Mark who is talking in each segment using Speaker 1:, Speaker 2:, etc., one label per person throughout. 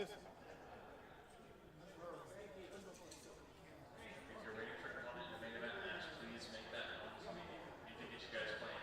Speaker 1: If you're waiting for your opponent in the main event match, please make that known to me. Need to get you guys playing.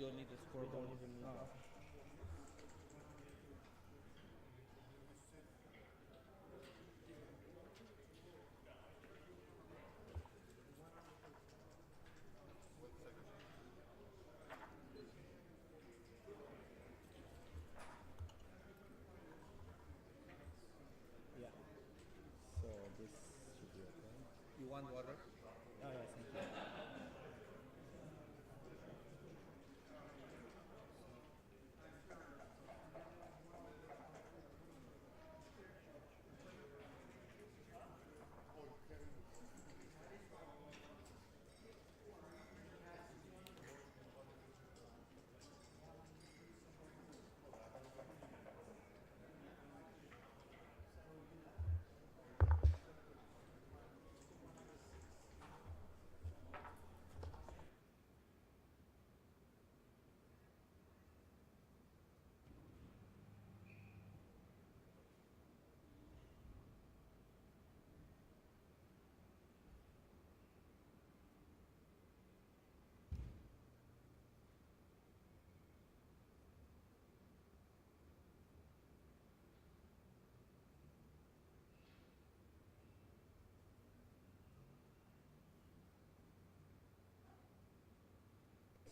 Speaker 2: don't need the
Speaker 3: We
Speaker 2: scoreboard.
Speaker 3: don't even need that. Yeah. So this should be okay.
Speaker 2: You want water?
Speaker 3: Oh yeah, thank you.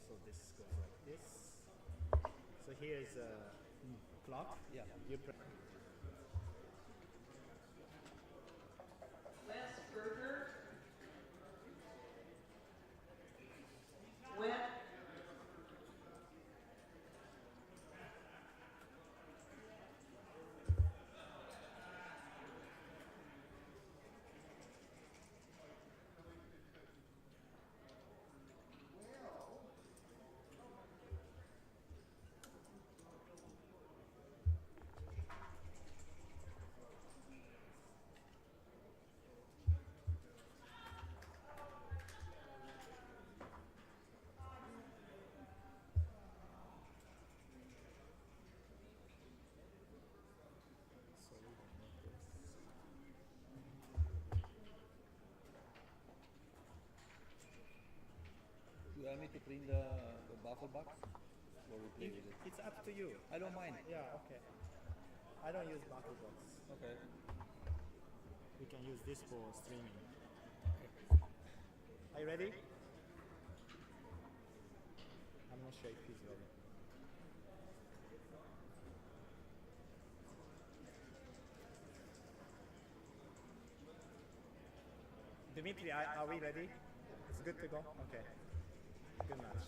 Speaker 3: So this goes like this. So here is a clock.
Speaker 2: Yeah.
Speaker 3: You press.
Speaker 4: West burger. Wet.
Speaker 3: So we can make this.
Speaker 2: You want me to clean the buffer box? Or we play with it?
Speaker 3: It's up to you.
Speaker 2: I don't mind.
Speaker 3: Yeah, okay. I don't use bottle box.
Speaker 2: Okay.
Speaker 3: We can use this for streaming. Are you ready? I'm not sure if he's ready. Dimitri, are we ready? It's good to go? Okay. Good match.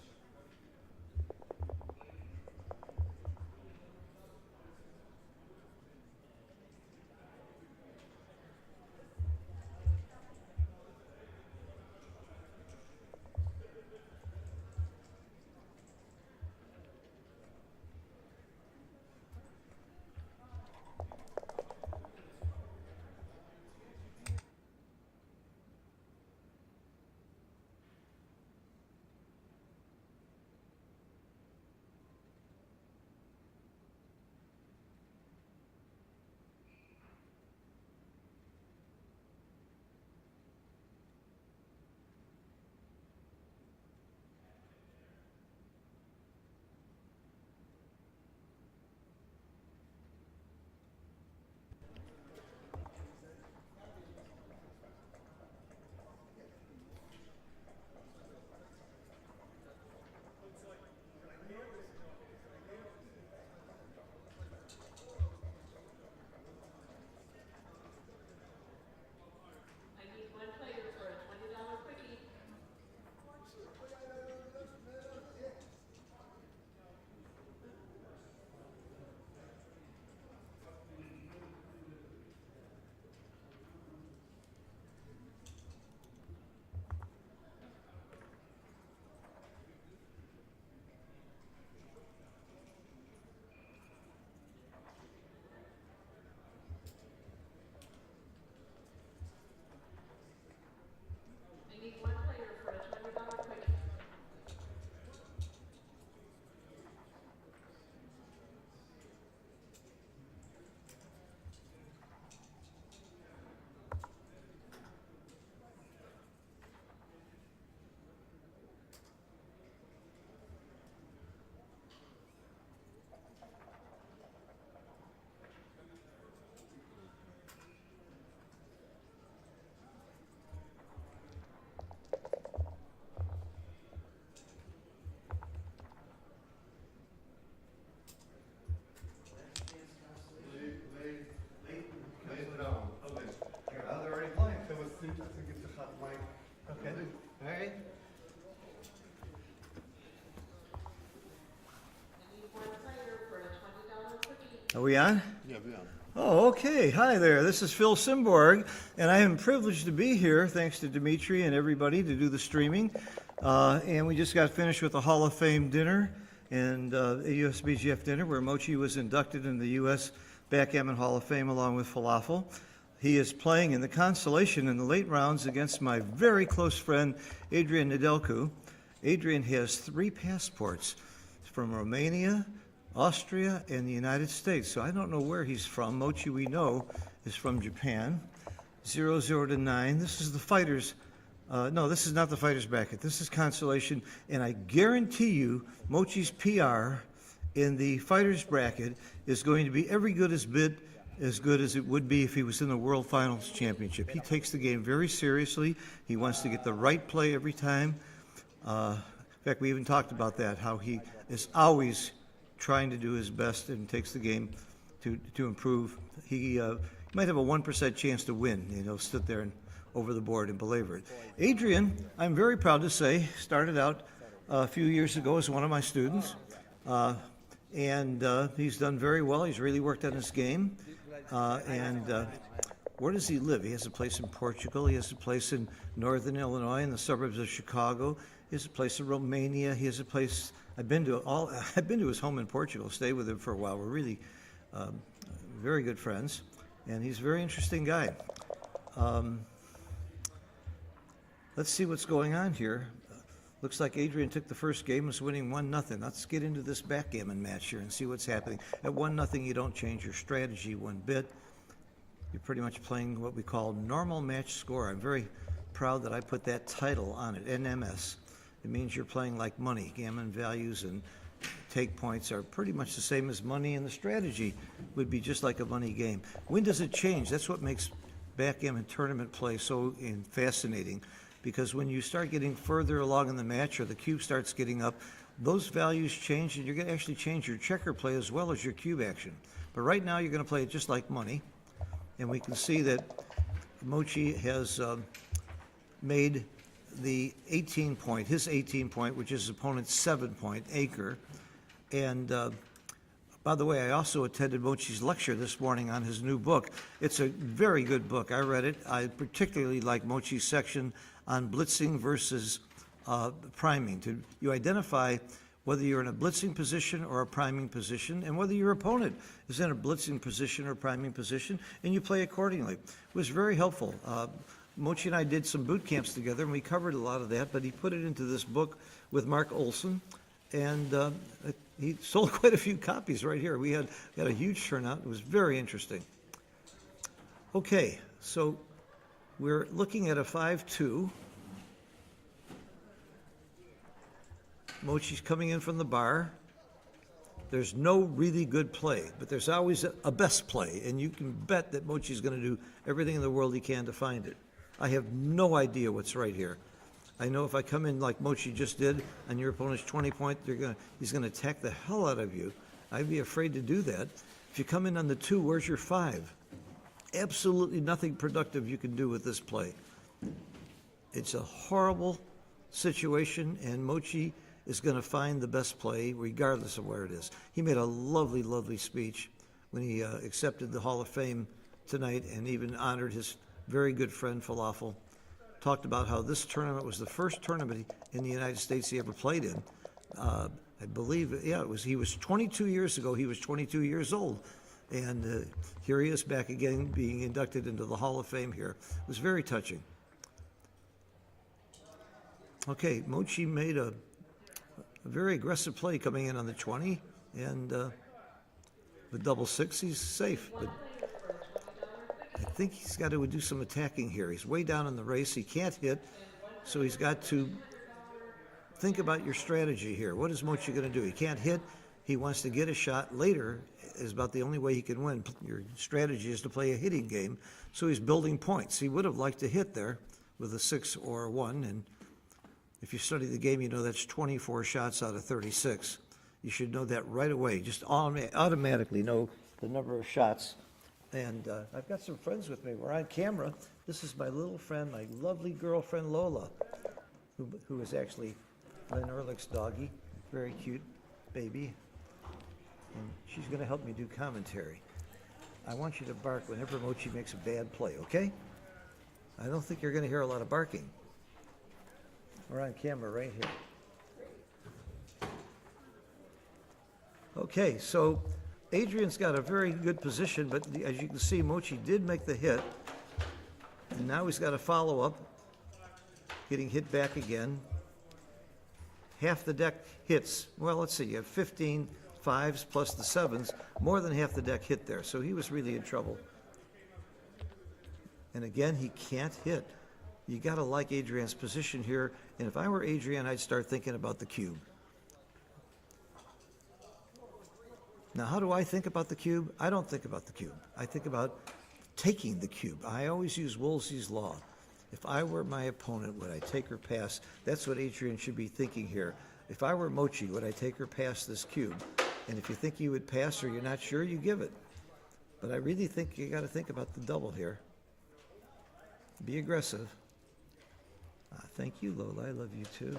Speaker 3: Okay. All right. Are we on?
Speaker 2: Yeah, we are.
Speaker 3: Oh, okay. Hi there. This is Phil Simborg, and I am privileged to be here, thanks to Dimitri and everybody, to do the streaming. And we just got finished with the Hall of Fame dinner and a USBGF dinner where Mochi was inducted in the U.S. Backgammon Hall of Fame along with Falafel. He is playing in the consolation in the late rounds against my very close friend, Adrian Nedelcu. Adrian has 3 passports from Romania, Austria, and the United States. So I don't know where he's from. Mochi, we know, is from Japan. 0-0 to 9. This is the fighters. No, this is not the fighters bracket. This is consolation. And I guarantee you, Mochi's PR in the fighters bracket is going to be every good as good as it would be if he was in the World Finals Championship. He takes the game very seriously. He wants to get the right play every time. In fact, we even talked about that, how he is always trying to do his best and takes the game to improve. He might have a 1% chance to win, and he'll sit there and over the board and belabor it. Adrian, I'm very proud to say, started out a few years ago as one of my students, and he's done very well. He's really worked on his game. Where does he live? He has a place in Portugal. He has a place in northern Illinois in the suburbs of Chicago. He has a place in Romania. He has a place. I've been to his home in Portugal. Stayed with him for a while. We're really very good friends, and he's a very interesting guy. Let's see what's going on here. Looks like Adrian took the first game, was winning 1-0. Let's get into this backgammon match here and see what's happening. At 1-0, you don't change your strategy one bit. You're pretty much playing what we call normal match score. I'm very proud that I put that title on it, NMS. It means you're playing like money. Gammon values and take points are pretty much the same as money, and the strategy would be just like a money game. When does it change? That's what makes backgammon tournament play so fascinating, because when you start getting further along in the match or the cube starts getting up, those values change, and you're going to actually change your checker play as well as your cube action. But right now you're going to play it just like money, and we can see that Mochi has made the 18-point, his 18-point, which is his opponent's 7-point, acre. And by the way, I also attended Mochi's lecture this morning on his new book. It's a very good book. I read it. I particularly like Mochi's section on blitzing versus priming. You identify whether you're in a blitzing position or a priming position, and whether your opponent is in a blitzing position or priming position, and you play accordingly. It was very helpful. Mochi and I did some boot camps together, and we covered a lot of that, but he put it into this book with Mark Olson, and he sold quite a few copies right here. We had a huge turnout. It was very interesting. Okay, so we're looking at a 5-2. Mochi's coming in from the bar. There's no really good play, but there's always a best play, and you can bet that Mochi's going to do everything in the world he can to find it. I have no idea what's right here. I know if I come in like Mochi just did on your opponent's 20-point, he's going to attack the hell out of you. I'd be afraid to do that. If you come in on the 2, where's your 5? Absolutely nothing productive you can do with this play. It's a horrible situation, and Mochi is going to find the best play regardless of where it is. He made a lovely, lovely speech when he accepted the Hall of Fame tonight, and even honored his very good friend Falafel. Talked about how this tournament was the first tournament in the United States he ever played in. I believe, yeah, he was 22 years ago. He was 22 years old. And here he is back again being inducted into the Hall of Fame here. It was very touching. Okay, Mochi made a very aggressive play coming in on the 20, and the double 6, he's safe. But I think he's got to do some attacking here. He's way down in the race. He can't hit, so he's got to think about your strategy here. What is Mochi going to do? He can't hit. He wants to get a shot later. Is about the only way he can win. Your strategy is to play a hitting game, so he's building points. He would have liked to hit there with a 6 or a 1, and if you study the game, you know that's 24 shots out of 36. You should know that right away. Just automatically know the number of shots. And I've got some friends with me. We're on camera. This is my little friend, my lovely girlfriend Lola, who is actually Lynn Ehrlich's doggie, very cute baby. And she's gonna help me do commentary. I want you to bark whenever Mochi makes a bad play, okay? I don't think you're gonna hear a lot of barking. We're on camera right here. Okay, so Adrian's got a very good position, but as you can see, Mochi did make the hit. And now he's got a follow-up, getting hit back again. Half the deck hits. Well, let's see, you have 15 fives plus the sevens, more than half the deck hit there, so he was really in trouble. And again, he can't hit. You gotta like Adrian's position here, and if I were Adrian, I'd start thinking about the cube. Now, how do I think about the cube? I don't think about the cube. I think about taking the cube. I always use Woolsey's law. If I were my opponent, would I take or pass? That's what Adrian should be thinking here. If I were Mochi, would I take or pass this cube? And if you think you would pass or you're not sure, you give it. But I really think you got to think about the double here. Be aggressive. Thank you, Lola. I love you too.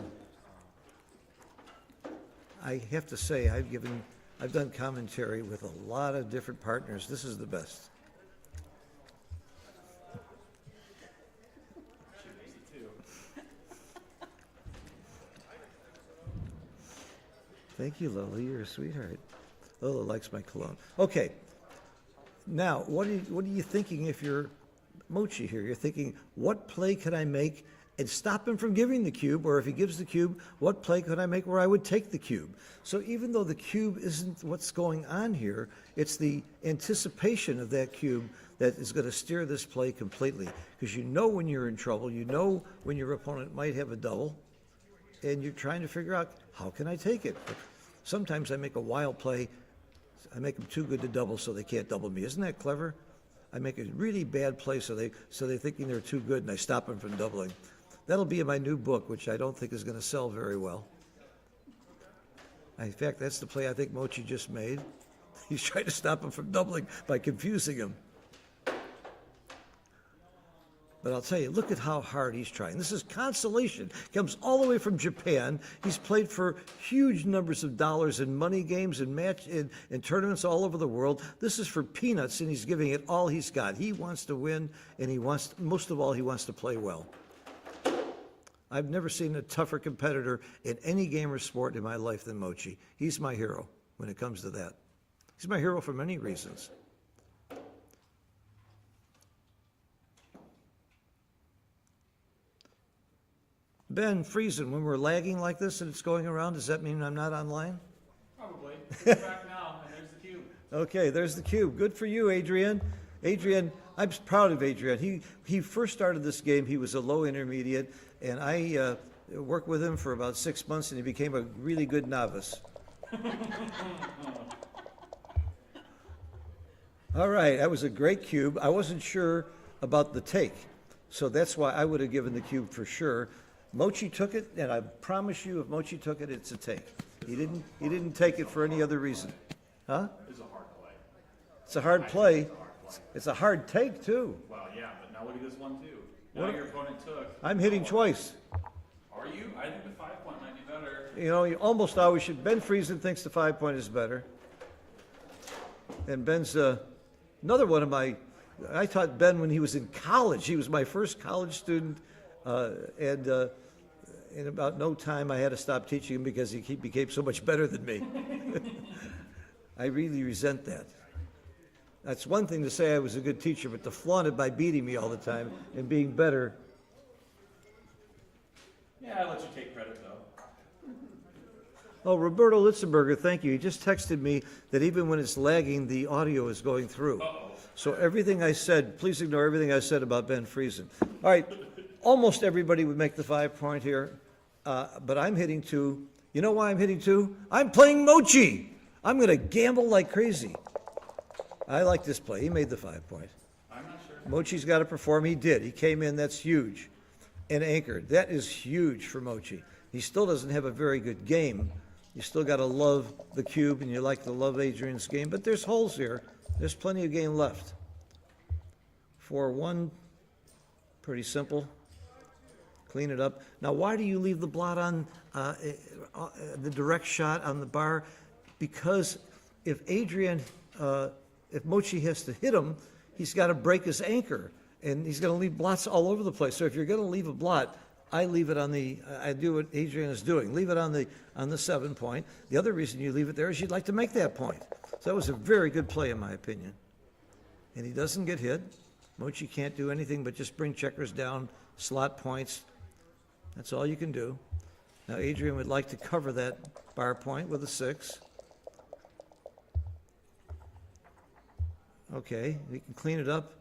Speaker 3: I have to say, I've done commentary with a lot of different partners. This is the best. Thank you, Lola. You're a sweetheart. Lola likes my cologne. Okay. Now, what are you thinking if you're Mochi here? You're thinking, what play could I make and stop him from giving the cube? Or if he gives the cube, what play could I make where I would take the cube? So even though the cube isn't what's going on here, it's the anticipation of that cube that is going to steer this play completely. Because you know when you're in trouble, you know when your opponent might have a double, and you're trying to figure out, how can I take it? Sometimes I make a wild play. I make them too good to double so they can't double me. Isn't that clever? I make a really bad play so they're thinking they're too good, and I stop them from doubling. That'll be in my new book, which I don't think is going to sell very well. In fact, that's the play I think Mochi just made. He's trying to stop him from doubling by confusing him. But I'll tell you, look at how hard he's trying. This is consolation. Comes all the way from Japan. He's played for huge numbers of dollars in money games and in tournaments all over the world. This is for peanuts, and he's giving it all he's got. He wants to win, and most of all, he wants to play well. I've never seen a tougher competitor in any game or sport in my life than Mochi. He's my hero when it comes to that. He's my hero for many reasons. Ben Friesen, when we're lagging like this and it's going around, does that mean I'm not online?
Speaker 1: Probably. It's back now, and there's the cube.
Speaker 3: Okay, there's the cube. Good for you, Adrian. Adrian, I'm proud of Adrian. He first started this game, he was a low intermediate, and I worked with him for about 6 months, and he became a really good novice. All right, that was a great cube. I wasn't sure about the take, so that's why I would have given the cube for sure. Mochi took it, and I promise you, if Mochi took it, it's a take. He didn't take it for any other reason. Huh?
Speaker 1: It's a hard play.
Speaker 3: It's a hard play. It's a hard take, too.
Speaker 1: Well, yeah, but now look at this one, too. Now your opponent took.
Speaker 3: I'm hitting twice.
Speaker 1: Are you? I think the 5-point might be better.
Speaker 3: You know, you almost always should. Ben Friesen thinks the 5-point is better. And Ben's another one of my, I taught Ben when he was in college. He was my first college student, and in about no time I had to stop teaching him because he became so much better than me. I really resent that. That's one thing to say I was a good teacher, but to flaunt it by beating me all the time and being better.
Speaker 1: Yeah, I let you take credit, though.
Speaker 3: Oh, Roberto Litzenberger, thank you. He just texted me that even when it's lagging, the audio is going through.
Speaker 1: Uh-oh.
Speaker 3: So everything I said, please ignore everything I said about Ben Friesen. All right, almost everybody would make the 5-point here, but I'm hitting 2. You know why I'm hitting 2? I'm playing Mochi. I'm going to gamble like crazy. I like this play. He made the 5-point.
Speaker 1: I'm not sure.
Speaker 3: Mochi's got to perform. He did. He came in. That's huge. And anchored. That is huge for Mochi. He still doesn't have a very good game. You still got to love the cube, and you like to love Adrian's game. But there's holes here. There's plenty of game left. For 1, Pretty simple. Clean it up. Now, why do you leave the blot on the direct shot on the bar? Because if if Mochi has to hit him, he's got to break his anchor, and he's going to leave blots all over the place. So if you're going to leave a blot, I leave it on I do what Adrian is doing. Leave it on the 7 point. The other reason you leave it there is you'd like to make that point. So that was a very good play, in my opinion. And he doesn't get hit. Mochi can't do anything but just bring checkers down, slot points. That's all you can do. Now Adrian would like to cover that bar point with a 6. Okay, we can clean it up.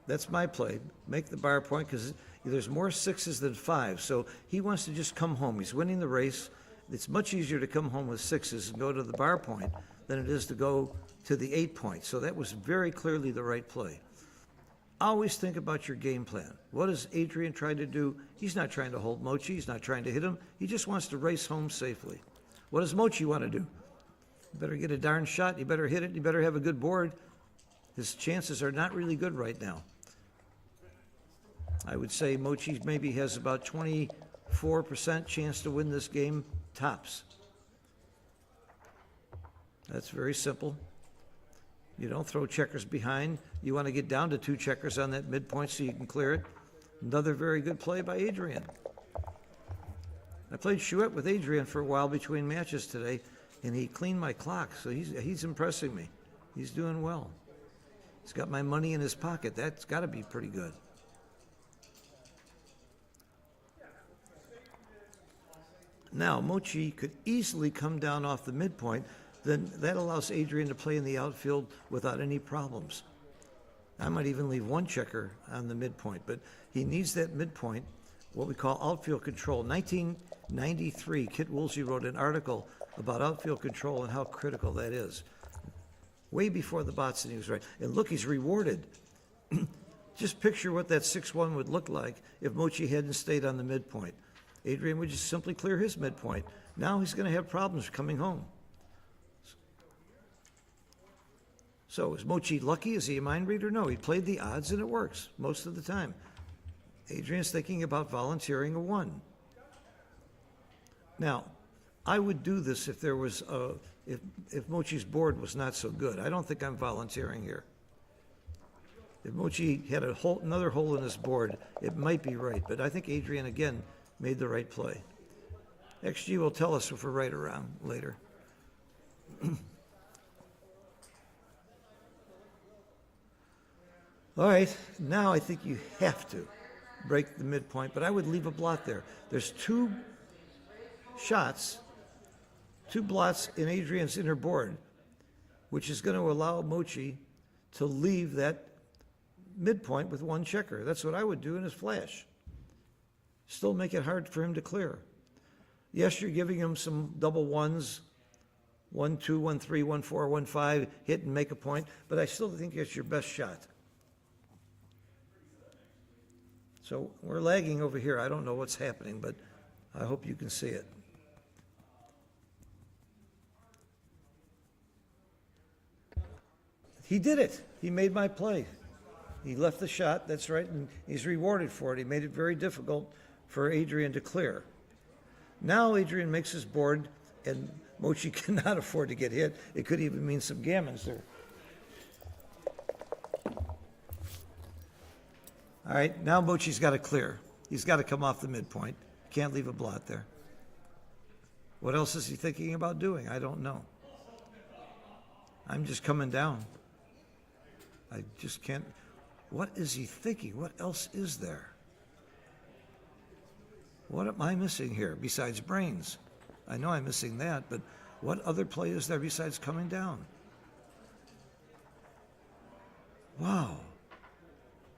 Speaker 3: That's my play. Make the bar point, because there's more 6s than 5s. So he wants to just come home. He's winning the race. It's much easier to come home with 6s and go to the bar point than it is to go to the 8 point. So that was very clearly the right play. Always think about your game plan. What is Adrian trying to do? He's not trying to hold Mochi. He's not trying to hit him. He just wants to race home safely. What does Mochi want to do? You better get a darn shot. You better hit it. You better have a good board. His chances are not really good right now. I would say Mochi maybe has about 24% chance to win this game, tops. That's very simple. You don't throw checkers behind. You want to get down to 2 checkers on that midpoint so you can clear it. Another very good play by Adrian. I played Chouette with Adrian for a while between matches today, and he cleaned my clock, so he's impressing me. He's doing well. He's got my money in his pocket. That's got to be pretty good. Now, Mochi could easily come down off the midpoint. Then that allows Adrian to play in the outfield without any problems. I might even leave 1 checker on the midpoint, but he needs that midpoint, what we call outfield control. 1993, Kit Woolsey wrote an article about outfield control and how critical that is. Way before the bots, and he was right. And look, he's rewarded. Just picture what that 6-1 would look like if Mochi hadn't stayed on the midpoint. Adrian would just simply clear his midpoint. Now he's going to have problems coming home. So is Mochi lucky? Is he a mind reader? No, he played the odds and it works most of the time. Adrian's thinking about volunteering a 1. Now, I would do this if there was if Mochi's board was not so good. I don't think I'm volunteering here. If Mochi had another hole in his board, it might be right, but I think Adrian again made the right play. XG will tell us if we're right around later. All right, now I think you have to break the midpoint, but I would leave a blot there. There's 2 shots, 2 blots in Adrian's inner board, which is going to allow Mochi to leave that midpoint with 1 checker. That's what I would do in his flash. Still make it hard for him to clear. Yes, you're giving him some double 1s, 1, 2, 1, 3, 1, 4, 1, 5, hit and make a point, but I still think it's your best shot. So we're lagging over here. I don't know what's happening, but I hope you can see it. He did it. He made my play. He left the shot, that's right, and he's rewarded for it. He made it very difficult for Adrian to clear. Now Adrian makes his board, and Mochi cannot afford to get hit. It could even mean some gammons there. All right, now Mochi's got to clear. He's got to come off the midpoint. Can't leave a blot there. What else is he thinking about doing? I don't know. I'm just coming down. I just can't. What is he thinking? What else is there? What am I missing here besides brains? I know I'm missing that, but what other play is there besides coming down? Wow.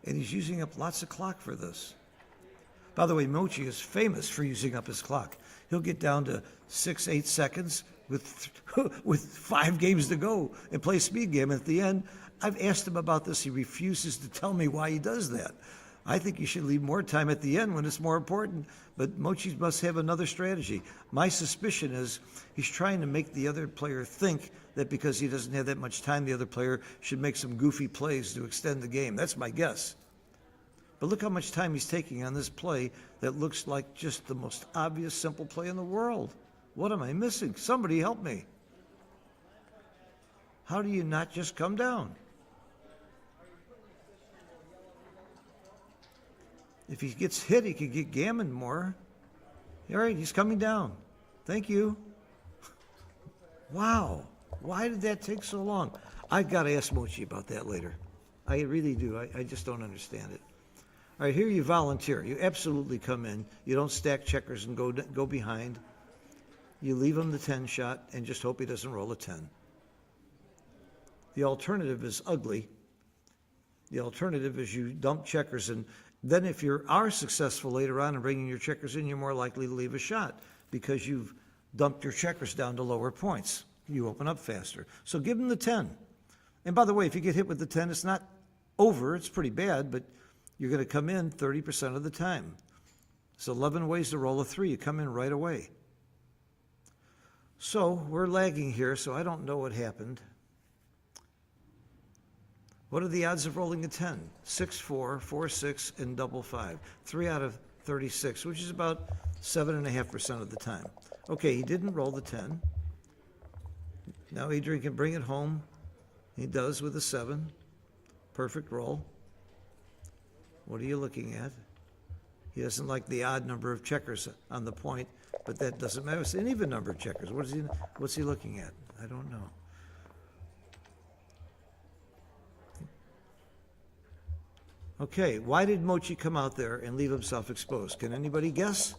Speaker 3: And he's using up lots of clock for this. By the way, Mochi is famous for using up his clock. He'll get down to 6, 8 seconds with 5 games to go and play speed game. At the end, I've asked him about this. He refuses to tell me why he does that. I think you should leave more time at the end when it's more important, but Mochi must have another strategy. My suspicion is he's trying to make the other player think that because he doesn't have that much time, the other player should make some goofy plays to extend the game. That's my guess. But look how much time he's taking on this play that looks like just the most obvious, simple play in the world. What am I missing? Somebody help me. How do you not just come down? If he gets hit, he could get gammoned more. All right, he's coming down. Thank you. Wow. Why did that take so long? I've got to ask Mochi about that later. I really do. I just don't understand it. All right, here you volunteer. You absolutely come in. You don't stack checkers and go behind. You leave him the 10 shot and just hope he doesn't roll a 10. The alternative is ugly. The alternative is you dump checkers, and then if you are successful later on in bringing your checkers in, you're more likely to leave a shot because you've dumped your checkers down to lower points. You open up faster. So give him the 10. And by the way, if you get hit with the 10, it's not over. It's pretty bad, but you're going to come in 30% of the time. It's 11 ways to roll a 3. You come in right away. So we're lagging here, so I don't know what happened. What are the odds of rolling a 10? 6, 4, 4, 6, and double 5. 3 out of 36, which is about 7.5% of the time. Okay, he didn't roll the 10. Now Adrian can bring it home. He does with a 7. Perfect roll. What are you looking at? He doesn't like the odd number of checkers on the point, but that doesn't matter. It's an even number of checkers. What's he looking at? I don't know. Okay, why did Mochi come out there and leave himself exposed? Can anybody guess?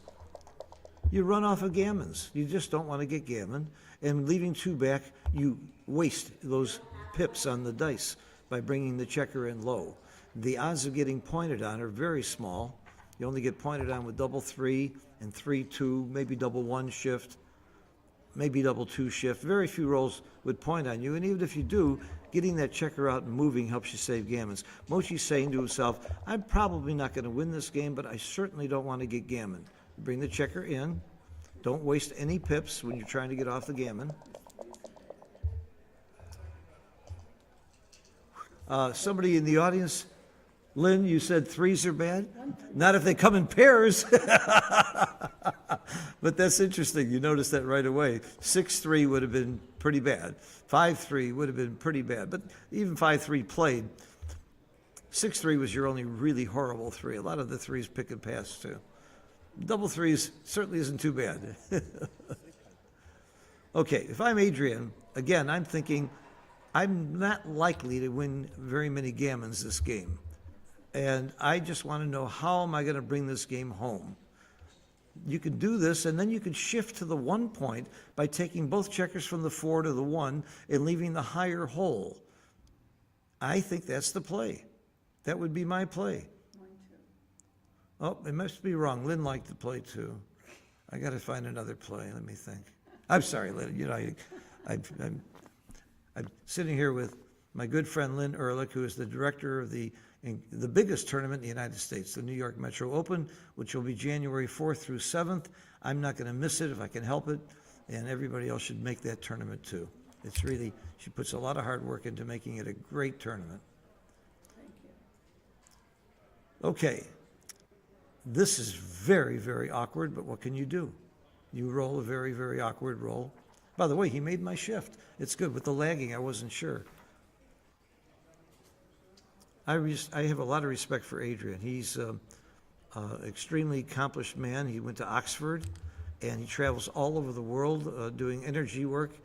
Speaker 3: You run off of gammons. You just don't want to get gammon. And leaving 2 back, you waste those pips on the dice by bringing the checker in low. The odds of getting pointed on are very small. You only get pointed on with double 3 and 3, 2, maybe double 1 shift, maybe double 2 shift. Very few rolls would point on you, and even if you do, getting that checker out and moving helps you save gammons. Mochi's saying to himself, I'm probably not going to win this game, but I certainly don't want to get gammon. Bring the checker in. Don't waste any pips when you're trying to get off the gammon. Somebody in the audience, Lynn, you said 3s are bad? Not if they come in pairs. But that's interesting. You noticed that right away. 6-3 would have been pretty bad. 5-3 would have been pretty bad. But even 5-3 played. 6-3 was your only really horrible 3. A lot of the 3s pick and pass too. Double 3s certainly isn't too bad. Okay, if I'm Adrian, again, I'm thinking I'm not likely to win very many gammons this game. And I just want to know, how am I going to bring this game home? You can do this, and then you can shift to the 1 point by taking both checkers from the 4 to the 1 and leaving the higher hole. I think that's the play. That would be my play.
Speaker 4: Mine too.
Speaker 3: Oh, it must be wrong. Lynn liked the play too. I got to find another play. Let me think. I'm sorry, Lynn. You know, I'm sitting here with my good friend Lynn Ehrlich, who is the director of the biggest tournament in the United States, the New York Metro Open, which will be January 4th through 7th. I'm not going to miss it if I can help it, and everybody else should make that tournament too. It's really, she puts a lot of hard work into making it a great tournament.
Speaker 4: Thank you.
Speaker 3: Okay, this is very, very awkward, but what can you do? You roll a very, very awkward roll. By the way, he made my shift. It's good. With the lagging, I wasn't sure. I have a lot of respect for Adrian. He's an extremely accomplished man. He went to Oxford, and he travels all over the world doing energy work,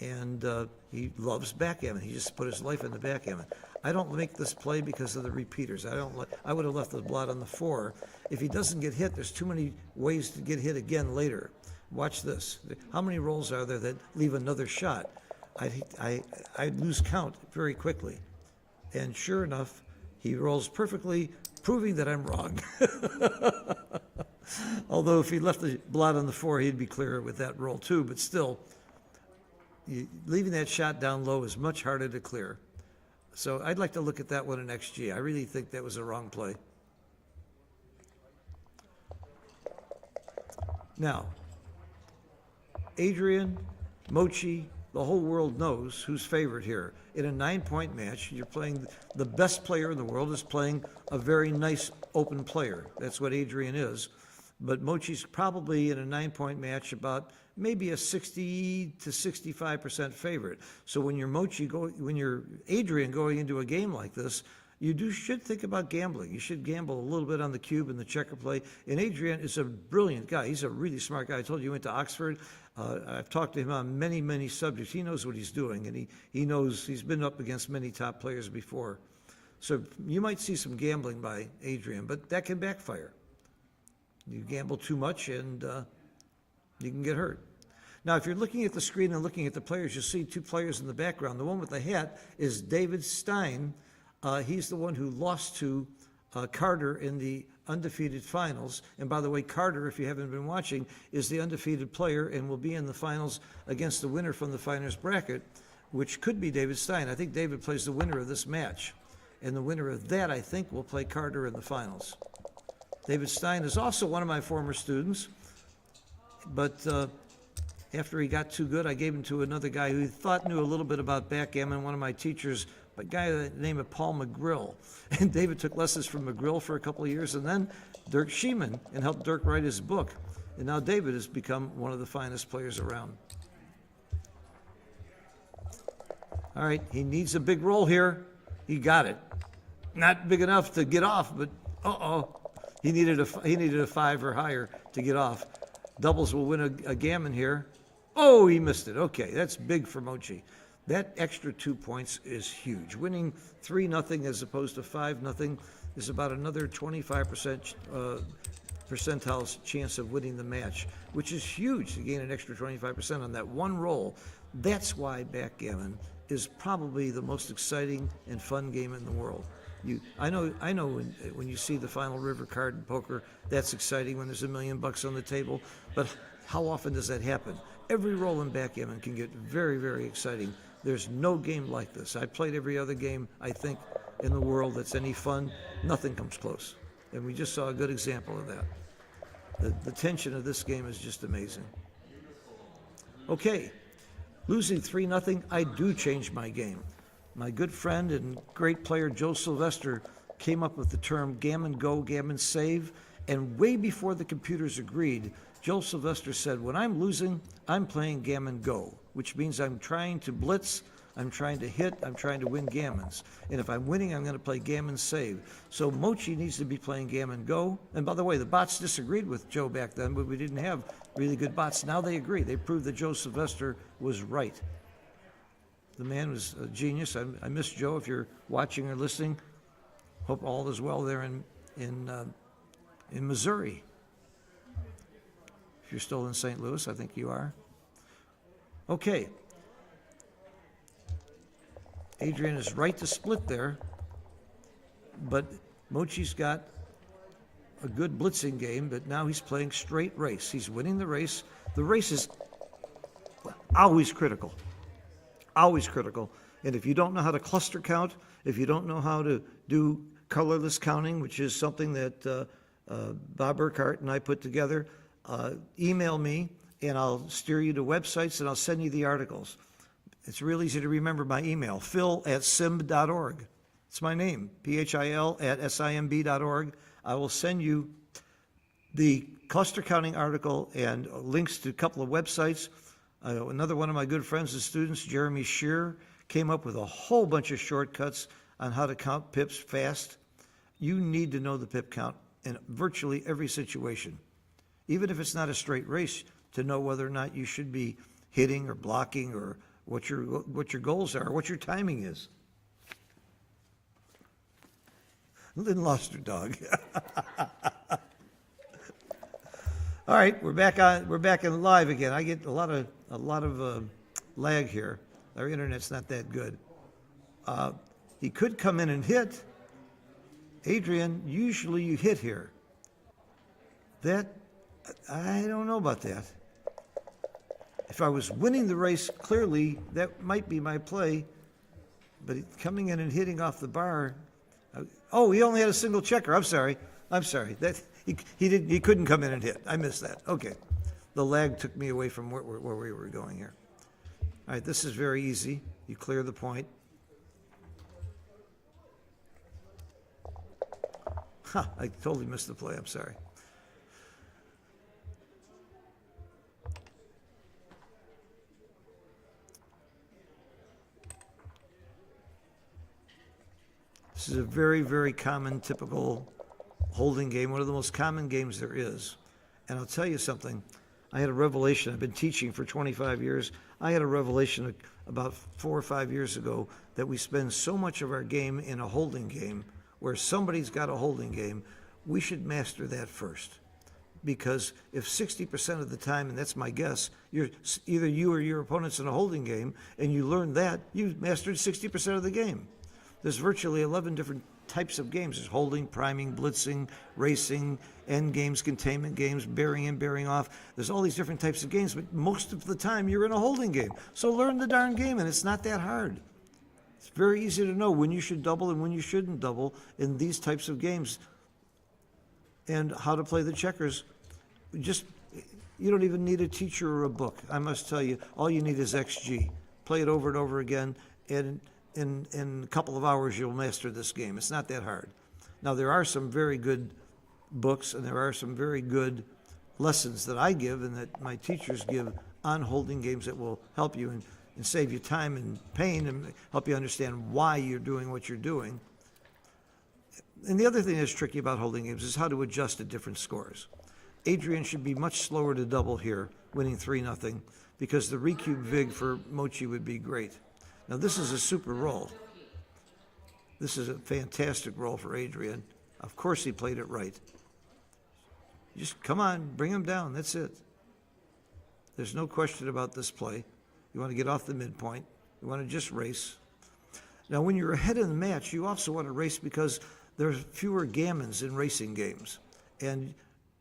Speaker 3: and he loves backgammon. He just put his life into backgammon. I don't make this play because of the repeaters. I would have left the blot on the 4. If he doesn't get hit, there's too many ways to get hit again later. Watch this. How many rolls are there that leave another shot? I'd lose count very quickly. And sure enough, he rolls perfectly, proving that I'm wrong. Although if he left the blot on the 4, he'd be clearer with that roll too. But still, leaving that shot down low is much harder to clear. So I'd like to look at that one in XG. I really think that was a wrong play. Now, Adrian, Mochi, the whole world knows who's favored here. In a 9-point match, you're playing, the best player in the world is playing a very nice open player. That's what Adrian is. But Mochi's probably in a 9-point match about maybe a 60 to 65% favorite. So when you're Adrian going into a game like this, you should think about gambling. You should gamble a little bit on the cube and the checker play. And Adrian is a brilliant guy. He's a really smart guy. I told you he went to Oxford. I've talked to him on many, many subjects. He knows what he's doing, and he knows he's been up against many top players before. So you might see some gambling by Adrian, but that can backfire. You gamble too much, and you can get hurt. Now, if you're looking at the screen and looking at the players, you'll see two players in the background. The one with the hat is David Stein. He's the one who lost to Carter in the undefeated finals. And by the way, Carter, if you haven't been watching, is the undefeated player and will be in the finals against the winner from the finals bracket, which could be David Stein. I think David plays the winner of this match. And the winner of that, I think, will play Carter in the finals. David Stein is also one of my former students, but after he got too good, I gave him to another guy who he thought knew a little bit about backgammon, one of my teachers, a guy by the name of Paul McGrill. And David took lessons from McGrill for a couple of years, and then Dirk Sheeman, and helped Dirk write his book. And now David has become one of the finest players around. All right, he needs a big roll here. He got it. Not big enough to get off, but uh-oh. He needed a 5 or higher to get off. Doubles will win a gammon here. Oh, he missed it. Okay, that's big for Mochi. That extra 2 points is huge. Winning 3-0 as opposed to 5-0 is about another 25% percentiles chance of winning the match, which is huge to gain an extra 25% on that one roll. That's why backgammon is probably the most exciting and fun game in the world. I know when you see the final river card in poker, that's exciting when there's $1 million on the table, but how often does that happen? Every roll in backgammon can get very, very exciting. There's no game like this. I played every other game, I think, in the world that's any fun. Nothing comes close. And we just saw a good example of that. The tension of this game is just amazing. Okay, losing 3-0, I do change my game. My good friend and great player Joe Sylvester came up with the term gammon go, gammon save, and way before the computers agreed, Joe Sylvester said, when I'm losing, I'm playing gammon go, which means I'm trying to blitz, I'm trying to hit, I'm trying to win gammons. And if I'm winning, I'm going to play gammon save. So Mochi needs to be playing gammon go. And by the way, the bots disagreed with Joe back then, but we didn't have really good bots. Now they agree. They proved that Joe Sylvester was right. The man was a genius. I miss Joe if you're watching or listening. Hope all is well there in Missouri. If you're still in St. Louis, I think you are. Okay. Adrian is right to split there, but Mochi's got a good blitzing game, but now he's playing straight race. He's winning the race. The race is always critical. Always critical. And if you don't know how to cluster count, if you don't know how to do colorless counting, which is something that Bob Urquhart and I put together, email me and I'll steer you to websites and I'll send you the articles. It's real easy to remember my email, phil@simb.org. It's my name, phil@simb.org. I will send you the cluster counting article and links to a couple of websites. Another one of my good friends and students, Jeremy Shear, came up with a whole bunch of shortcuts on how to count pips fast. You need to know the pip count in virtually every situation, even if it's not a straight race, to know whether or not you should be hitting or blocking or what your goals are, what your timing is. Lynn lost her dog. All right, we're back in live again. I get a lot of lag here. Our internet's not that good. He could come in and hit. Adrian, usually you hit here. That, I don't know about that. If I was winning the race, clearly that might be my play. But coming in and hitting off the bar. Oh, he only had a single checker. I'm sorry. That he couldn't come in and hit. I missed that. Okay, the lag took me away from where we were going here. All right, this is very easy. You clear the point. Ha, I totally missed the play, I'm sorry. This is a very, very common, typical holding game, one of the most common games there is. And I'll tell you something, I had a revelation. I've been teaching for 25 years. I had a revelation about 4 or 5 years ago that we spend so much of our game in a holding game where somebody's got a holding game. We should master that first. Because if 60% of the time, and that's my guess, you're either you or your opponent's in a holding game, and you learn that, you've mastered 60% of the game. There's virtually 11 different types of games. There's holding, priming, blitzing, racing, end games, containment games, bearing in, bearing off. There's all these different types of games, but most of the time you're in a holding game. So learn the darn game, and it's not that hard. It's very easy to know when you should double and when you shouldn't double in these types of games, and how to play the checkers. You don't even need a teacher or a book. I must tell you, all you need is XG. Play it over and over again, and in a couple of hours you'll master this game. It's not that hard. Now, there are some very good books, and there are some very good lessons that I give and that my teachers give on holding games that will help you and save you time and pain and help you understand why you're doing what you're doing. And the other thing that's tricky about holding games is how to adjust at different scores. Adrian should be much slower to double here, winning 3-0, because the recube vig for Mochi would be great. Now, this is a super roll. This is a fantastic roll for Adrian. Of course he played it right. Just come on, bring him down, that's it. There's no question about this play. You want to get off the midpoint. You want to just race. Now, when you're ahead in the match, you also want to race because there's fewer gammons in racing games. And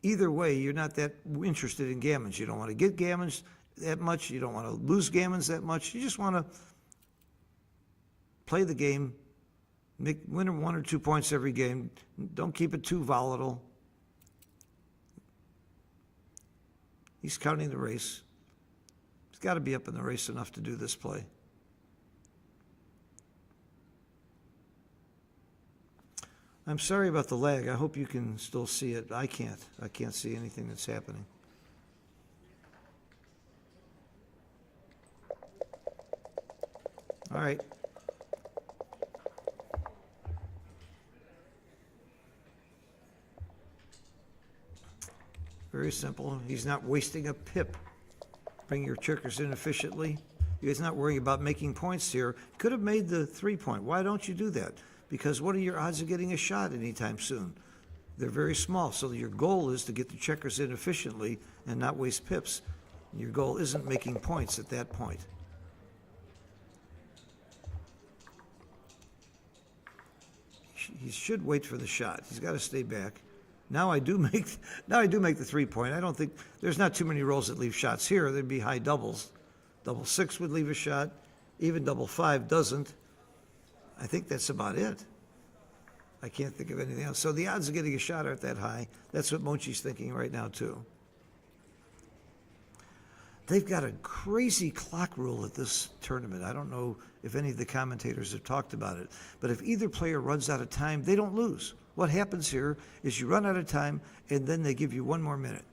Speaker 3: either way, you're not that interested in gammons. You don't want to get gammons that much. You don't want to lose gammons that much. You just want to play the game, win 1 or 2 points every game. Don't keep it too volatile. He's counting the race. He's got to be up in the race enough to do this play. I'm sorry about the lag. I hope you can still see it. I can't. I can't see anything that's happening. All right. Very simple. He's not wasting a pip. Bring your checkers in efficiently. He's not worrying about making points here. Could have made the 3-point. Why don't you do that? Because what are your odds of getting a shot anytime soon? They're very small. So your goal is to get the checkers in efficiently and not waste pips. Your goal isn't making points at that point. He should wait for the shot. He's got to stay back. Now I do make the 3-point. I don't think there's not too many rolls that leave shots here. There'd be high doubles. Double 6 would leave a shot. Even double 5 doesn't. I think that's about it. I can't think of anything else. So the odds of getting a shot aren't that high. That's what Mochi's thinking right now too. They've got a crazy clock rule at this tournament. I don't know if any of the commentators have talked about it, but if either player runs out of time, they don't lose. What happens here is you run out of time, and then they give you 1 more minute.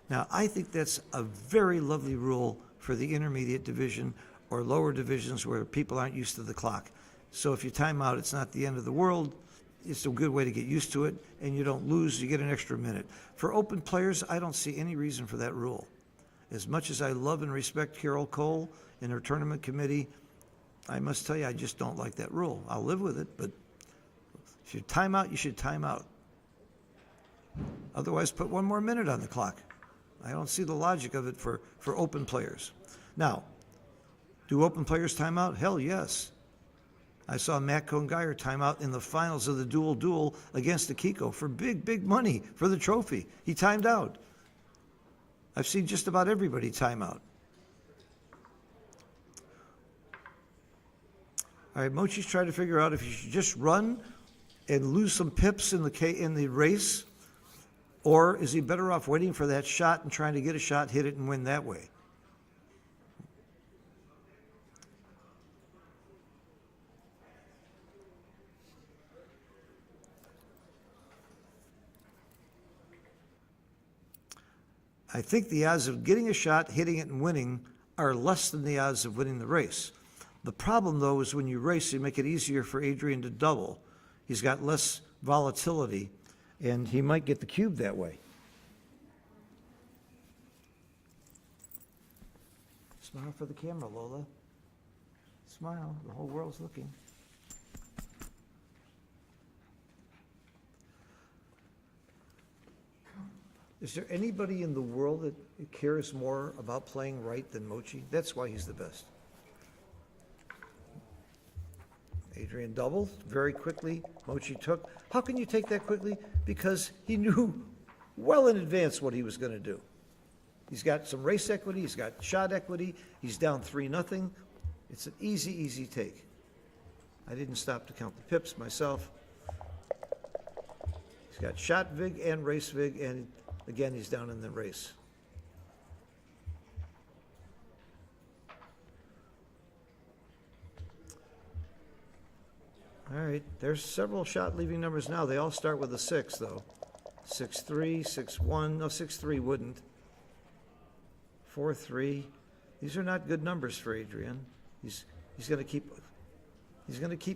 Speaker 3: Now, I think that's a very lovely rule for the intermediate division or lower divisions where people aren't used to the clock. So if you time out, it's not the end of the world. It's a good way to get used to it, and you don't lose. You get an extra minute. For open players, I don't see any reason for that rule. As much as I love and respect Carol Cole and her tournament committee, I must tell you, I just don't like that rule. I'll live with it, but if you time out, you should time out. Otherwise, put 1 more minute on the clock. I don't see the logic of it for open players. Now, do open players time out? Hell yes. I saw Matt Cohn-Geyer time out in the finals of the dual against Akiko for big money for the trophy. He timed out. I've seen just about everybody time out. All right, Mochi's trying to figure out if you should just run and lose some pips in the race, or is he better off waiting for that shot and trying to get a shot, hit it, and win that way? I think the odds of getting a shot, hitting it, and winning are less than the odds of winning the race. The problem, though, is when you race, you make it easier for Adrian to double. He's got less volatility, and he might get the cube that way. Smile for the camera, Lola. Smile, the whole world's looking. Is there anybody in the world that cares more about playing right than Mochi? That's why he's the best. Adrian doubled very quickly. Mochi took. How can you take that quickly? Because he knew well in advance what he was going to do. He's got some race equity. He's got shot equity. He's down 3-0. It's an easy, easy take. I didn't stop to count the pips myself. He's got shot vig and race vig, and again, he's down in the race. All right, there's several shot leaving numbers now. They all start with a 6, though. 6-3, 6-1. No, 6-3 wouldn't. 4-3. These are not good numbers for Adrian. He's going to keep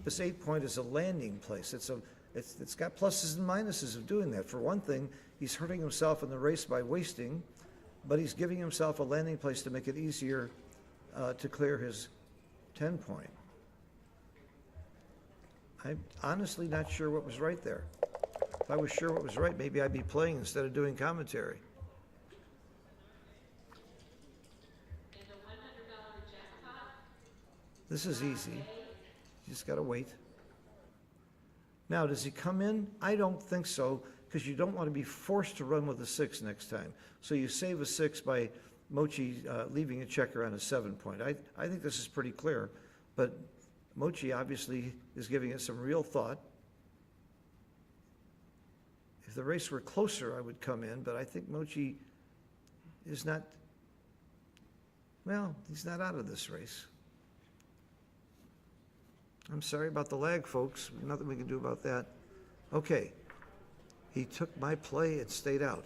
Speaker 3: his 8-point as a landing place. It's got pluses and minuses of doing that. For one thing, he's hurting himself in the race by wasting, but he's giving himself a landing place to make it easier to clear his 10-point. I'm honestly not sure what was right there. If I was sure what was right, maybe I'd be playing instead of doing commentary. This is easy. You just got to wait. Now, does he come in? I don't think so, because you don't want to be forced to run with a 6 next time. So you save a 6 by Mochi leaving a checker on a 7-point. I think this is pretty clear, but Mochi obviously is giving it some real thought. If the race were closer, I would come in, but I think Mochi is not, well, he's not out of this race. I'm sorry about the lag, folks. Nothing we can do about that. Okay. He took my play and stayed out.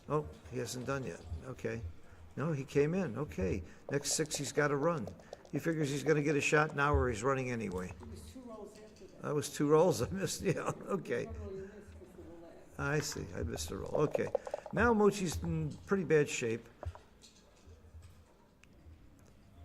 Speaker 3: Oh, he hasn't done yet. Okay. No, he came in. Okay. Next 6, he's got to run. He figures he's going to get a shot now, or he's running anyway. That was 2 rolls I missed. Yeah, okay. I see. I missed a roll. Okay. Now Mochi's in pretty bad shape.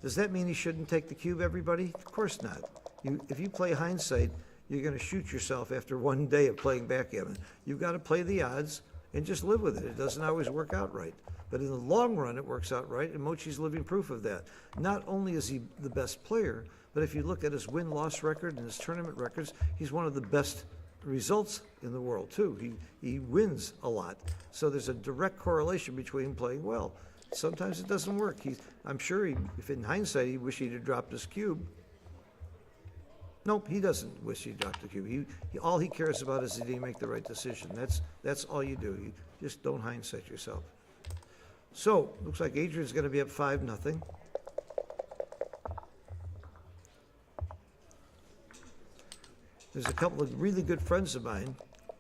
Speaker 3: Does that mean he shouldn't take the cube, everybody? Of course not. If you play hindsight, you're going to shoot yourself after one day of playing backgammon. You've got to play the odds and just live with it. It doesn't always work out right. But in the long run, it works out right, and Mochi's living proof of that. Not only is he the best player, but if you look at his win-loss record and his tournament records, he's one of the best results in the world, too. He wins a lot. So there's a direct correlation between playing well. Sometimes it doesn't work. I'm sure if in hindsight he wished he'd have dropped his cube. Nope, he doesn't wish he dropped the cube. All he cares about is that he make the right decision. That's all you do. You just don't hindsight yourself. So, looks like Adrian's going to be up 5-0. There's a couple of really good friends of mine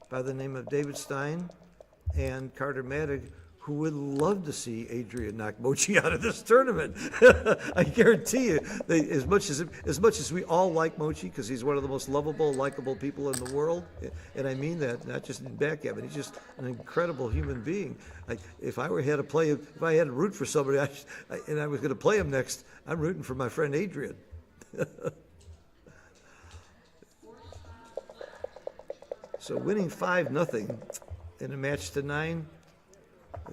Speaker 3: by the name of David Stein and Carter Maddig who would love to see Adrian knock Mochi out of this tournament. I guarantee you, as much as we all like Mochi, because he's one of the most lovable, likable people in the world, and I mean that, not just in backgammon, he's just an incredible human being. If I had to root for somebody, and I was going to play him next, I'm rooting for my friend Adrian. So winning 5-0 in a match to 9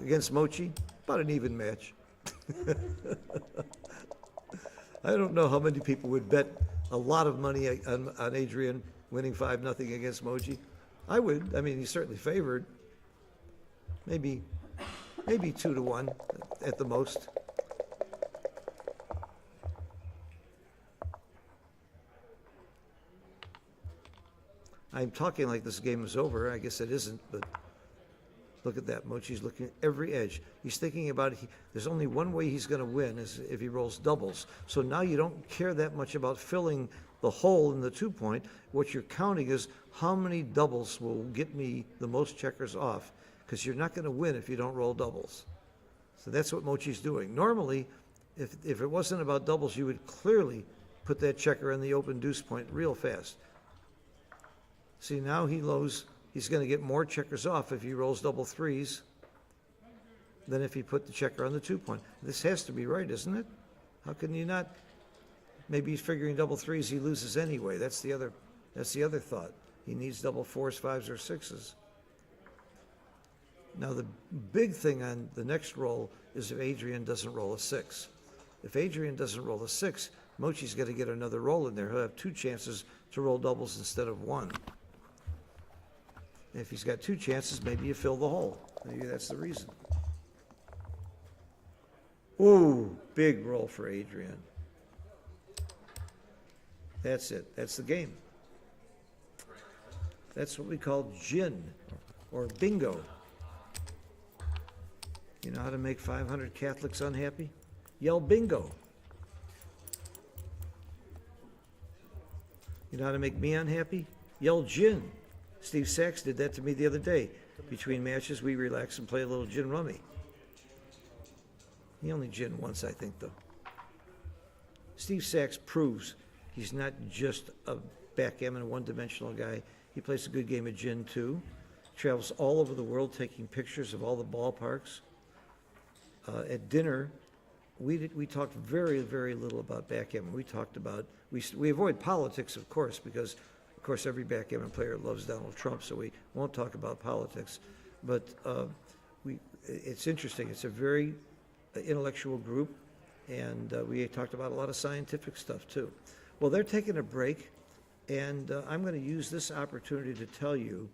Speaker 3: against Mochi, about an even match. I don't know how many people would bet a lot of money on Adrian winning 5-0 against Mochi. I would. I mean, he's certainly favored. Maybe 2-1 at the most. I'm talking like this game is over. I guess it isn't, but look at that. Mochi's looking at every edge. He's thinking about there's only one way he's going to win is if he rolls doubles. So now you don't care that much about filling the hole in the 2-point. What you're counting is how many doubles will get me the most checkers off, because you're not going to win if you don't roll doubles. So that's what Mochi's doing. Normally, if it wasn't about doubles, you would clearly put that checker on the open deuce point real fast. See, now he's going to get more checkers off if he rolls double threes than if he put the checker on the 2 point. This has to be right, isn't it? How can you not? Maybe he's figuring double threes, he loses anyway. That's the other thought. He needs double fours, fives, or sixes. Now the big thing on the next roll is if Adrian doesn't roll a 6. If Adrian doesn't roll a 6, Mochi's got to get another roll in there. He'll have 2 chances to roll doubles instead of 1. If he's got 2 chances, maybe you fill the hole. Maybe that's the reason. Ooh, big roll for Adrian. That's it. That's the game. That's what we call gin or bingo. You know how to make 500 Catholics unhappy? Yell bingo. You know how to make me unhappy? Yell gin. Steve Sachs did that to me the other day. Between matches, we relax and play a little gin rummy. He only gin once, I think, though. Steve Sachs proves he's not just a backgammon, one-dimensional guy. He plays a good game of gin, too. Travels all over the world taking pictures of all the ballparks. At dinner, we talked very, very little about backgammon. We talked about, we avoid politics, of course, because, of course, every backgammon player loves Donald Trump, so we won't talk about politics. But it's interesting. It's a very intellectual group, and we talked about a lot of scientific stuff, too. Well, they're taking a break, and I'm going to use this opportunity to tell you,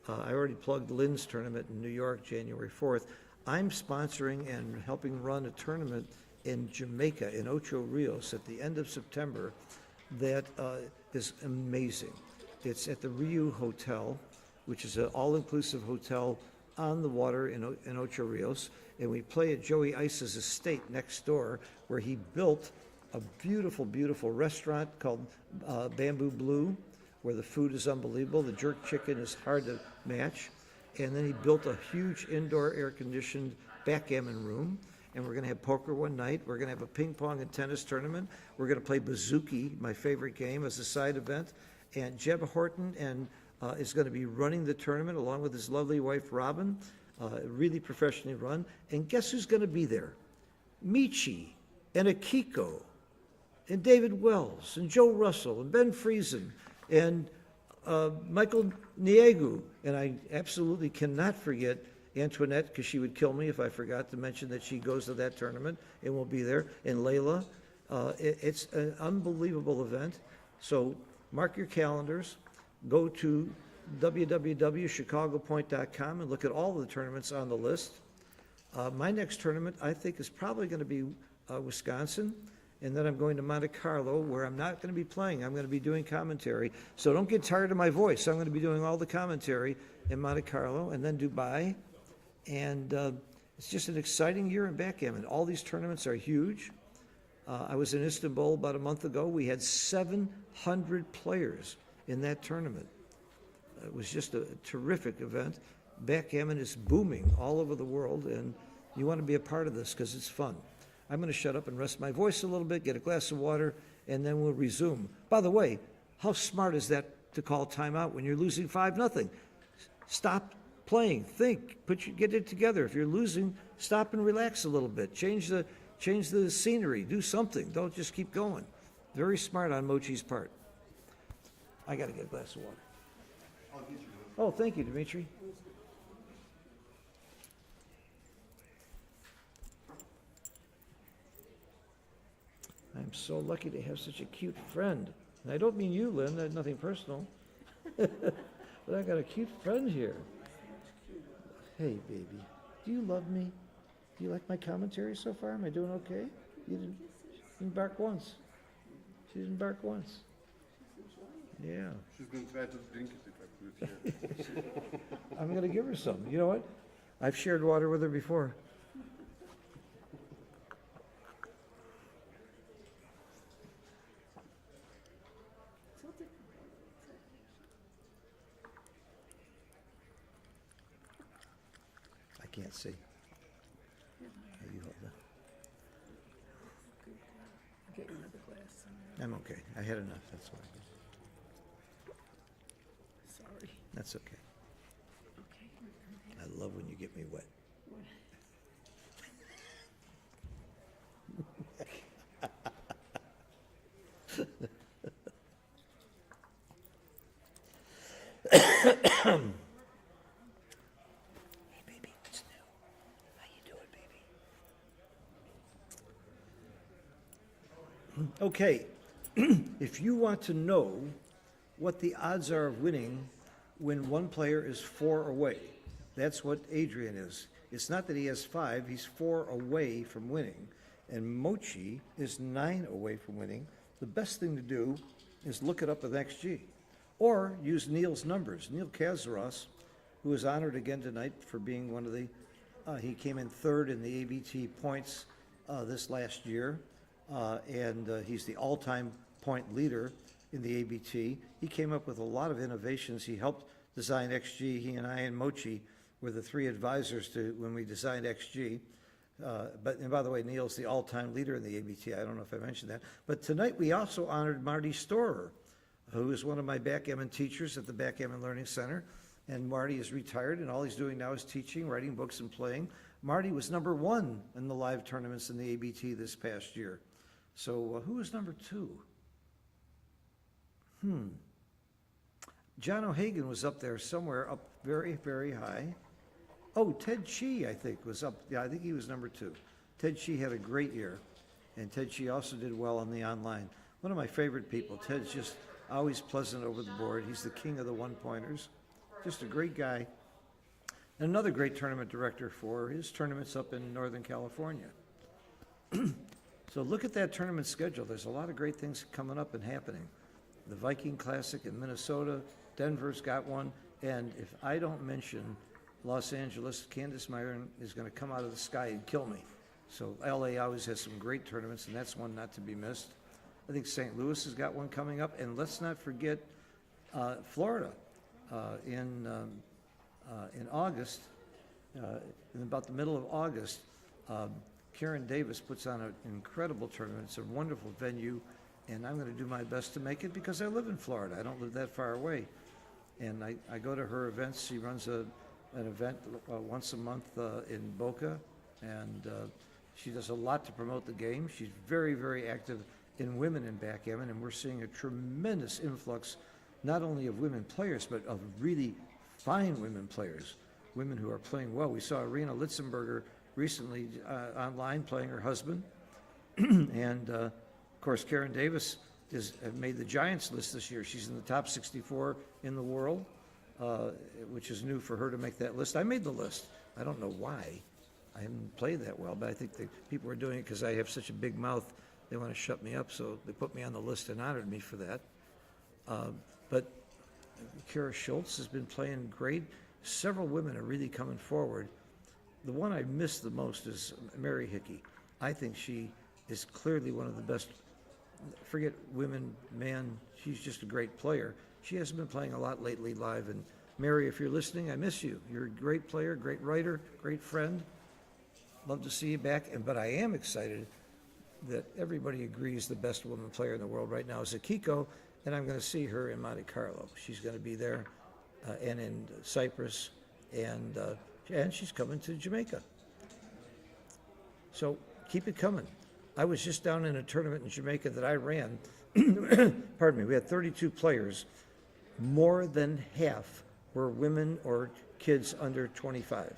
Speaker 3: I already plugged Lynn's tournament in New York, January 4th. I'm sponsoring and helping run a tournament in Jamaica, in Ocho Rios, at the end of September that is amazing. It's at the Riu Hotel, which is an all-inclusive hotel on the water in Ocho Rios, and we play at Joey Ice's estate next door, where he built a beautiful, beautiful restaurant called Bamboo Blue, where the food is unbelievable. The jerk chicken is hard to match. And then he built a huge indoor air-conditioned backgammon room, and we're going to have poker one night. We're going to have a ping pong and tennis tournament. We're going to play Bouzouki, my favorite game, as a side event. And Jeb Horton is going to be running the tournament along with his lovely wife, Robin, really professionally run. And guess who's going to be there? Michi and Akiko and David Wells and Joe Russell and Ben Friesen and Michael Niegu, and I absolutely cannot forget Antoinette, because she would kill me if I forgot to mention that she goes to that tournament and will be there, and Layla. It's an unbelievable event. So mark your calendars. Go to www.chicagopoint.com and look at all of the tournaments on the list. My next tournament, I think, is probably going to be Wisconsin. And then I'm going to Monte Carlo, where I'm not going to be playing. I'm going to be doing commentary. So don't get tired of my voice. I'm going to be doing all the commentary in Monte Carlo, and then Dubai. And it's just an exciting year in backgammon. All these tournaments are huge. I was in Istanbul about a month ago. We had 700 players in that tournament. It was just a terrific event. Backgammon is booming all over the world, and you want to be a part of this because it's fun. I'm going to shut up and rest my voice a little bit, get a glass of water, and then we'll resume. By the way, how smart is that to call timeout when you're losing 5-0? Stop playing, think, get it together. If you're losing, stop and relax a little bit. Change the scenery, do something. Don't just keep going. Very smart on Mochi's part. I got to get a glass of water. Oh, thank you, Dimitri. I'm so lucky to have such a cute friend. And I don't mean you, Lynn, that's nothing personal. But I got a cute friend here. Hey, baby, do you love me? Do you like my commentary so far? Am I doing okay? You didn't bark once. She didn't bark once. Yeah.
Speaker 5: She's going to try to drink it if I put it here.
Speaker 3: I'm going to give her some. You know what? I've shared water with her before. can't see. You hold that.
Speaker 4: Get another glass.
Speaker 3: I'm okay. I had enough, that's why.
Speaker 4: Sorry.
Speaker 3: That's okay.
Speaker 4: Okay.
Speaker 3: I love when you get me wet. Hey, baby, what's new? How you doing, baby? Okay, if you want to know what the odds are of winning when one player is 4 away, that's what Adrian is. It's not that he has 5, he's 4 away from winning. And Mochi is 9 away from winning. The best thing to do is look it up with XG. Or use Neil's numbers. Neil Kazaros, who was honored again tonight for being one of the, he came in 3rd in the ABT points this last year. And he's the all-time point leader in the ABT. He came up with a lot of innovations. He helped design XG. He and I and Mochi were the 3 advisors to when we designed XG. And by the way, Neil's the all-time leader in the ABT. I don't know if I mentioned that. But tonight we also honored Marty Storer, who is one of my backgammon teachers at the Backgammon Learning Center. And Marty is retired, and all he's doing now is teaching, writing books, and playing. Marty was number 1 in the live tournaments in the ABT this past year. So who was number 2? John O'Hagan was up there somewhere, up very, very high. Oh, Ted Chi, I think, was up. Yeah, I think he was number 2. Ted Chi had a great year, and Ted Chi also did well on the online. One of my favorite people. Ted's just always pleasant over the board. He's the king of the one-pointers. Just a great guy. And another great tournament director for his tournaments up in Northern California. So look at that tournament schedule. There's a lot of great things coming up and happening. The Viking Classic in Minnesota, Denver's got one, and if I don't mention Los Angeles, Candace Myron is going to come out of the sky and kill me. So LA always has some great tournaments, and that's one not to be missed. I think St. Louis has got one coming up, and let's not forget Florida in August, in about the middle of August. Karen Davis puts on an incredible tournament. It's a wonderful venue, and I'm going to do my best to make it because I live in Florida. I don't live that far away. And I go to her events. She runs an event once a month in Boca, and she does a lot to promote the game. She's very, very active in women in backgammon, and we're seeing a tremendous influx, not only of women players, but of really fine women players, women who are playing well. We saw Irina Litzenberger recently online playing her husband. And of course, Karen Davis has made the Giants list this year. She's in the top 64 in the world, which is new for her to make that list. I made the list. I don't know why. I haven't played that well, but I think the people are doing it because I have such a big mouth. They want to shut me up, so they put me on the list and honored me for that. But Kara Schultz has been playing great. Several women are really coming forward. The one I miss the most is Mary Hickey. I think she is clearly one of the best. Forget women, man, she's just a great player. She hasn't been playing a lot lately live. And Mary, if you're listening, I miss you. You're a great player, great writer, great friend. Love to see you back. But I am excited that everybody agrees the best woman player in the world right now is Akiko, and I'm going to see her in Monte Carlo. She's going to be there, and in Cyprus, and she's coming to Jamaica. So keep it coming. I was just down in a tournament in Jamaica that I ran. Pardon me. We had 32 players. More than half were women or kids under 25.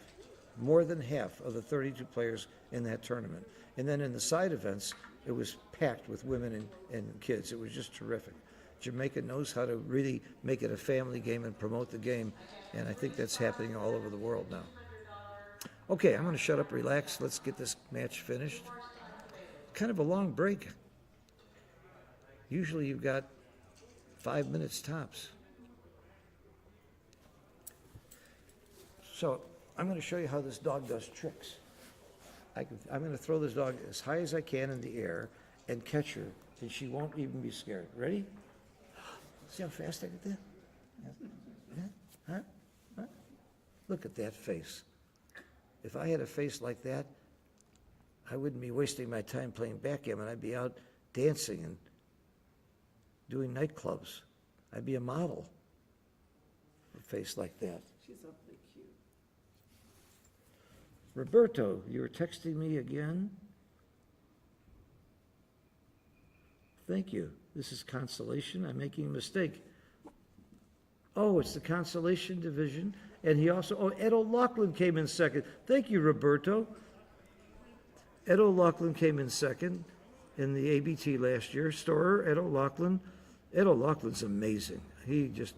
Speaker 3: More than half of the 32 players in that tournament. And then in the side events, it was packed with women and kids. It was just terrific. Jamaica knows how to really make it a family game and promote the game, and I think that's happening all over the world now. Okay, I'm going to shut up, relax. Let's get this match finished. Kind of a long break. Usually you've got 5 minutes tops. So I'm going to show you how this dog does tricks. I'm going to throw this dog as high as I can in the air and catch her, and she won't even be scared. Ready? See how fast I get that? Yeah. Huh? Huh? Look at that face. If I had a face like that, I wouldn't be wasting my time playing backgammon. I'd be out dancing and doing nightclubs. I'd be a model. A face like that.
Speaker 4: She's awfully cute.
Speaker 3: Roberto, you were texting me again? Thank you. This is consolation. I'm making a mistake. Oh, it's the consolation division. And he also, oh, Ed O'Loughlin came in second. Thank you, Roberto. Ed O'Loughlin came in second in the ABT last year. Storer, Ed O'Loughlin. Ed O'Loughlin's amazing. He just,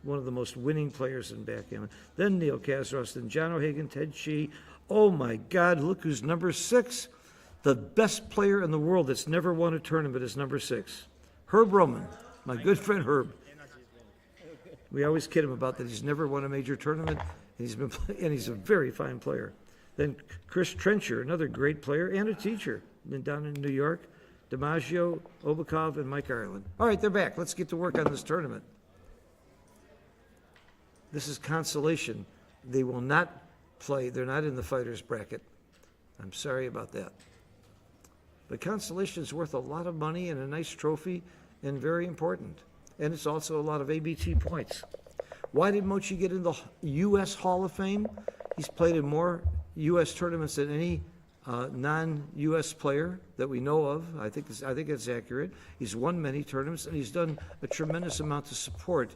Speaker 3: one of the most winning players in backgammon. Then Neil Kazaros, then John O'Hagan, Ted Shee. Oh my God, look who's number 6. The best player in the world that's never won a tournament is number 6. Herb Roman, my good friend Herb. We always kid him about that. He's never won a major tournament, and he's a very fine player. Then Chris Trencher, another great player and a teacher, been down in New York. DiMaggio, Obakov, and Mike Ireland. All right, they're back. Let's get to work on this tournament. This is consolation. They will not play. They're not in the fighters bracket. I'm sorry about that. But consolation is worth a lot of money and a nice trophy and very important. And it's also a lot of ABT points. Why did Mochi get in the U.S. Hall of Fame? He's played in more U.S. tournaments than any non-U.S. player that we know of. I think it's accurate. He's won many tournaments, and he's done a tremendous amount to support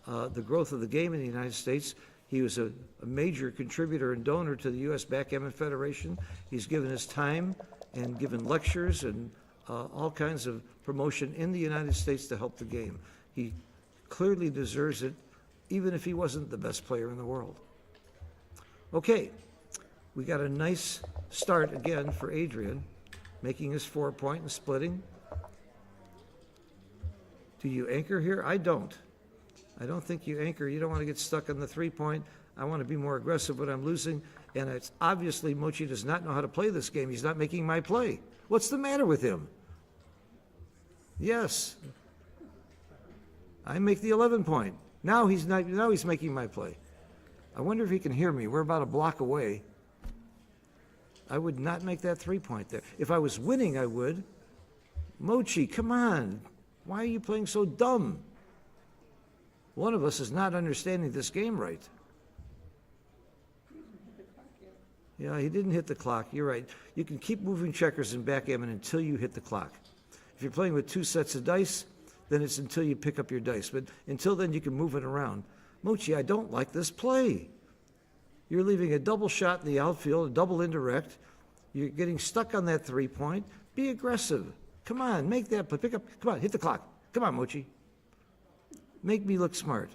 Speaker 3: the growth of the game in the United States. He was a major contributor and donor to the U.S. Backgammon Federation. He's given his time and given lectures and all kinds of promotion in the United States to help the game. He clearly deserves it, even if he wasn't the best player in the world. Okay, we got a nice start again for Adrian, making his 4-point and splitting. Do you anchor here? I don't. I don't think you anchor. You don't want to get stuck on the 3-point. I want to be more aggressive when I'm losing, and it's obviously Mochi does not know how to play this game. He's not making my play. What's the matter with him? Yes. I make the 11-point. Now he's making my play. I wonder if he can hear me. We're about a block away. I would not make that 3-point there. If I was winning, I would. Mochi, come on. Why are you playing so dumb? One of us is not understanding this game right. Yeah, he didn't hit the clock. You're right. You can keep moving checkers in backgammon until you hit the clock. If you're playing with 2 sets of dice, then it's until you pick up your dice. But until then, you can move it around. Mochi, I don't like this play. You're leaving a double shot in the outfield, a double indirect. You're getting stuck on that 3-point. Be aggressive. Come on, make that play. Pick up. Come on, hit the clock. Come on, Mochi. Make me look smart.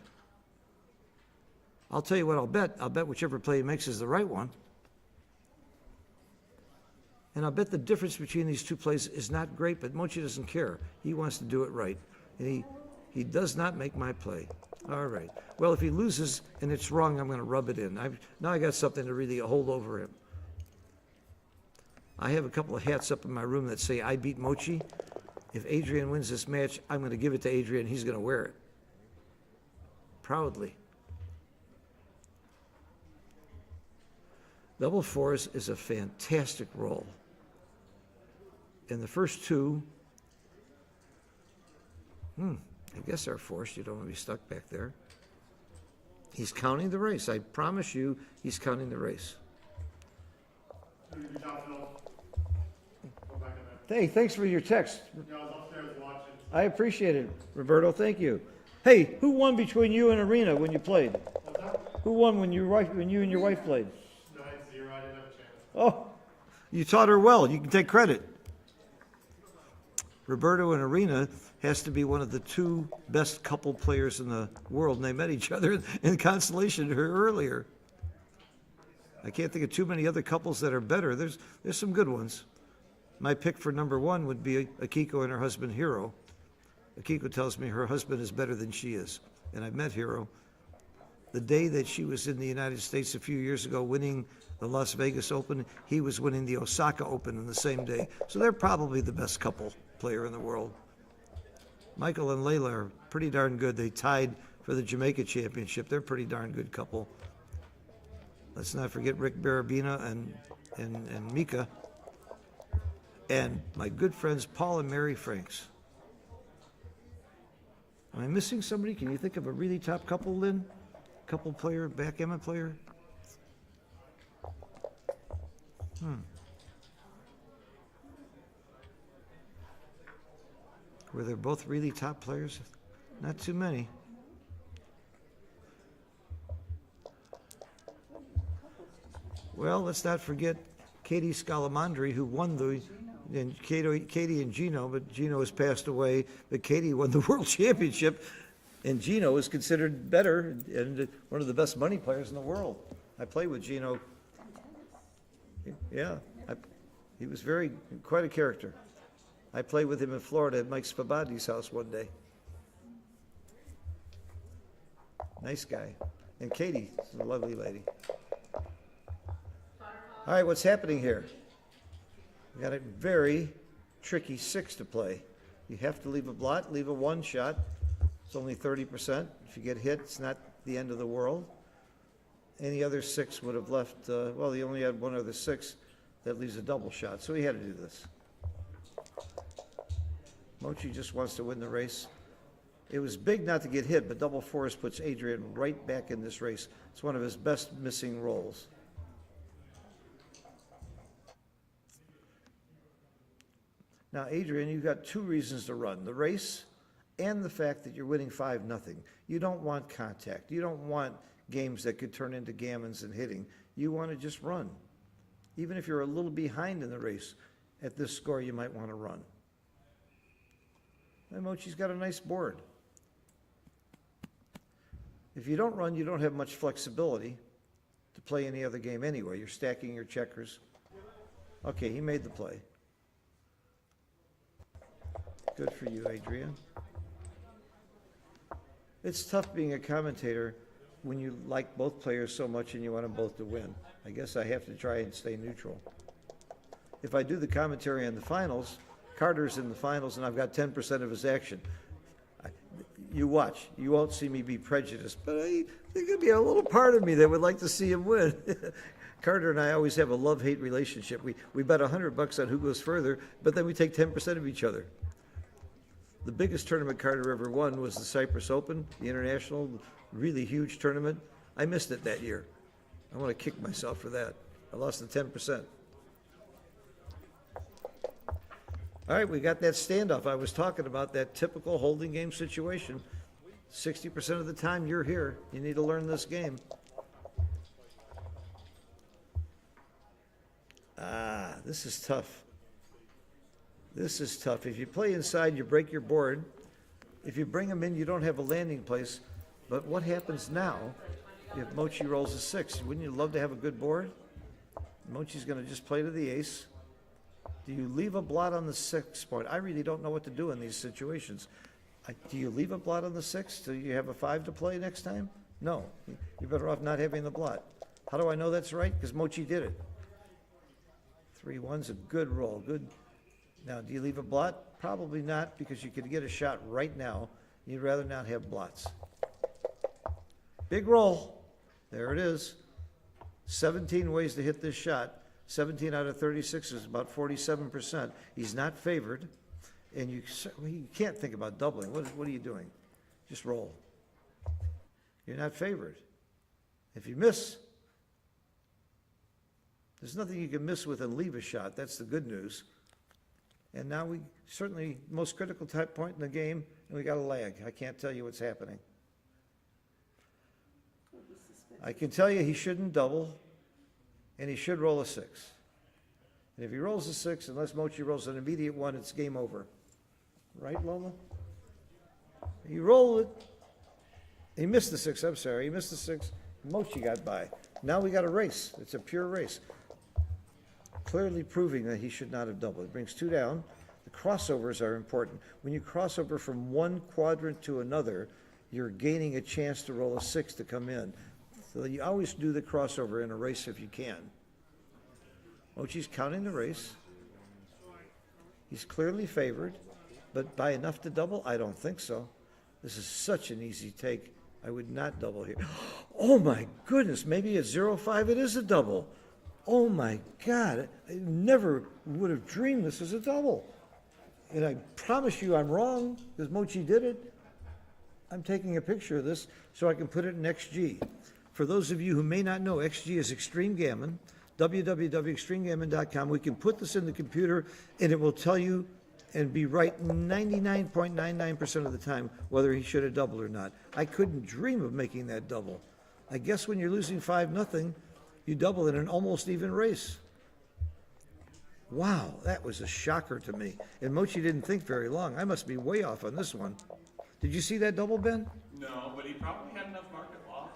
Speaker 3: I'll tell you what I'll bet. I'll bet whichever play he makes is the right one. And I'll bet the difference between these two plays is not great, but Mochi doesn't care. He wants to do it right. And he does not make my play. All right. Well, if he loses and it's wrong, I'm going to rub it in. Now I got something to really hold over him. I have a couple of hats up in my room that say, I beat Mochi. If Adrian wins this match, I'm going to give it to Adrian. He's going to wear it. Proudly. Double fours is a fantastic roll. And the first two, I guess are forced. You don't want to be stuck back there. He's counting the race. I promise you, he's counting the race. Hey, thanks for your text.
Speaker 6: Yeah, I was upstairs watching.
Speaker 3: I appreciate it, Roberto. Thank you. Hey, who won between you and Arena when you played?
Speaker 6: What's that?
Speaker 3: Who won when you and your wife played?
Speaker 6: 9-0. I didn't have a chance.
Speaker 3: Oh, you taught her well. You can take credit. Roberto and Arena has to be one of the 2 best couple players in the world, and they met each other in Constellation earlier. I can't think of too many other couples that are better. There's some good ones. My pick for number 1 would be Akiko and her husband Hiro. Akiko tells me her husband is better than she is, and I've met Hiro. The day that she was in the United States a few years ago winning the Las Vegas Open, he was winning the Osaka Open in the same day. So they're probably the best couple player in the world. Michael and Layla are pretty darn good. They tied for the Jamaica Championship. They're a pretty darn good couple. Let's not forget Rick Barabina and Mika. And my good friends Paul and Mary Franks. Am I missing somebody? Can you think of a really top couple, Lynn? Couple player, backgammon player? Were they both really top players? Not too many. Well, let's not forget Katie Scalamandri, who won and Katie and Gino, but Gino has passed away. But Katie won the world championship, and Gino is considered better and one of the best money players in the world. I played with Gino. Yeah, he was quite a character. I played with him in Florida at Mike Spabati's house one day. Nice guy. And Katie is a lovely lady. All right, what's happening here? We got a very tricky 6 to play. You have to leave a blot, leave a 1 shot. It's only 30%. If you get hit, it's not the end of the world. Any other 6 would have left, well, he only had one other 6 that leaves a double shot, so he had to do this. Mochi just wants to win the race. It was big not to get hit, but double 4s puts Adrian right back in this race. It's one of his best missing rolls. Now, Adrian, you've got 2 reasons to run, the race and the fact that you're winning 5-0. You don't want contact. You don't want games that could turn into gammons and hitting. You want to just run. Even if you're a little behind in the race, at this score, you might want to run. And Mochi's got a nice board. If you don't run, you don't have much flexibility to play any other game anyway. You're stacking your checkers. Okay, he made the play. Good for you, Adrian. It's tough being a commentator when you like both players so much and you want them both to win. I guess I have to try and stay neutral. If I do the commentary on the finals, Carter's in the finals and I've got 10% of his action. You watch. You won't see me be prejudiced, but there could be a little part of me that would like to see him win. Carter and I always have a love-hate relationship. We bet $100 on who goes further, but then we take 10% of each other. The biggest tournament Carter ever won was the Cyprus Open, the international, really huge tournament. I missed it that year. I want to kick myself for that. I lost the 10%. All right, we got that standoff. I was talking about that typical holding game situation. 60% of the time you're here. You need to learn this game. This is tough. This is tough. If you play inside, you break your board. If you bring them in, you don't have a landing place. But what happens now if Mochi rolls a 6? Wouldn't you love to have a good board? Mochi's going to just play to the ace. Do you leave a blot on the 6 point? I really don't know what to do in these situations. Do you leave a blot on the 6? Do you have a 5 to play next time? No. You're better off not having the blot. How do I know that's right? Because Mochi did it. 3-1's a good roll. Good. Now, do you leave a blot? Probably not, because you could get a shot right now. You'd rather not have blots. Big roll. There it is. 17 ways to hit this shot. 17 out of 36 is about 47%. He's not favored, and you can't think about doubling. What are you doing? Just roll. You're not favored. If you miss, there's nothing you can miss with and leave a shot. That's the good news. And now we certainly, most critical type point in the game, and we got a lag. I can't tell you what's happening. I can tell you he shouldn't double, and he should roll a 6. And if he rolls a 6, unless Mochi rolls an immediate 1, it's game over. Right, Lola? He rolled it. He missed the 6, I'm sorry. He missed the 6. Mochi got by. Now we got a race. It's a pure race. Clearly proving that he should not have doubled. It brings 2 down. The crossovers are important. When you cross over from one quadrant to another, you're gaining a chance to roll a 6 to come in. So you always do the crossover in a race if you can. Mochi's counting the race. He's clearly favored, but by enough to double? I don't think so. This is such an easy take. I would not double here. Oh my goodness, maybe at 0-5 it is a double. Oh my God, I never would have dreamed this is a double. And I promise you I'm wrong, because Mochi did it. I'm taking a picture of this so I can put it in XG. For those of you who may not know, XG is Extreme Gammon, www.extremegammon.com. We can put this in the computer and it will tell you and be right 99.99% of the time whether he should have doubled or not. I couldn't dream of making that double. I guess when you're losing 5-0, you double in an almost even race. Wow, that was a shocker to me. And Mochi didn't think very long. I must be way off on this one. Did you see that double, Ben?
Speaker 1: No, but he probably had enough market loss.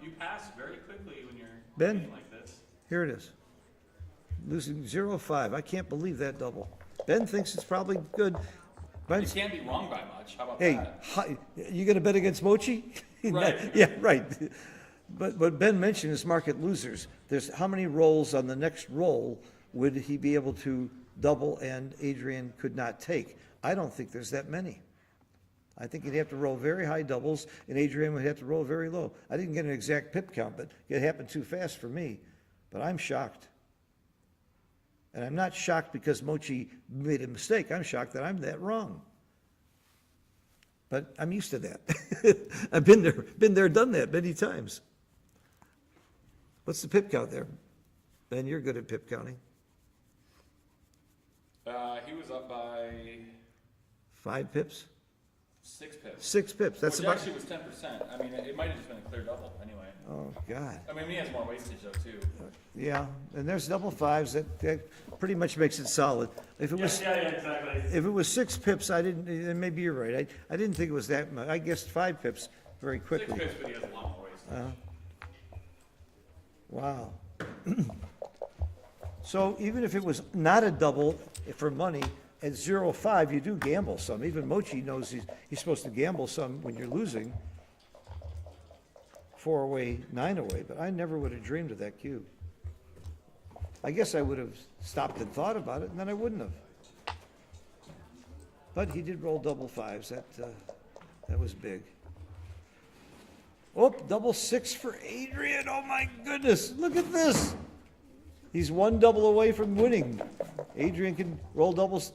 Speaker 1: You pass very quickly when you're
Speaker 3: Ben?
Speaker 1: playing like this.
Speaker 3: Here it is. Losing 0-5. I can't believe that double. Ben thinks it's probably good.
Speaker 1: You
Speaker 3: Ben's,
Speaker 1: can't be wrong by much. How about
Speaker 3: hey,
Speaker 1: that?
Speaker 3: you going to bet against Mochi?
Speaker 1: Right.
Speaker 3: Yeah, right. But what Ben mentioned is market losers. There's how many rolls on the next roll would he be able to double and Adrian could not take? I don't think there's that many. I think he'd have to roll very high doubles and Adrian would have to roll very low. I didn't get an exact pip count, but it happened too fast for me. But I'm shocked. And I'm not shocked because Mochi made a mistake. I'm shocked that I'm that wrong. But I'm used to that. I've been there, done that many times. What's the pip count there? Ben, you're good at pip counting.
Speaker 1: He was up by
Speaker 3: 5 pips?
Speaker 1: 6 pips.
Speaker 3: 6 pips. That's
Speaker 1: Which
Speaker 3: about.
Speaker 1: actually was 10%. I mean, it might have just been a clear double anyway.
Speaker 3: Oh God.
Speaker 1: I mean, he has more wastage though too.
Speaker 3: Yeah, and there's double fives that pretty much makes it solid. If it was
Speaker 1: Yeah, exactly.
Speaker 3: if it was 6 pips, I didn't. And maybe you're right. I didn't think it was that much. I guessed 5 pips very
Speaker 1: 6
Speaker 3: quickly.
Speaker 1: pips, but he has a lot more wastage.
Speaker 3: Wow. So even if it was not a double for money, at 0-5, you do gamble some. Even Mochi knows he's supposed to gamble some when you're losing. 4 away, 9 away, but I never would have dreamed of that cube. I guess I would have stopped and thought about it, and then I wouldn't have. But he did roll double fives. That was big. Oh, double 6 for Adrian. Oh my goodness, look at this. He's 1 double away from winning. Adrian can roll doubles.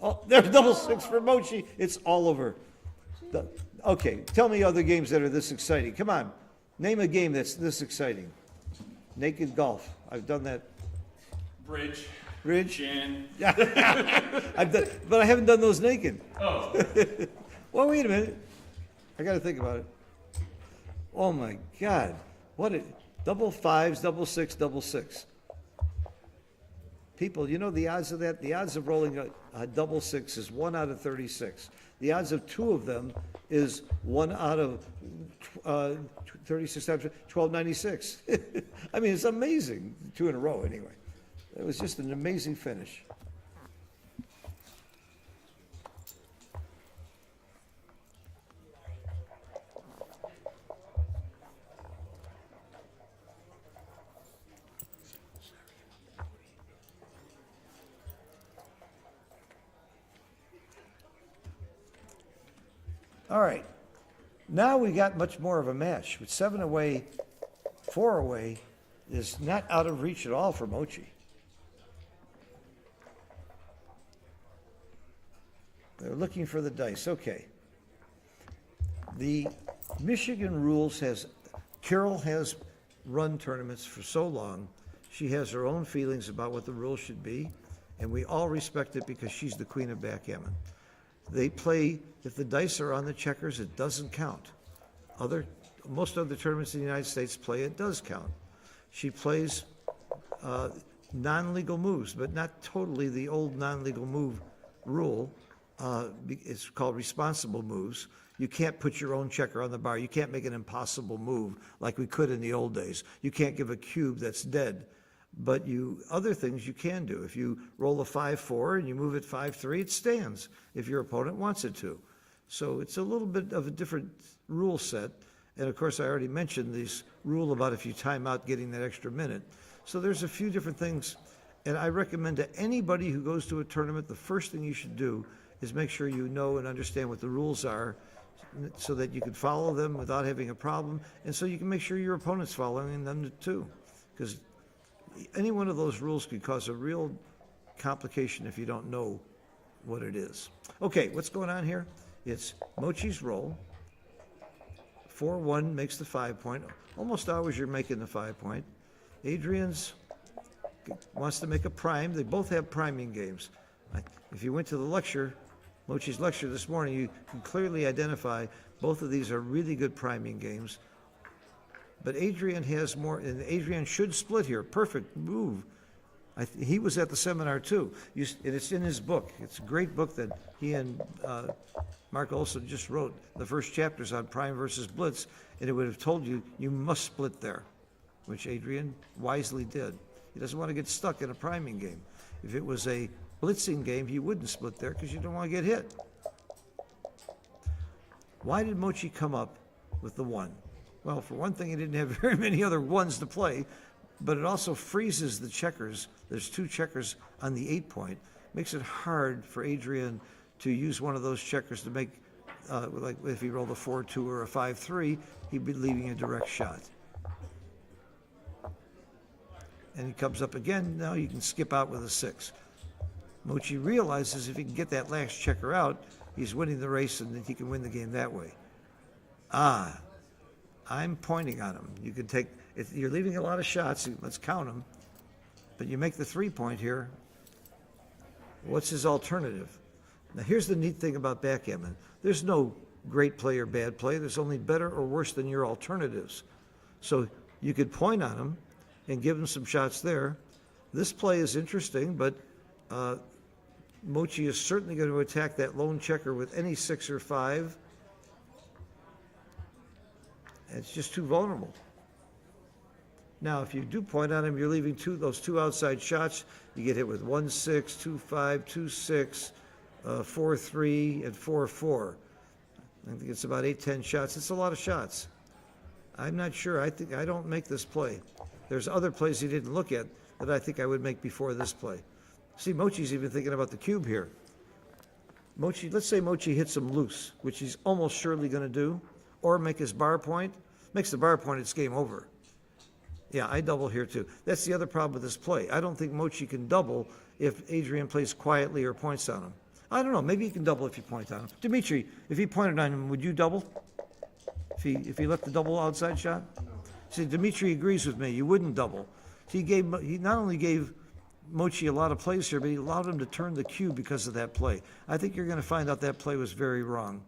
Speaker 3: Oh, there's double 6 for Mochi. It's all over. Okay, tell me other games that are this exciting. Come on, name a game that's this exciting. Naked golf. I've done that.
Speaker 1: Bridge.
Speaker 3: Ridge.
Speaker 1: Gin.
Speaker 3: I've done, but I haven't done those naked.
Speaker 1: Oh.
Speaker 3: Well, wait a minute. I got to think about it. Oh my God! What a double 5s, double 6, double 6. People, you know the odds of that? The odds of rolling a double 6 is 1 out of 36. The odds of 2 of them is 1 out of 36 times 1296. I mean, it's amazing. 2 in a row, anyway. It was just an amazing finish. All right. Now we got much more of a match. With 7 away, 4 away is not out of reach at all for Mochi. They're looking for the dice. Okay. The Michigan rules Carol has run tournaments for so long. She has her own feelings about what the rules should be, and we all respect it because she's the queen of backgammon. They play, if the dice are on the checkers, it doesn't count. Most other tournaments in the United States play, it does count. She plays non-legal moves, but not totally the old non-legal move rule. It's called responsible moves. You can't put your own checker on the bar. You can't make an impossible move like we could in the old days. You can't give a cube that's dead. But other things you can do. If you roll a 5-4 and you move it 5-3, it stands if your opponent wants it to. So it's a little bit of a different rule set. And of course, I already mentioned this rule about if you time out getting that extra minute. So there's a few different things. And I recommend to anybody who goes to a tournament, the first thing you should do is make sure you know and understand what the rules are so that you could follow them without having a problem, and so you can make sure your opponent's following them too. Because any one of those rules could cause a real complication if you don't know what it is. Okay, what's going on here? It's Mochi's roll. 4-1 makes the 5 point. Almost always you're making the 5 point. Adrian's wants to make a prime. They both have priming games. If you went to the lecture, Mochi's lecture this morning, you can clearly identify both of these are really good priming games. But Adrian has more, and Adrian should split here. Perfect move. He was at the seminar too. And it's in his book. It's a great book that he and Mark Olson just wrote. The first chapters on prime versus blitz, and it would have told you you must split there, which Adrian wisely did. He doesn't want to get stuck in a priming game. If it was a blitzing game, he wouldn't split there because you don't want to get hit. Why did Mochi come up with the 1? Well, for one thing, he didn't have very many other 1s to play, but it also freezes the checkers. There's 2 checkers on the 8 point. Makes it hard for Adrian to use one of those checkers to make, like if he rolled a 4-2 or a 5-3, he'd be leaving a direct shot. And he comes up again. Now you can skip out with a 6. Mochi realizes if he can get that last checker out, he's winning the race and that he can win the game that way. I'm pointing on him. You can take, if you're leaving a lot of shots, let's count them, but you make the 3 point here. What's his alternative? Now here's the neat thing about backgammon. There's no great play or bad play. There's only better or worse than your alternatives. So you could point on him and give him some shots there. This play is interesting, but Mochi is certainly going to attack that lone checker with any 6 or 5. It's just too vulnerable. Now, if you do point on him, you're leaving those 2 outside shots. You get hit with 1-6, 2-5, 2-6, 4-3, and 4-4. I think it's about 8-10 shots. It's a lot of shots. I'm not sure. I don't make this play. There's other plays he didn't look at that I think I would make before this play. See, Mochi's even thinking about the cube here. Mochi, let's say Mochi hits him loose, which he's almost surely going to do, or make his bar point. Makes the bar point, it's game over. Yeah, I double here too. That's the other problem with this play. I don't think Mochi can double if Adrian plays quietly or points on him. I don't know. Maybe he can double if you point on him. Dimitri, if he pointed on him, would you double? If he left the double outside shot? See, Dimitri agrees with me. You wouldn't double. He not only gave Mochi a lot of plays here, but he allowed him to turn the cube because of that play. I think you're going to find out that play was very wrong.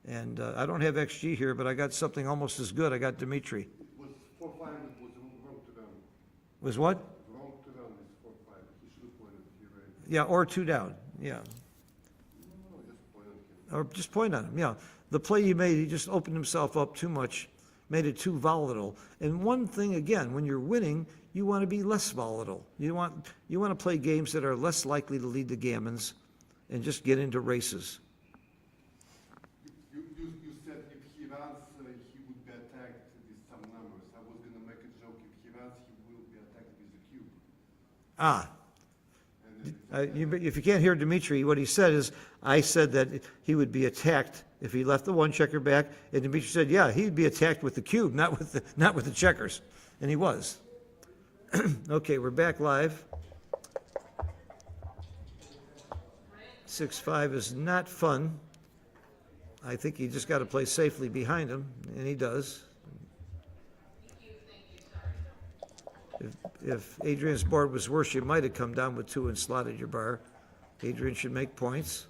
Speaker 3: And I don't have XG here, but I got something almost as good. I got Dimitri.
Speaker 5: It was 4-5, it was wrong to them.
Speaker 3: Was what?
Speaker 5: Wrong to them is 4-5. He should have pointed here, right?
Speaker 3: Yeah, or 2 down. Yeah.
Speaker 5: No, just point on him.
Speaker 3: Or just point on him. Yeah. The play he made, he just opened himself up too much, made it too volatile. And one thing, again, when you're winning, you want to be less volatile. You want to play games that are less likely to lead to gammons and just get into races.
Speaker 5: You said if he runs, he would be attacked with some numbers. I was going to make a joke. If he runs, he will be attacked with a cube.
Speaker 3: If you can't hear Dimitri, what he said is, I said that he would be attacked if he left the 1 checker back, and Dimitri said, yeah, he'd be attacked with the cube, not with the checkers, and he was. Okay, we're back live. 6-5 is not fun. I think you just got to play safely behind him, and he does. If Adrian's board was worse, you might have come down with 2 and slotted your bar. Adrian should make points.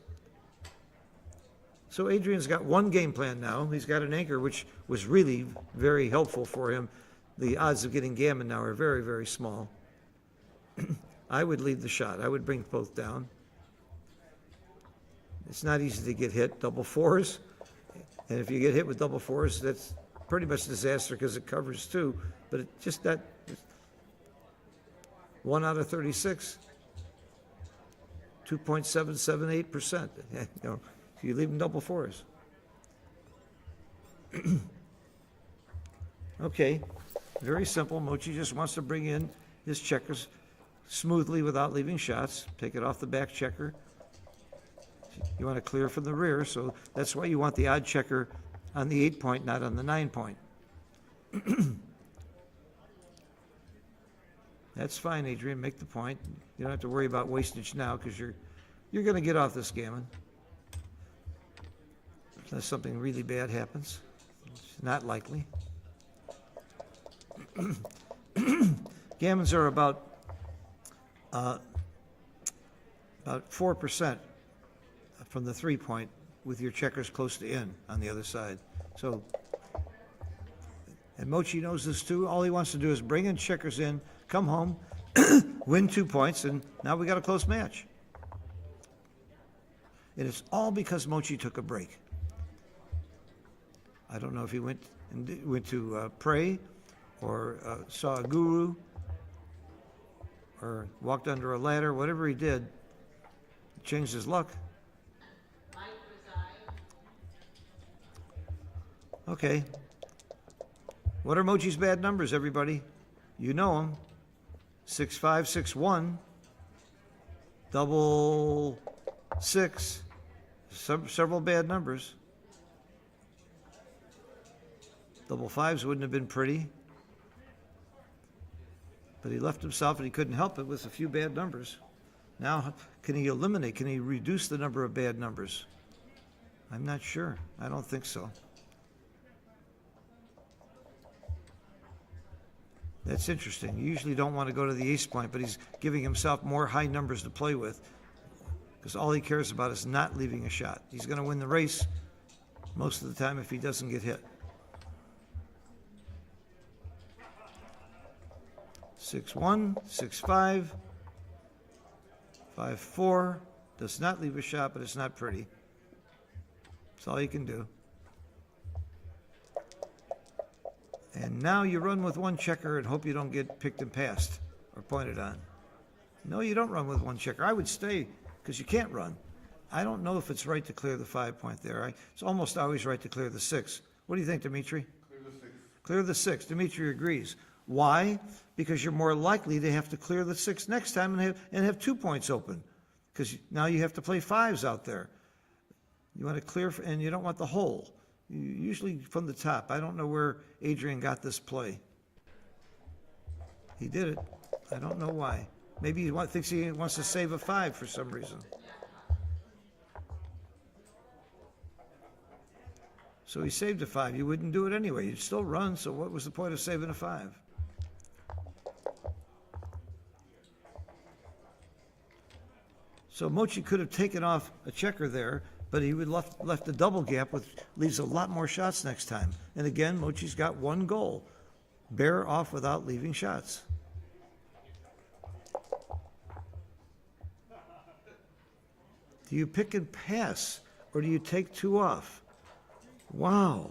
Speaker 3: So Adrian's got 1 game plan now. He's got an anchor, which was really very helpful for him. The odds of getting gammon now are very, very small. I would lead the shot. I would bring both down. It's not easy to get hit. Double 4s. And if you get hit with double 4s, that's pretty much a disaster because it covers 2. But it just that 1 out of 36. 2.778%. You know, if you leave them double 4s. Okay, very simple. Mochi just wants to bring in his checkers smoothly without leaving shots. Take it off the back checker. You want to clear from the rear, so that's why you want the odd checker on the 8 point, not on the 9 point. That's fine, Adrian, make the point. You don't have to worry about wastage now, because you're going to get off this gammon. Unless something really bad happens. It's not likely. Gammons are about 4% from the 3 point, with your checkers close to in on the other side. So, and Mochi knows this too. All he wants to do is bring in checkers in, come home, win 2 points, and now we got a close match. And it's all because Mochi took a break. I don't know if he went to pray, or saw a guru, or walked under a ladder. Whatever he did, changed his luck. Okay. What are Mochi's bad numbers, everybody? You know them. 6-5, 6-1, double 6, several bad numbers. Double 5s wouldn't have been pretty. But he left himself, and he couldn't help it, with a few bad numbers. Now, can he eliminate, can he reduce the number of bad numbers? I'm not sure. I don't think so. That's interesting. You usually don't want to go to the ace point, but he's giving himself more high numbers to play with, because all he cares about is not leaving a shot. He's going to win the race most of the time if he doesn't get hit. 6-1, 6-5, 5-4. Does not leave a shot, but it's not pretty. That's all you can do. And now you run with one checker and hope you don't get picked and passed or pointed on. No, you don't run with one checker. I would stay, because you can't run. I don't know if it's right to clear the 5 point there. It's almost always right to clear the 6. What do you think, Dimitri?
Speaker 5: Clear the 6.
Speaker 3: Clear the 6. Dimitri agrees. Why? Because you're more likely to have to clear the 6 next time and have 2 points open, because now you have to play 5s out there. You want to clear, and you don't want the hole. Usually from the top. I don't know where Adrian got this play. He did it. I don't know why. Maybe he thinks he wants to save a 5 for some reason. So he saved a 5. You wouldn't do it anyway. You'd still run, so what was the point of saving a 5? So Mochi could have taken off a checker there, but he would left a double gap, which leaves a lot more shots next time. And again, Mochi's got one goal: bear off without leaving shots. Do you pick and pass, or do you take 2 off? Wow.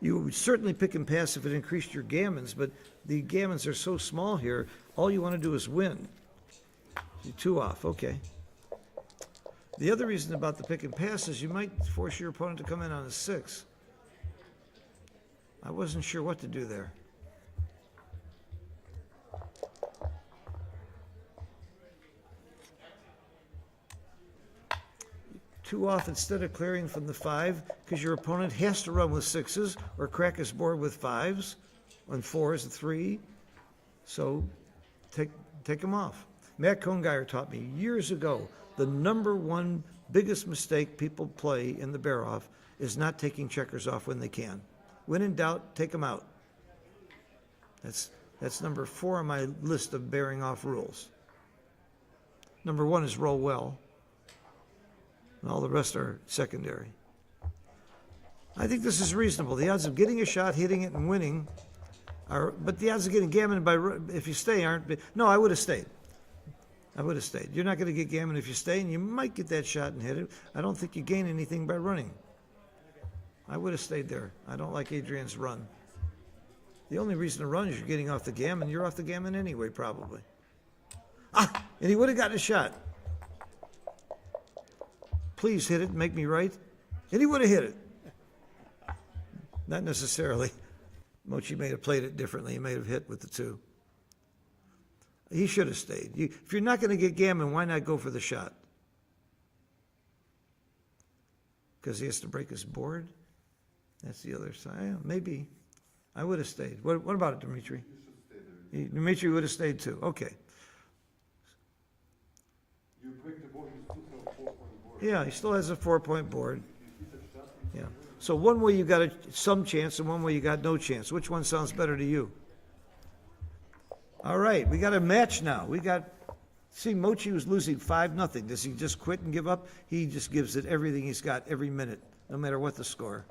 Speaker 3: You would certainly pick and pass if it increased your gammons, but the gammons are so small here, all you want to do is win. 2 off, okay. The other reason about the pick and pass is you might force your opponent to come in on a 6. I wasn't sure what to do there. 2 off instead of clearing from the 5, because your opponent has to run with 6s or crack his board with 5s and 4s and 3. So take him off. Matt Kohngeyer taught me years ago, the number one biggest mistake people play in the bear off is not taking checkers off when they can. When in doubt, take them out. That's number 4 on my list of bearing off rules. Number 1 is roll well, and all the rest are secondary. I think this is reasonable. The odds of getting a shot, hitting it, and winning are, but the odds of getting gammon if you stay aren't. No, I would have stayed. I would have stayed. You're not going to get gammon if you stay, and you might get that shot and hit it. I don't think you gain anything by running. I would have stayed there. I don't like Adrian's run. The only reason to run is you're getting off the gammon. You're off the gammon anyway, probably. Ah, and he would have gotten a shot. Please hit it and make me right. And he would have hit it. Not necessarily. Mochi may have played it differently. He may have hit with the 2. He should have stayed. If you're not going to get gammon, why not go for the shot? because he has to break his board. That's the other side. Yeah, maybe. I would have stayed. What about it, Dimitri?
Speaker 5: You should stay there.
Speaker 3: Dimitri would have stayed too. Okay.
Speaker 5: You break the board, you still have a 4-point board.
Speaker 3: Yeah, he still has a 4-point board.
Speaker 5: If you hit a shot,
Speaker 3: Yeah. So one way you got some chance and one way you got no chance. Which one sounds better to you? All right, we got a match now. See, Mochi was losing 5-0. Does he just quit and give up? He just gives it everything he's got every minute, no matter what the score.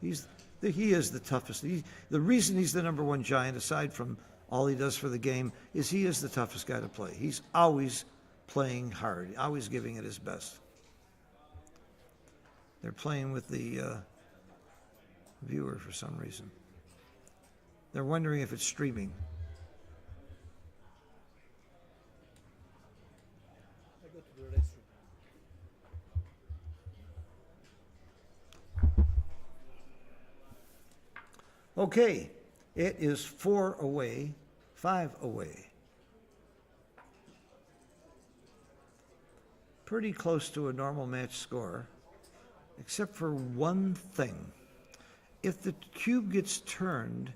Speaker 3: He is the toughest. The reason he's the #1 Giant, aside from all he does for the game, is he is the toughest guy to play. He's always playing hard, always giving it his best. They're playing with the viewer for some reason. They're wondering if it's streaming.
Speaker 2: I go to the restroom.
Speaker 3: Okay, it is 4 away, 5 away. Pretty close to a normal match score, except for one thing. If the cube gets turned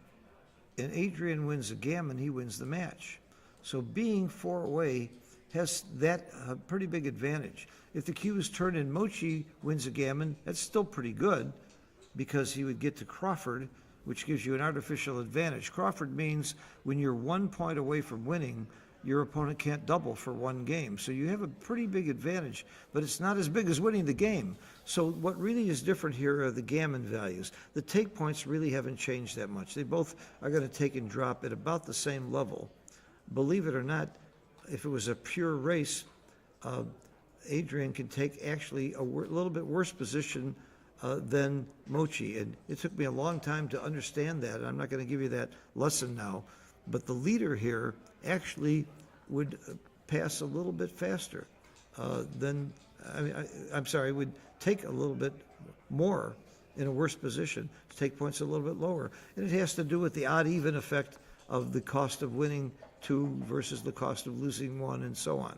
Speaker 3: and Adrian wins a gammon, he wins the match. So being 4 away has that pretty big advantage. If the cube is turned and Mochi wins a gammon, that's still pretty good because he would get to Crawford, which gives you an artificial advantage. Crawford means when you're 1 point away from winning, your opponent can't double for one game. So you have a pretty big advantage, but it's not as big as winning the game. So what really is different here are the gammon values. The take points really haven't changed that much. They both are going to take and drop at about the same level. Believe it or not, if it was a pure race, Adrian can take actually a little bit worse position than Mochi. And it took me a long time to understand that. I'm not going to give you that lesson now. But the leader here actually would pass a little bit faster than, would take a little bit more in a worse position to take points a little bit lower. And it has to do with the odd-even effect of the cost of winning 2 versus the cost of losing 1 and so on.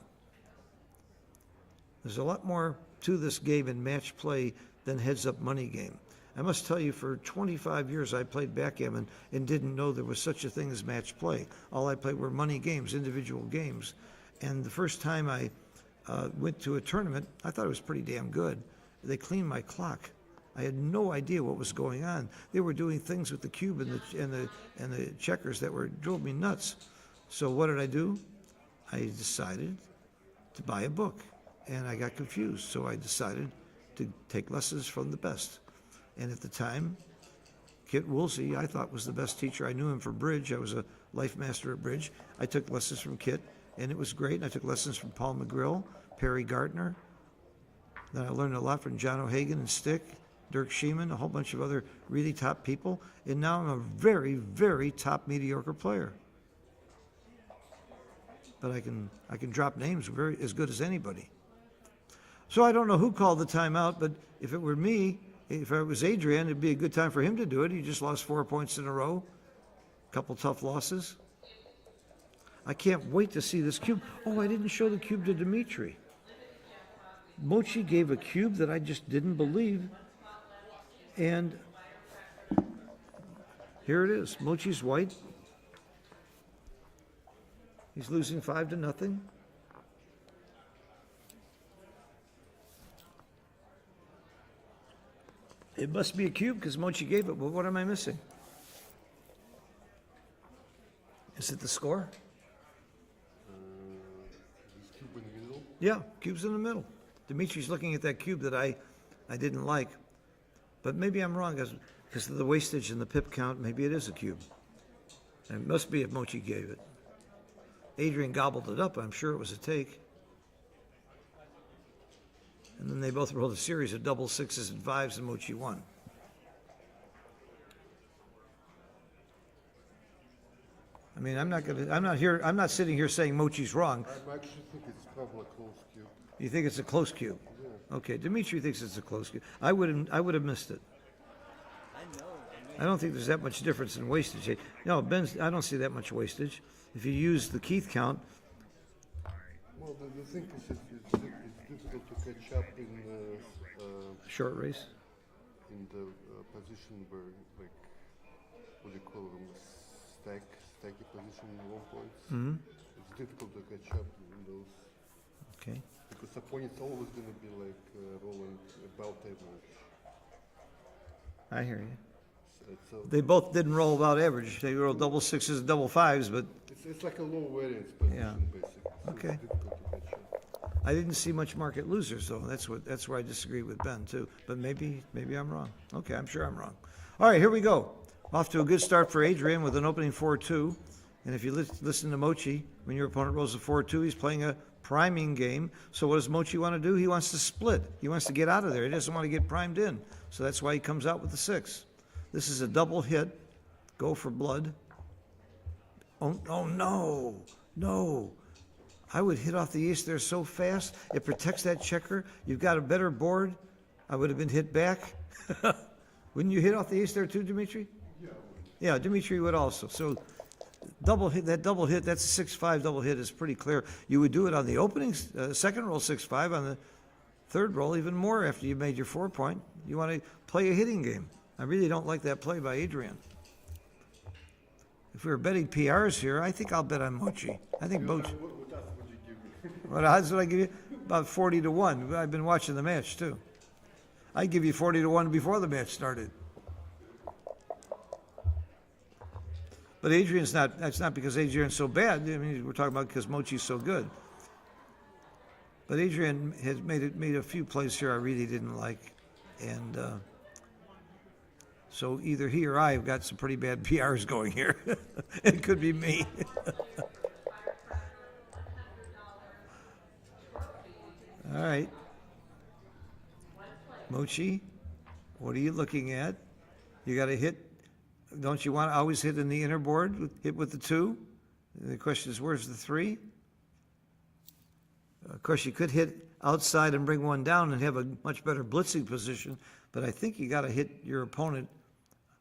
Speaker 3: There's a lot more to this game in match play than heads-up money game. I must tell you, for 25 years I played backgammon and didn't know there was such a thing as match play. All I played were money games, individual games. And the first time I went to a tournament, I thought it was pretty damn good. They cleaned my clock. I had no idea what was going on. They were doing things with the cube and the checkers that drove me nuts. So what did I do? I decided to buy a book, and I got confused. So I decided to take lessons from the best. And at the time, Kit Woolsey, I thought, was the best teacher. I knew him for bridge. I was a life master at bridge. I took lessons from Kit, and it was great. And I took lessons from Paul McGrill, Perry Gartner. Then I learned a lot from John O'Hagan and Stick, Dirk Sheeman, a whole bunch of other really top people. And now I'm a very, very top mediocre player. But I can drop names as good as anybody. So I don't know who called the timeout, but if it were me, if it was Adrian, it'd be a good time for him to do it. He just lost 4 points in a row. A couple tough losses. I can't wait to see this cube. Oh, I didn't show the cube to Dimitri. Mochi gave a cube that I just didn't believe. And here it is. Mochi's white. He's losing 5-0. It must be a cube because Mochi gave it, but what am I missing? Is it the score?
Speaker 5: This cube in the middle.
Speaker 3: Yeah, cube's in the middle. Dimitri's looking at that cube that I didn't like. But maybe I'm wrong because of the wastage and the pip count. Maybe it is a cube. And it must be if Mochi gave it. Adrian gobbled it up. I'm sure it was a take. And then they both rolled a series of double 6s and 5s, and Mochi won. I mean, I'm not sitting here saying Mochi's wrong.
Speaker 5: I actually think it's probably a close cube.
Speaker 3: You think it's a close cube?
Speaker 5: Yeah.
Speaker 3: Okay, Dimitri thinks it's a close cube. I would have missed it. I don't think there's that much difference in wastage. No, I don't see that much wastage. If you use the Keith count,
Speaker 5: Well, Well, the thing is, it's difficult to catch up in
Speaker 3: Short race.
Speaker 5: the position where, like, what do you call them, stacky position in 1 point.
Speaker 3: Mm-hmm.
Speaker 5: It's difficult to catch up in those
Speaker 3: Okay.
Speaker 5: because opponent's always going to be like rolling about average.
Speaker 3: I hear you.
Speaker 5: So
Speaker 3: They both didn't roll about average. They rolled double sixes and double fives, but
Speaker 5: it's like a low variance position,
Speaker 3: Yeah.
Speaker 5: basically. So
Speaker 3: Okay.
Speaker 5: It's difficult to catch up.
Speaker 3: I didn't see much market losers, though. That's where I disagree with Ben, too. But maybe I'm wrong. Okay, I'm sure I'm wrong. All right, here we go. Off to a good start for Adrian with an opening 4-2. And if you listen to Mochi, when your opponent rolls a 4-2, he's playing a priming game. So what does Mochi want to do? He wants to split. He wants to get out of there. He doesn't want to get primed in. So that's why he comes out with the 6. This is a double hit. Go for blood. Oh no, no. I would hit off the ace there so fast. It protects that checker. You've got a better board. I would have been hit back. Wouldn't you hit off the ace there too, Dimitri? Yeah, Dimitri would also. So double hit, that's a 6-5 double hit is pretty clear. You would do it on the opening, second roll 6-5, on the third roll even more after you made your 4-point. You want to play a hitting game. I really don't like that play by Adrian. If we were betting PRs here, I think I'll bet on Mochi. I think Mochi.
Speaker 5: What odds would you give me?
Speaker 3: What odds would I give you? About 40-1. I've been watching the match too. I'd give you 40-1 before the match started. But Adrian's not, that's not because Adrian's so bad. I mean, we're talking about because Mochi's so good. But Adrian has made a few plays here I really didn't like. And so either he or I have got some pretty bad PRs going here. It could be me. All right. Mochi, what are you looking at? You got to hit. Don't you want to always hit in the inner board? Hit with the 2? And the question is, where's the 3? Of course, you could hit outside and bring one down and have a much better blitzing position, but I think you got to hit your opponent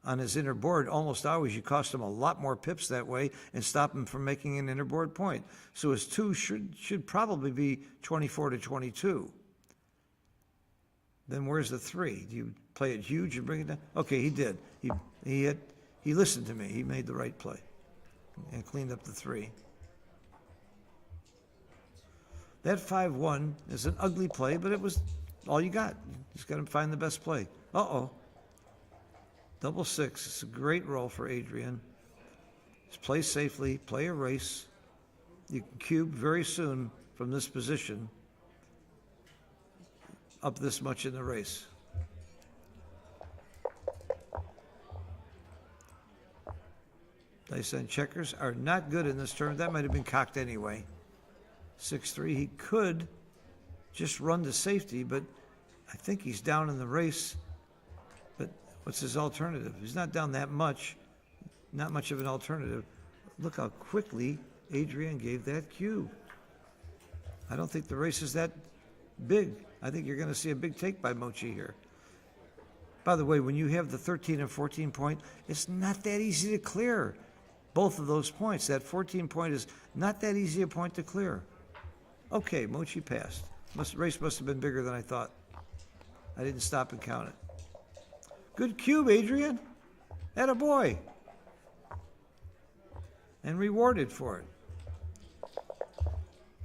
Speaker 3: on his inner board. Almost always you cost him a lot more pips that way and stop him from making an inner board point. So his 2 should probably be 24-22. Then where's the 3? Do you play it huge and bring it down? Okay, he did. He listened to me. He made the right play and cleaned up the 3. That 5-1 is an ugly play, but it was all you got. You just got to find the best play. Uh-oh. Double 6. It's a great roll for Adrian. Just play safely, play a race. You can cube very soon from this position up this much in the race. Dice on checkers are not good in this tournament. That might have been cocked anyway. 6-3. He could just run to safety, but I think he's down in the race. But what's his alternative? He's not down that much. Not much of an alternative. Look how quickly Adrian gave that cube. I don't think the race is that big. I think you're going to see a big take by Mochi here. By the way, when you have the 13 and 14 point, it's not that easy to clear both of those points. That 14 point is not that easy a point to clear. Okay, Mochi passed. Race must have been bigger than I thought. I didn't stop and count it. Good cube, Adrian. Atta boy. And rewarded for it.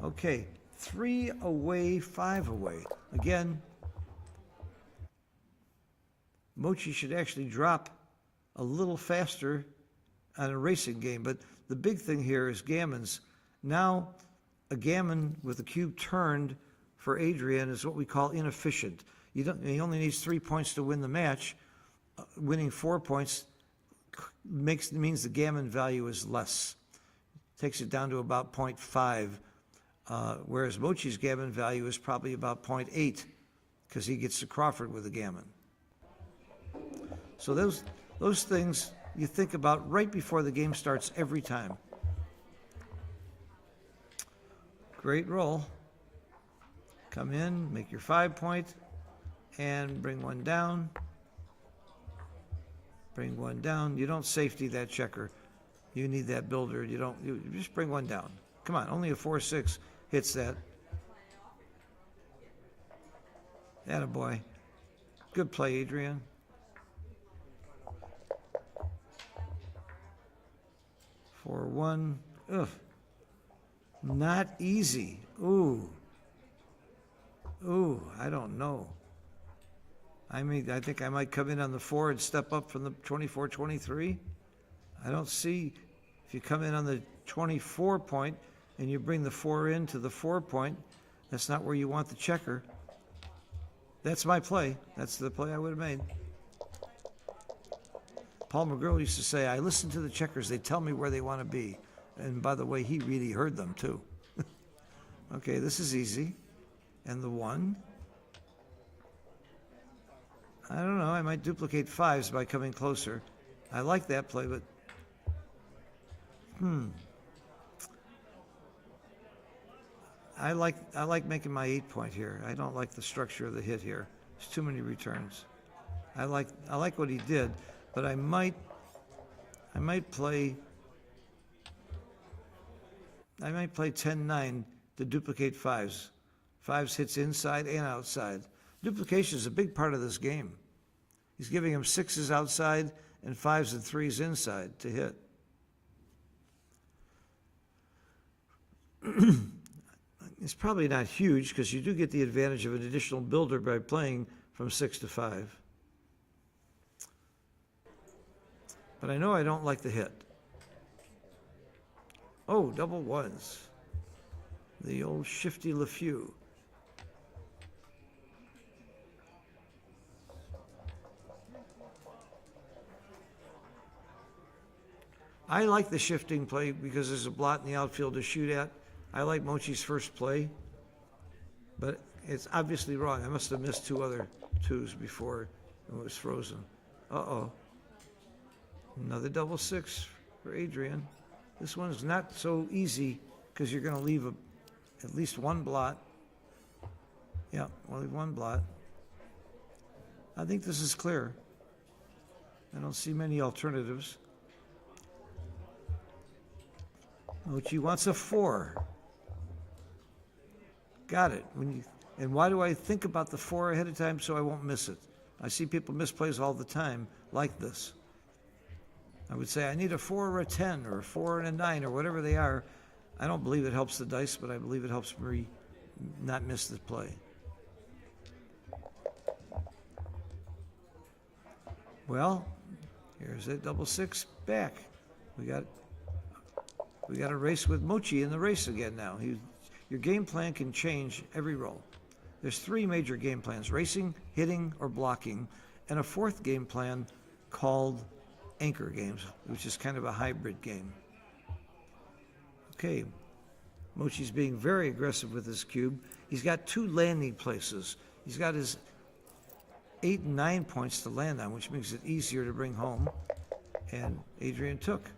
Speaker 3: Okay, 3 away, 5 away. Again, Mochi should actually drop a little faster on a racing game, but the big thing here is gammons. Now, a gammon with a cube turned for Adrian is what we call inefficient. He only needs 3 points to win the match. Winning 4 points means the gammon value is less. Takes it down to about 0.5, whereas Mochi's gammon value is probably about 0.8 because he gets to Crawford with a gammon. So those things you think about right before the game starts every time. Great roll. Come in, make your 5 point, and bring one down. Bring one down. You don't safety that checker. You need that builder. You just bring one down. Come on, only a 4-6 hits that. Attaboy. Good play, Adrian. For one. Ugh. Not easy. Ooh. Ooh, I don't know. I think I might come in on the 4 and step up from the 24-23. I don't see, if you come in on the 24 point and you bring the 4 into the 4 point, that's not where you want the checker. That's my play. That's the play I would have made. Paul McGrill used to say, I listen to the checkers. They tell me where they want to be. And by the way, he really heard them too. Okay, this is easy. And the 1. I don't know. I might duplicate 5s by coming closer. I like that play, but I like making my 8 point here. I don't like the structure of the hit here. There's too many returns. I like what he did, but I might play 10-9 to duplicate 5s. 5s hits inside and outside. Duplication is a big part of this game. He's giving him 6s outside and 5s and 3s inside to hit. It's probably not huge because you do get the advantage of an additional builder by playing from 6 to 5. But I know I don't like the hit. Oh, double 1s. The old shifty LeFew. I like the shifting play because there's a blot in the outfield to shoot at. I like Mochi's first play, but it's obviously wrong. I must have missed 2 other 2s before it was frozen. Uh-oh. Another double 6 for Adrian. This one's not so easy because you're going to leave at least 1 blot. Yeah, we'll leave 1 blot. I think this is clear. I don't see many alternatives. Mochi wants a 4. Got it. And why do I think about the 4 ahead of time so I won't miss it? I see people miss plays all the time like this. I would say I need a 4 or a 10 or a 4 and a 9 or whatever they are. I don't believe it helps the dice, but I believe it helps me not miss the play. Well, here's that double 6 back. We got a race with Mochi in the race again now. Your game plan can change every roll. There's 3 major game plans: racing, hitting, or blocking, and a 4th game plan called anchor games, which is kind of a hybrid game. Okay, Mochi's being very aggressive with his cube. He's got 2 landing places. He's got his 8 and 9 points to land on, which makes it easier to bring home. And Adrian took.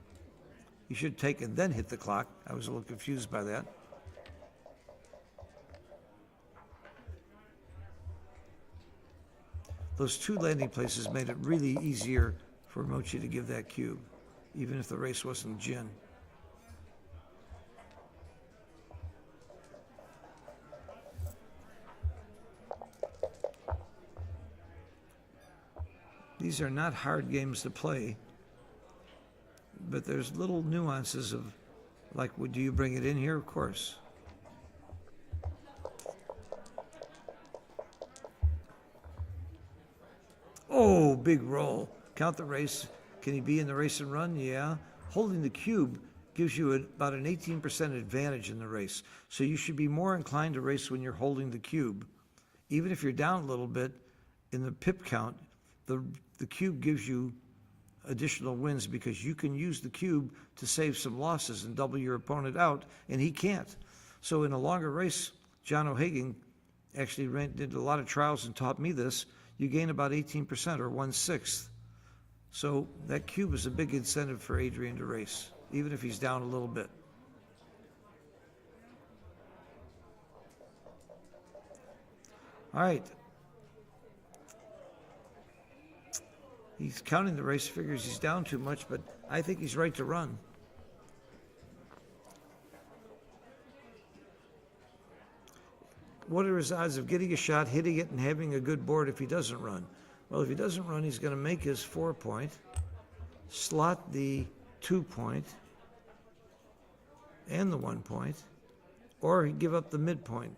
Speaker 3: You should take and then hit the clock. I was a little confused by that. Those 2 landing places made it really easier for Mochi to give that cube, even if the race wasn't gin. These are not hard games to play, but there's little nuances of, like, do you bring it in here? Of course. Oh, big roll. Count the race. Can he be in the race and run? Yeah. Holding the cube gives you about an 18% advantage in the race. So you should be more inclined to race when you're holding the cube. Even if you're down a little bit in the pip count, the cube gives you additional wins because you can use the cube to save some losses and double your opponent out, and he can't. So in a longer race, John O'Hagan actually did a lot of trials and taught me this. You gain about 18% or 1/6. So that cube is a big incentive for Adrian to race, even if he's down a little bit. All right. He's counting the race, figures he's down too much, but I think he's right to run. what are his odds of getting a shot, hitting it, and having a good board if he doesn't run? Well, if he doesn't run, he's going to make his 4-point, slot the 2-point, and the 1-point, or he'd give up the midpoint,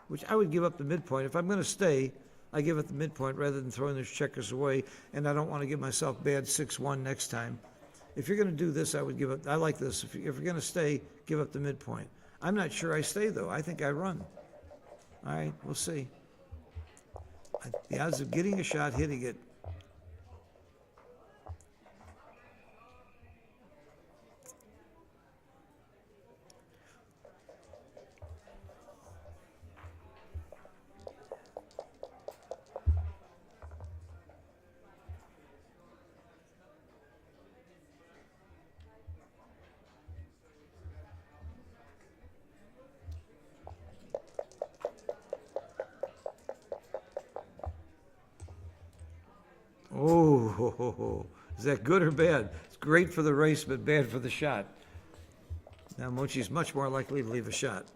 Speaker 3: which I would give up the midpoint. If I'm going to stay, I give up the midpoint rather than throwing those checkers away, and I don't want to give myself bad 6-1 next time. If you're going to do this, I would give up. I like this. If you're going to stay, give up the midpoint. I'm not sure I stay, though. I think I run. All right, we'll see. The odds of getting a shot, hitting it. Oh, is that good or bad? It's great for the race, but bad for the shot. Now, Mochi's much more likely to leave a shot.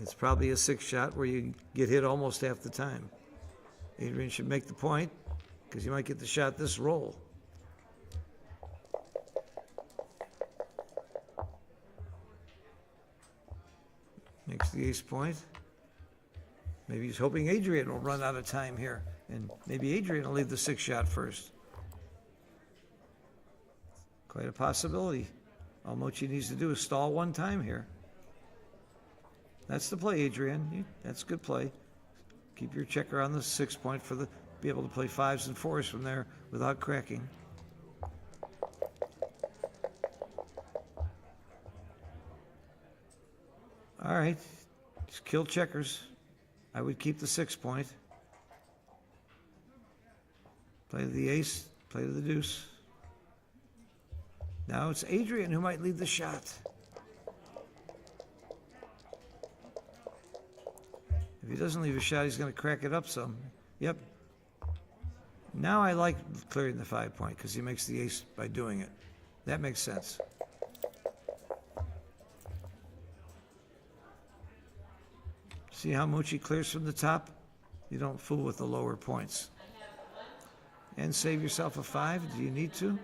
Speaker 3: It's probably a 6 shot where you get hit almost half the time. Adrian should make the point because you might get the shot this roll. Makes the ace point. Maybe he's hoping Adrian will run out of time here, and maybe Adrian will leave the 6 shot first. Quite a possibility. All Mochi needs to do is stall 1 time here. That's the play, Adrian. That's a good play. Keep your checker on the 6-point for be able to play 5s and 4s from there without cracking. All right, just kill checkers. I would keep the 6-point. Play to the ace, play to the deuce. Now it's Adrian who might lead the shot. If he doesn't leave a shot, he's going to crack it up some. Yep. Now I like clearing the 5-point because he makes the ace by doing it. That makes sense. See how Mochi clears from the top? You don't fool with the lower points. And save yourself a 5. Do you need to?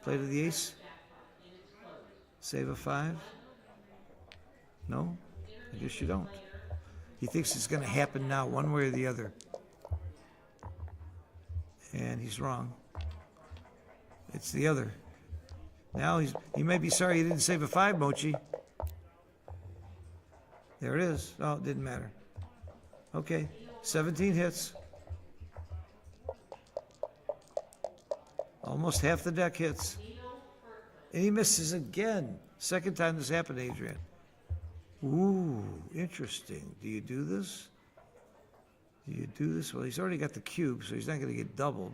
Speaker 3: Play to the ace. Save a 5. No? I guess you don't. He thinks it's going to happen now, one way or the other. And he's wrong. It's the other. Now he may be sorry he didn't save a 5, Mochi. There it is. Oh, it didn't matter. Okay, 17 hits. Almost half the deck hits. And he misses again. Second time this happened, Adrian. Ooh, interesting. Do you do this? Do you do this? Well, he's already got the cube, so he's not going to get doubled.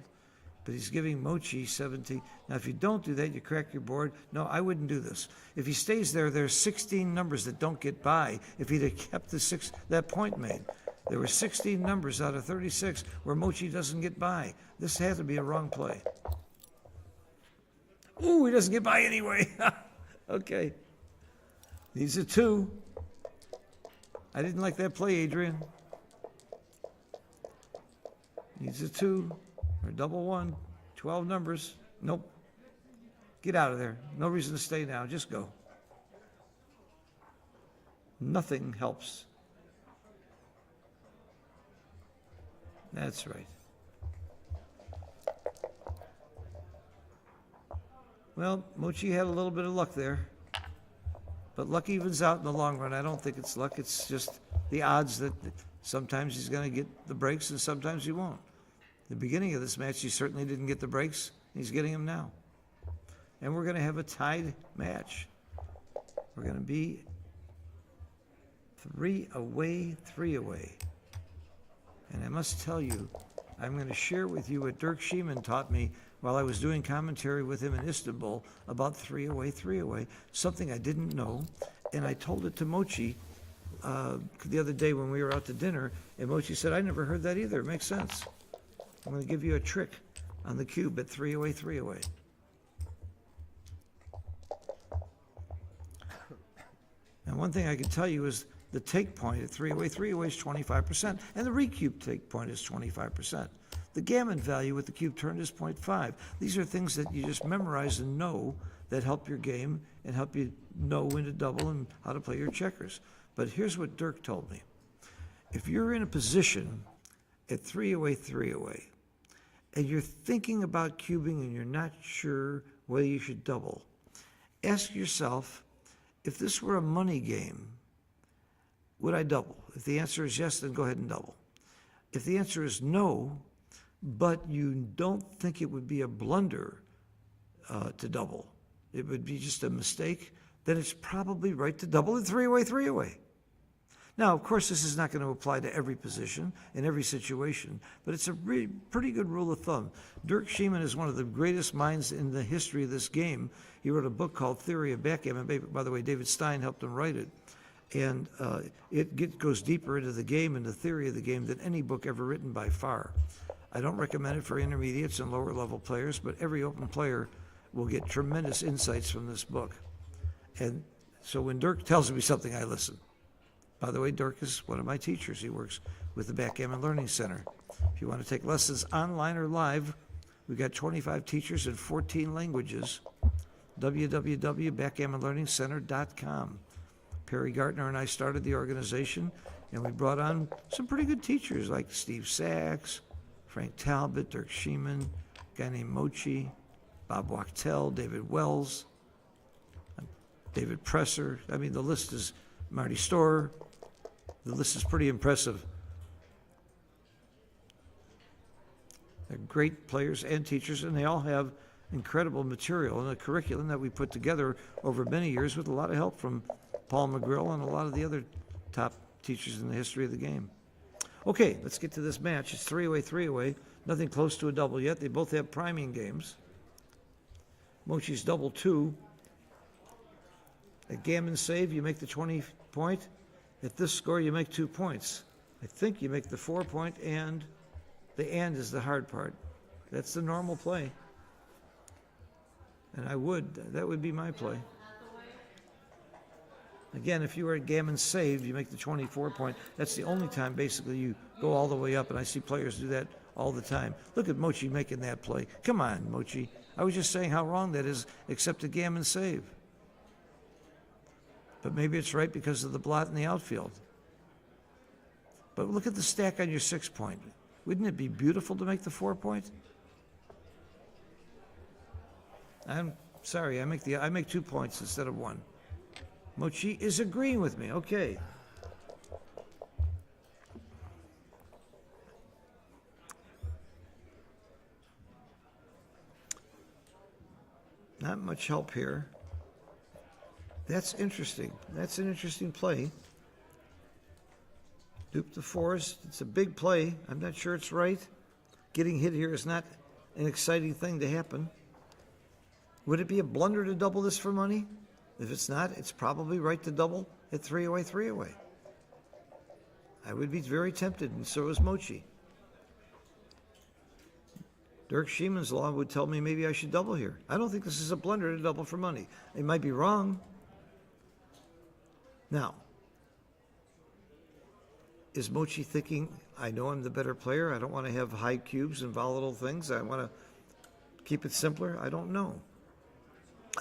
Speaker 3: But he's giving Mochi 17. Now, if you don't do that, you crack your board. No, I wouldn't do this. If he stays there, there's 16 numbers that don't get by if he'd have kept that point made. There were 16 numbers out of 36 where Mochi doesn't get by. This had to be a wrong play. Ooh, he doesn't get by anyway. Okay. Needs a 2. I didn't like that play, Adrian. Needs a 2 or double 1. 12 numbers. Nope. Get out of there. No reason to stay now. Just go. Nothing helps. That's right. Well, Mochi had a little bit of luck there. But luck evens out in the long run. I don't think it's luck. It's just the odds that sometimes he's going to get the breaks and sometimes he won't. The beginning of this match, he certainly didn't get the breaks. He's getting them now. And we're going to have a tied match. We're going to be 3 away, 3 away. And I must tell you, I'm going to share with you what Dirk Sheeman taught me while I was doing commentary with him in Istanbul about 3 away, 3 away, something I didn't know. And I told it to Mochi the other day when we were out to dinner, and Mochi said, I never heard that either. It makes sense. I'm going to give you a trick on the cube at 3 away, 3 away. And one thing I can tell you is The take point at 3-away is 25%, and the recube take point is 25%. The gammon value with the cube turned is 0.5. These are things that you just memorize and know that help your game and help you know when to double and how to play your checkers. But here's what Dirk told me. If you're in a position at 3-away, and you're thinking about cubing and you're not sure whether you should double, ask yourself, if this were a money game, would I double? If the answer is yes, then go ahead and double. If the answer is no, but you don't think it would be a blunder to double, it would be just a mistake, then it's probably right to double at 3-away. Now, of course, this is not going to apply to every position in every situation, but it's a pretty good rule of thumb. Dirk Schiemann is one of the greatest minds in the history of this game. He wrote a book called Theory of Backgammon. By the way, David Stein helped him write it. And it goes deeper into the game and the theory of the game than any book ever written by far. I don't recommend it for intermediates and lower level players, but every open player will get tremendous insights from this book. And so when Dirk tells me something, I listen. By the way, Dirk is one of my teachers. He works with the Backgammon Learning Center. If you want to take lessons online or live, we've got 25 teachers in 14 languages. www.backgammonlearningcenter.com. Perry Gartner and I started the organization, and we brought on some pretty good teachers like Steve Sachs, Frank Talbot, Dirk Schiemann, a guy named Mochi, Bob Wachtel, David Wells, David Presser. I mean, the list is Marty Storer. The list is pretty impressive. They're great players and teachers, and they all have incredible material and a curriculum that we put together over many years with a lot of help from Paul McGrill and a lot of the other top teachers in the history of the game. Okay, let's get to this match. It's 3-away. Nothing close to a double yet. They both have priming games. Mochi's double 2. At gammon save, you make the 20 point. At this score, you make 2 points. I think you make the 4 point, and the and is the hard part. That's the normal play. And that would be my play. Again, if you were at gammon saved, you make the 24 point. That's the only time, basically, you go all the way up, and I see players do that all the time. Look at Mochi making that play. Come on, Mochi. I was just saying how wrong that is, except a gammon save. But maybe it's right because of the blot in the outfield. But look at the stack on your 6 point. Wouldn't it be beautiful to make the 4 point? I'm sorry, I make 2 points instead of 1. Mochi is agreeing with me. Okay. Not much help here. That's interesting. That's an interesting play. Dupe the 4s. It's a big play. I'm not sure it's right. Getting hit here is not an exciting thing to happen. Would it be a blunder to double this for money? If it's not, it's probably right to double at 3-away. I would be very tempted, and so is Mochi. Dirk Schiemann's law would tell me maybe I should double here. I don't think this is a blunder to double for money. It might be wrong. Now, is Mochi thinking, I know I'm the better player, I don't want to have high cubes and volatile things, I want to keep it simpler? I don't know.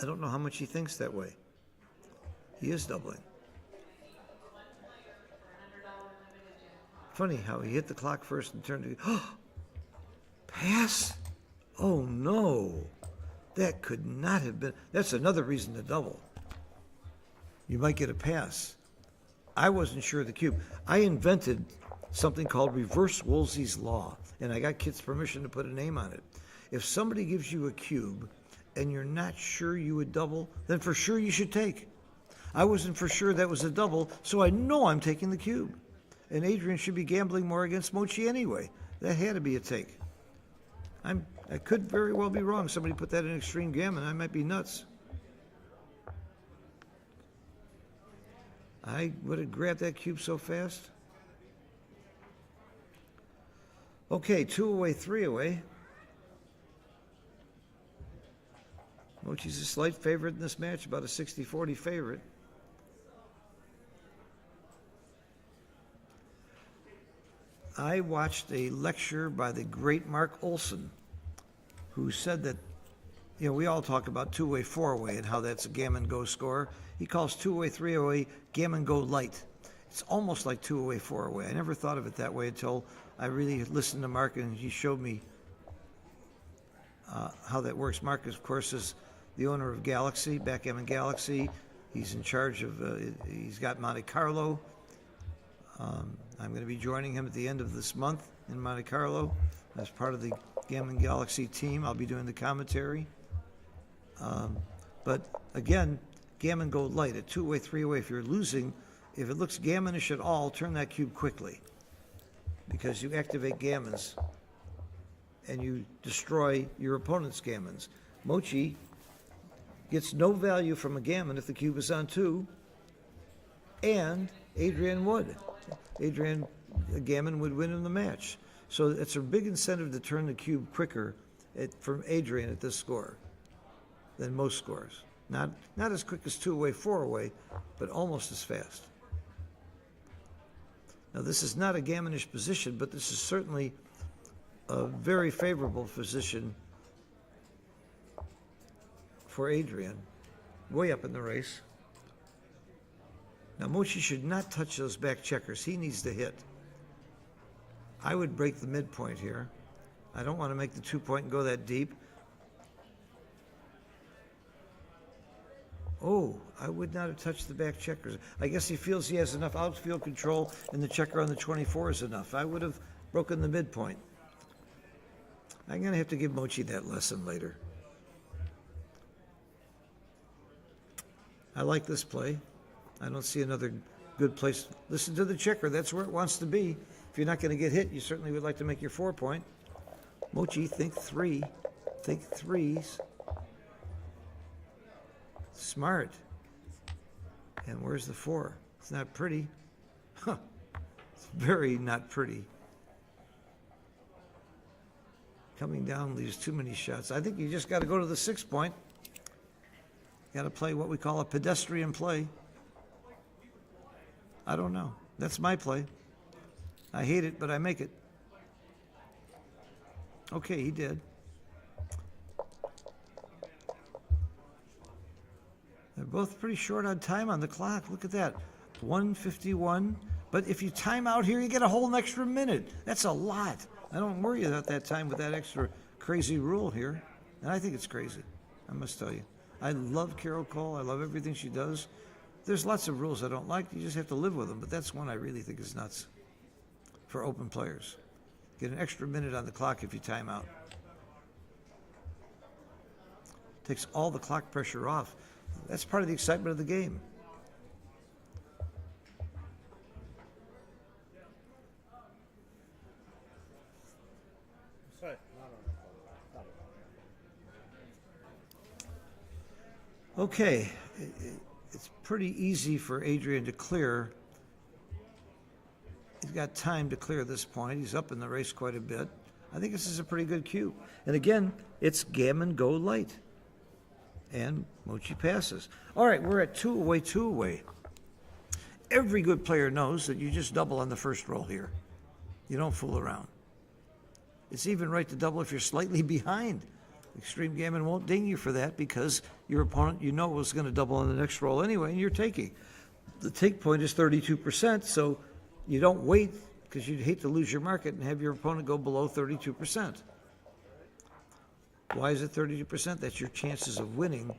Speaker 3: I don't know how much he thinks that way. He is doubling. Funny how he hit the clock first and turned to, oh, pass? Oh no, that could not have been, that's another reason to double. You might get a pass. I wasn't sure of the cube. I invented something called reverse Woolsey's law, and I got Kit's permission to put a name on it. If somebody gives you a cube and you're not sure you would double, then for sure you should take. I wasn't for sure that was a double, so I know I'm taking the cube. And Adrian should be gambling more against Mochi anyway. That had to be a take. I could very well be wrong. Somebody put that in extreme gammon. I might be nuts. I would have grabbed that cube so fast. Okay, 2-away, 3-away. Mochi's a slight favorite in this match, about a 60-40 favorite. I watched a lecture by the great Mark Olson, who said that, we all talk about two-way, four-way and how that's a gammon go score. He calls two-way, three-way gammon go light. It's almost like two-way, four-way. I never thought of it that way until I really listened to Mark and he showed me how that works. Mark, of course, is the owner of Galaxy, Backgammon Galaxy. He's in charge of, he's got Monte Carlo. I'm going to be joining him at the end of this month in Monte Carlo as part of the Gammon Galaxy team. I'll be doing the commentary. But again, gammon go light at two-way, three-way. If you're losing, if it looks gammonish at all, turn that cube quickly because you activate gammons and you destroy your opponent's gammons. Mochi gets no value from a gammon if the cube is on two, and Adrian would. Adrian, a gammon would win in the match. So it's a big incentive to turn the cube quicker from Adrian at this score than most scores. Not as quick as two-way, four-way, but almost as fast. Now, this is not a gammonish position, but this is certainly a very favorable position for Adrian, way up in the race. Now, Mochi should not touch those back checkers. He needs to hit. I would break the midpoint here. I don't want to make the 2-point and go that deep. Oh, I would not have touched the back checkers. I guess he feels he has enough outfield control and the checker on the 24 is enough. I would have broken the midpoint. I'm going to have to give Mochi that lesson later. I like this play. I don't see another good place. Listen to the checker. That's where it wants to be. If you're not going to get hit, you certainly would like to make your 4-point. Mochi, think three. Think threes. Smart. And where's the 4? It's not pretty. Huh. It's very not pretty. Coming down leaves too many shots. I think you just got to go to the 6-point. Got to play what we call a pedestrian play. I don't know. That's my play. I hate it, but I make it. Okay, he did. They're both pretty short on time on the clock. Look at that. 1:51. But if you time out here, you get a whole extra minute. That's a lot. I don't worry about that time with that extra crazy rule here. And I think it's crazy, I must tell you. I love Carol Cole. I love everything she does. There's lots of rules I don't like. You just have to live with them. But that's one I really think is nuts for open players. Get an extra minute on the clock if you time out. Takes all the clock pressure off. That's part of the excitement of the game. Okay, it's pretty easy for Adrian to clear. He's got time to clear this point. He's up in the race quite a bit. I think this is a pretty good cue. And again, it's gammon go light. And Mochi passes. All right, we're at 2-away, 2-away. Every good player knows that you just double on the first roll here. You don't fool around. It's even right to double if you're slightly behind. Extreme Gammon won't ding you for that because your opponent, you know, was going to double on the next roll anyway, and you're taking. The take point is 32%, so you don't wait because you'd hate to lose your market and have your opponent go below 32%. Why is it 32%? That's your chances of winning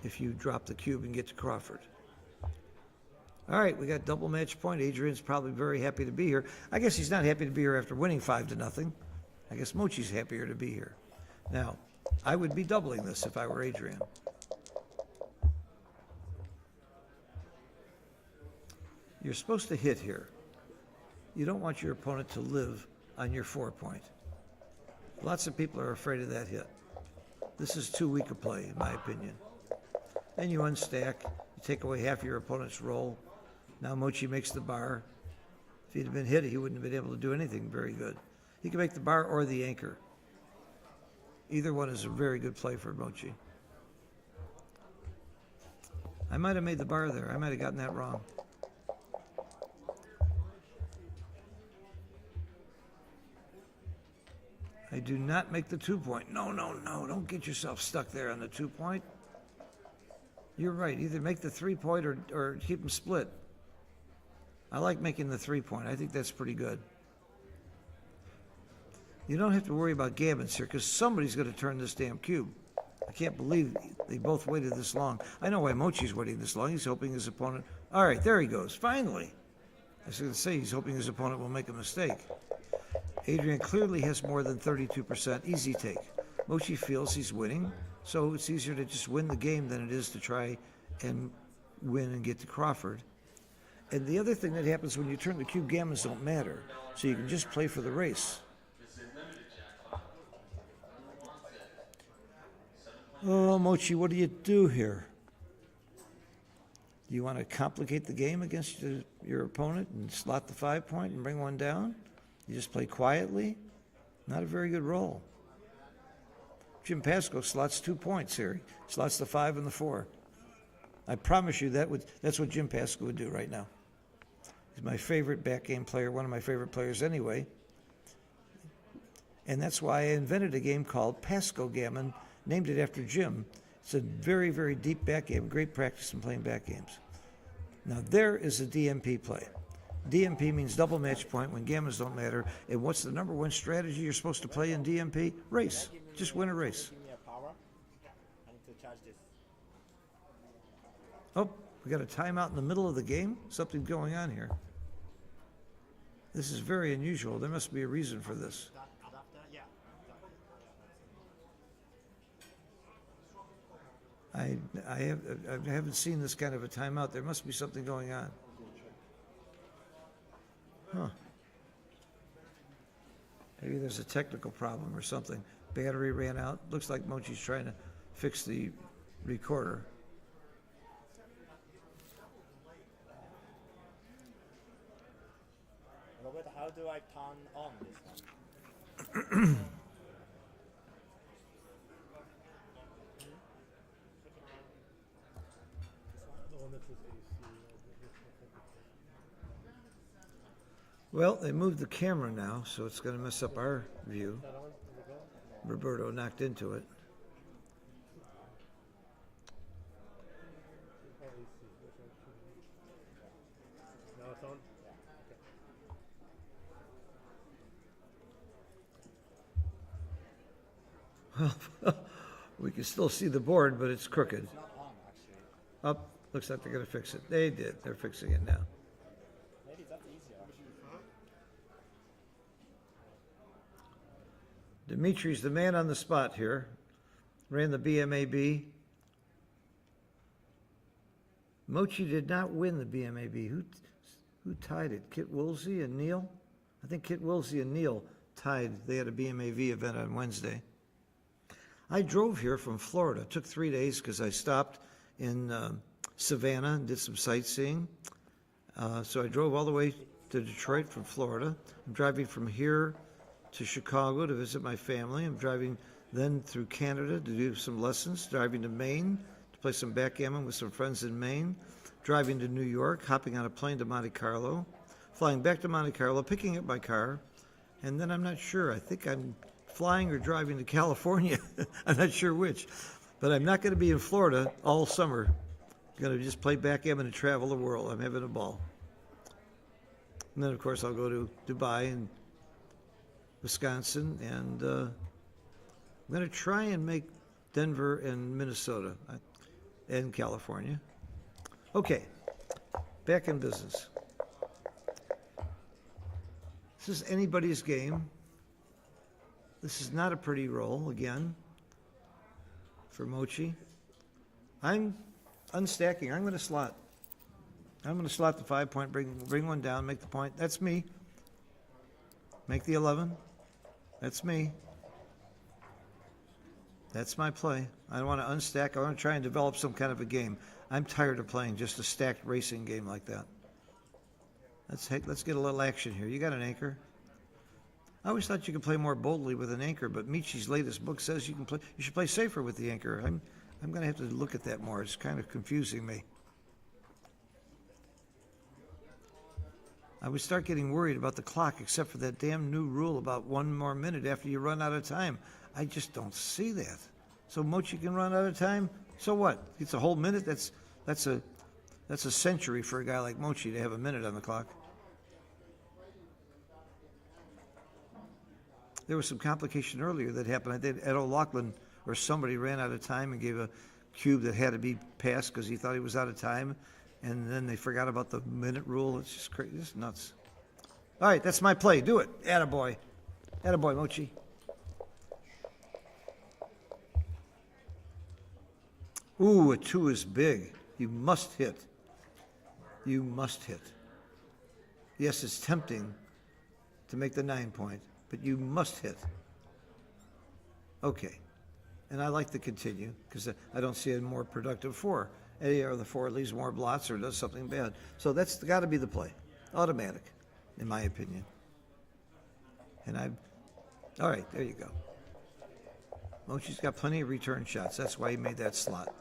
Speaker 3: if you drop the cube and get to Crawford. All right, we got double match point. Adrian's probably very happy to be here. I guess he's not happy to be here after winning 5-0. I guess Mochi's happier to be here. Now, I would be doubling this if I were Adrian. You're supposed to hit here. You don't want your opponent to live on your 4-point. Lots of people are afraid of that hit. This is too weak a play, in my opinion. Then you unstack, you take away half your opponent's roll. Now Mochi makes the bar. If he'd have been hit, he wouldn't have been able to do anything very good. He can make the bar or the anchor. Either one is a very good play for Mochi. I might have made the bar there. I might have gotten that wrong. I do not make the 2 point. No, no, no, don't get yourself stuck there on the 2 point. You're right, either make the 3 point or keep them split. I like making the 3 point. I think that's pretty good. You don't have to worry about gammons here because somebody's going to turn this damn cube. I can't believe they both waited this long. I know why Mochi's waiting this long. He's hoping his opponent... All right, there he goes. Finally. I was going to say he's hoping his opponent will make a mistake. Adrian clearly has more than 32% easy take. Mochi feels he's winning, so it's easier to just win the game than it is to try and win and get to Crawford. And the other thing that happens when you turn the cube, gammons don't matter, so you can just play for the race. Oh, Mochi, what do you do here? Do you want to complicate the game against your opponent and slot the 5 point and bring one down? You just play quietly? Not a very good roll. Jim Pasco slots 2 points here. He slots the 5 and the 4. I promise you that's what Jim Pasco would do right now. He's my favorite backgame player, one of my favorite players anyway. And that's why I invented a game called Pasco Gammon, named it after Jim. It's a very, very deep backgame, great practice in playing backgames. Now there is a DMP play. DMP means double match point when gammons don't matter. And what's the number one strategy you're supposed to play in DMP? Race. Just win a race.
Speaker 7: Give me a power. I need to charge this.
Speaker 3: Oh, we got a timeout in the middle of the game? Something going on here. This is very unusual. There must be a reason for this.
Speaker 7: Adapter, yeah.
Speaker 3: I haven't seen this kind of a timeout. There must be something going on. Huh. Maybe there's a technical problem or something. Battery ran out. Looks like Mochi's trying to fix the recorder.
Speaker 7: Robert, how do I turn on this one?
Speaker 3: Well, they moved the camera now, so it's going to mess up our view. Roberto knocked into it.
Speaker 6: Now it's on?
Speaker 3: Well, we can still see the board, but it's crooked.
Speaker 7: It's not on, actually.
Speaker 3: Up, looks like they're going to fix it. They did. They're fixing it now.
Speaker 7: Maybe that's easier, actually.
Speaker 3: Dimitri's the man on the spot here. Ran the BMAB. Mochi did not win the BMAB. Who tied it? Kit Woolsey and Neil? I think Kit Woolsey and Neil tied. They had a BMAV event on Wednesday. I drove here from Florida. It took 3 days because I stopped in Savannah and did some sightseeing. So I drove all the way to Detroit from Florida. I'm driving from here to Chicago to visit my family. I'm driving then through Canada to do some lessons, driving to Maine to play some backgammon with some friends in Maine, driving to New York, hopping on a plane to Monte Carlo, flying back to Monte Carlo, picking up my car, and then I'm not sure. I think I'm flying or driving to California. I'm not sure which. But I'm not going to be in Florida all summer. I'm going to just play backgammon and travel the world. I'm having a ball. And then, of course, I'll go to Dubai and Wisconsin, and I'm going to try and make Denver and Minnesota and California. Okay, back in business. This is anybody's game. This is not a pretty roll, again, for Mochi. I'm unstacking. I'm going to slot. I'm going to slot the 5 point, bring one down, make the point. That's me. Make the 11. That's me. That's my play. I want to unstack. I want to try and develop some kind of a game. I'm tired of playing just a stacked racing game like that. Let's get a little action here. You got an anchor. I always thought you could play more boldly with an anchor, but Michi's latest book says you should play safer with the anchor. I'm going to have to look at that more. It's kind of confusing me. I would start getting worried about the clock, except for that damn new rule about 1 more minute after you run out of time. I just don't see that. So Mochi can run out of time? So what? It's a whole minute? That's a century for a guy like Mochi to have a minute on the clock. There was some complication earlier that happened. I think Ed O'Loughlin or somebody ran out of time and gave a cube that had to be passed because he thought he was out of time, and then they forgot about the minute rule. It's just crazy. It's nuts. All right, that's my play. Do it. Attaboy. Attaboy, Mochi. Ooh, a 2 is big. You must hit. You must hit. Yes, it's tempting to make the 9 point, but you must hit. Okay. And I like to continue because I don't see a more productive 4. Any of the 4 leaves more blots or does something bad. So that's got to be the play. Automatic, in my opinion. And all right, there you go. Mochi's got plenty of return shots. That's why he made that slot.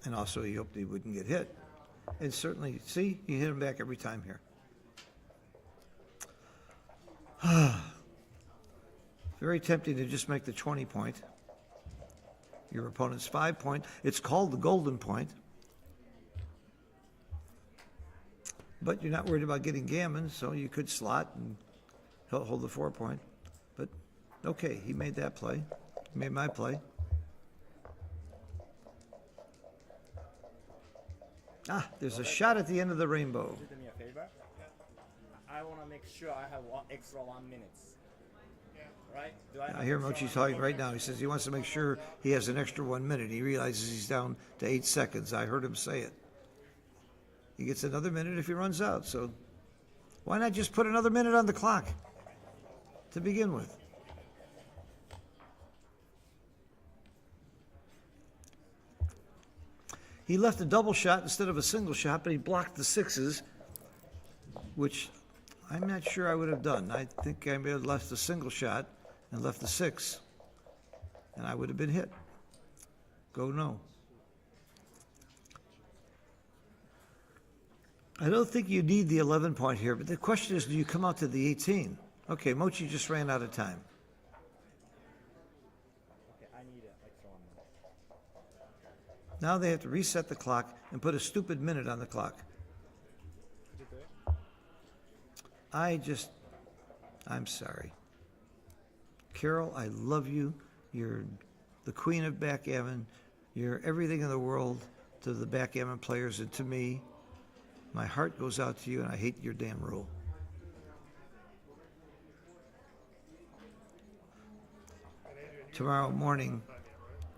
Speaker 3: And also he hoped he wouldn't get hit. And certainly, see, he hit him back every time here. Very tempting to just make the 20 point. Your opponent's 5 point. It's called the golden point. But you're not worried about getting gammon, so you could slot and he'll hold the 4 point. But okay, he made that play. He made my play. There's a shot at the end of the rainbow.
Speaker 7: Do me a favor. I want to make sure I have extra 1 minute. Right? Do I
Speaker 3: I hear
Speaker 7: extra
Speaker 3: Mochi
Speaker 7: 1
Speaker 3: talking
Speaker 7: minute?
Speaker 3: right now. He says he wants to make sure he has an extra 1 minute. He realizes he's down to 8 seconds. I heard him say it. He gets another minute if he runs out. So why not just put another minute on the clock to begin with? He left a double shot instead of a single shot, but he blocked the 6s, which I'm not sure I would have done. I think I may have left a single shot and left the 6, and I would have been hit. Go no. I don't think you need the 11 point here, but the question is, do you come out to the 18? Okay, Mochi just ran out of time.
Speaker 7: Okay, I need an extra 1 minute.
Speaker 3: Now they have to reset the clock and put a stupid minute on the clock.
Speaker 7: Did you do it?
Speaker 3: I'm sorry. Carol, I love you. You're the queen of backgammon. You're everything in the world to the backgammon players and to me. My heart goes out to you, and I hate your damn rule. Tomorrow morning,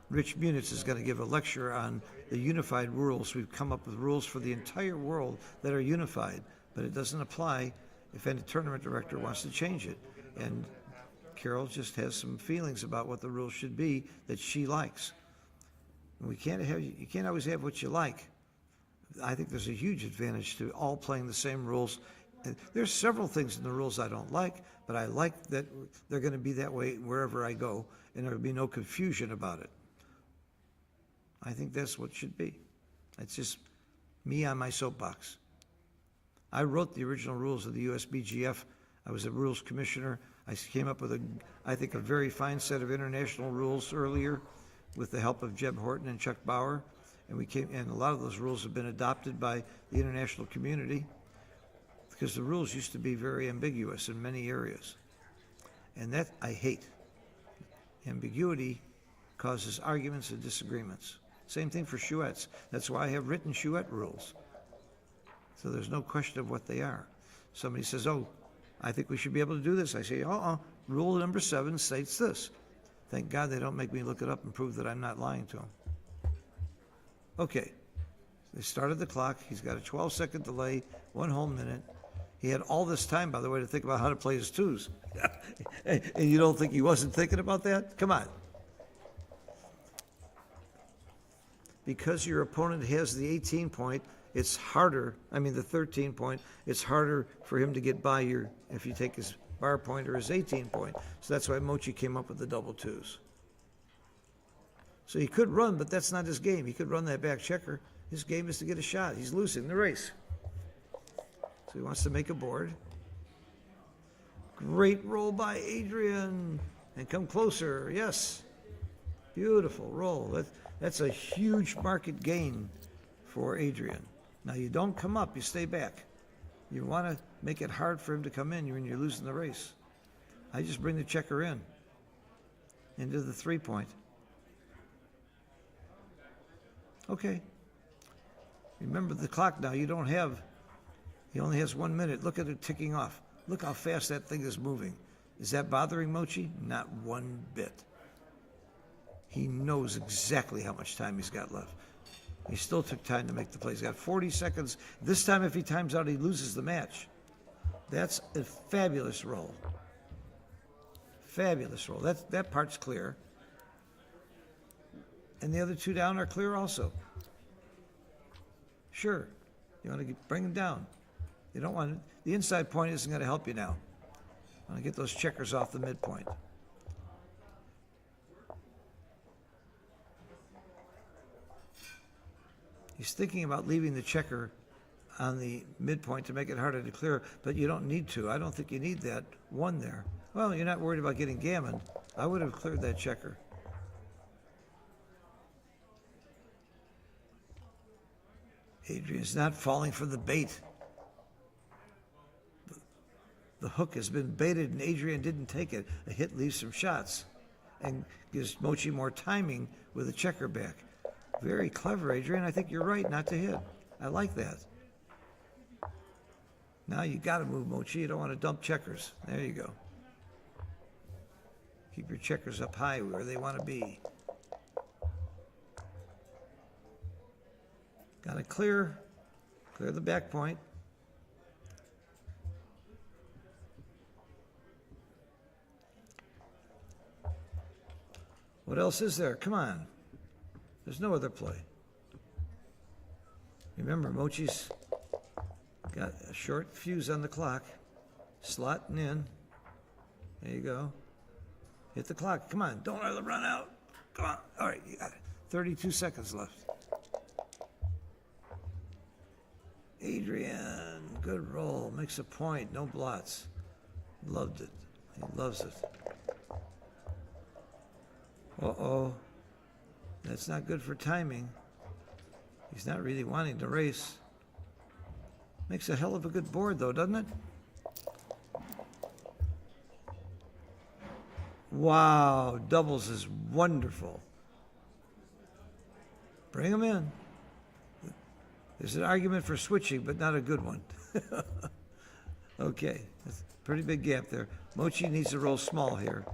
Speaker 3: Rich Munitz is going to give a lecture on the unified rules. We've come up with rules for the entire world that are unified, but it doesn't apply if any tournament director wants to change it. And Carol just has some feelings about what the rules should be that she likes. And you can't always have what you like. I think there's a huge advantage to all playing the same rules. And there's several things in the rules I don't like, but I like that they're going to be that way wherever I go, and there will be no confusion about it. I think that's what should be. It's just me on my soapbox. I wrote the original rules of the USBGF. I was a rules commissioner. I came up with I think, a very fine set of international rules earlier with the help of Jeb Horton and Chuck Bauer. And a lot of those rules have been adopted by the international community because the rules used to be very ambiguous in many areas. And that I hate. Ambiguity causes arguments and disagreements. Same thing for chouettes. That's why I have written chouette rules. So there's no question of what they are. Somebody says, oh, I think we should be able to do this. I say, rule number 7 states this. Thank God they don't make me look it up and prove that I'm not lying to them. Okay, they started the clock. He's got a 12-second delay, 1 whole minute. He had all this time, by the way, to think about how to play his 2s. And you don't think he wasn't thinking about that? Come on. Because your opponent has the 18 point, it's harder, the 13 point, it's harder for him to get by if you take his bar point or his 18 point. So that's why Mochi came up with the double 2s. So he could run, but that's not his game. He could run that back checker. His game is to get a shot. He's losing the race. So he wants to make a board. Great roll by Adrian. And come closer. Yes. Beautiful roll. That's a huge market gain for Adrian. Now you don't come up, you stay back. You want to make it hard for him to come in when you're losing the race. I just bring the checker in, into the 3-point. Okay. Remember the clock now, he only has 1 minute. Look at it ticking off. Look how fast that thing is moving. Is that bothering Mochi? Not one bit. He knows exactly how much time he's got left. He still took time to make the play. He's got 40 seconds. This time, if he times out, he loses the match. That's a fabulous roll. Fabulous roll. That part's clear. And the other two down are clear also. Sure. You want to bring them down. You don't want the inside point isn't going to help you now. I want to get those checkers off the midpoint. He's thinking about leaving the checker on the midpoint to make it harder to clear, but you don't need to. I don't think you need that one there. Well, you're not worried about getting gammon. I would have cleared that checker. Adrian's not falling for the bait. The hook has been baited and Adrian didn't take it. A hit leaves some shots and gives Mochi more timing with a checker back. Very clever, Adrian. I think you're right not to hit. I like that. Now you got to move, Mochi. You don't want to dump checkers. There you go. Keep your checkers up high where they want to be. Got to clear the back point. What else is there? Come on. There's no other play. Remember, Mochi's got a short fuse on the clock. Slotting in. There you go. Hit the clock. Come on. Don't let it run out. Come on. All right, you got it. 32 seconds left. Adrian, good roll. Makes a point. No blots. Loved it. He loves it. Uh-oh. That's not good for timing. He's not really wanting to race. Makes a hell of a good board, though, doesn't it? Wow, doubles is wonderful. Bring him in. There's an argument for switching, but not a good one. Okay, that's a pretty big gap there. Mochi needs to roll small here.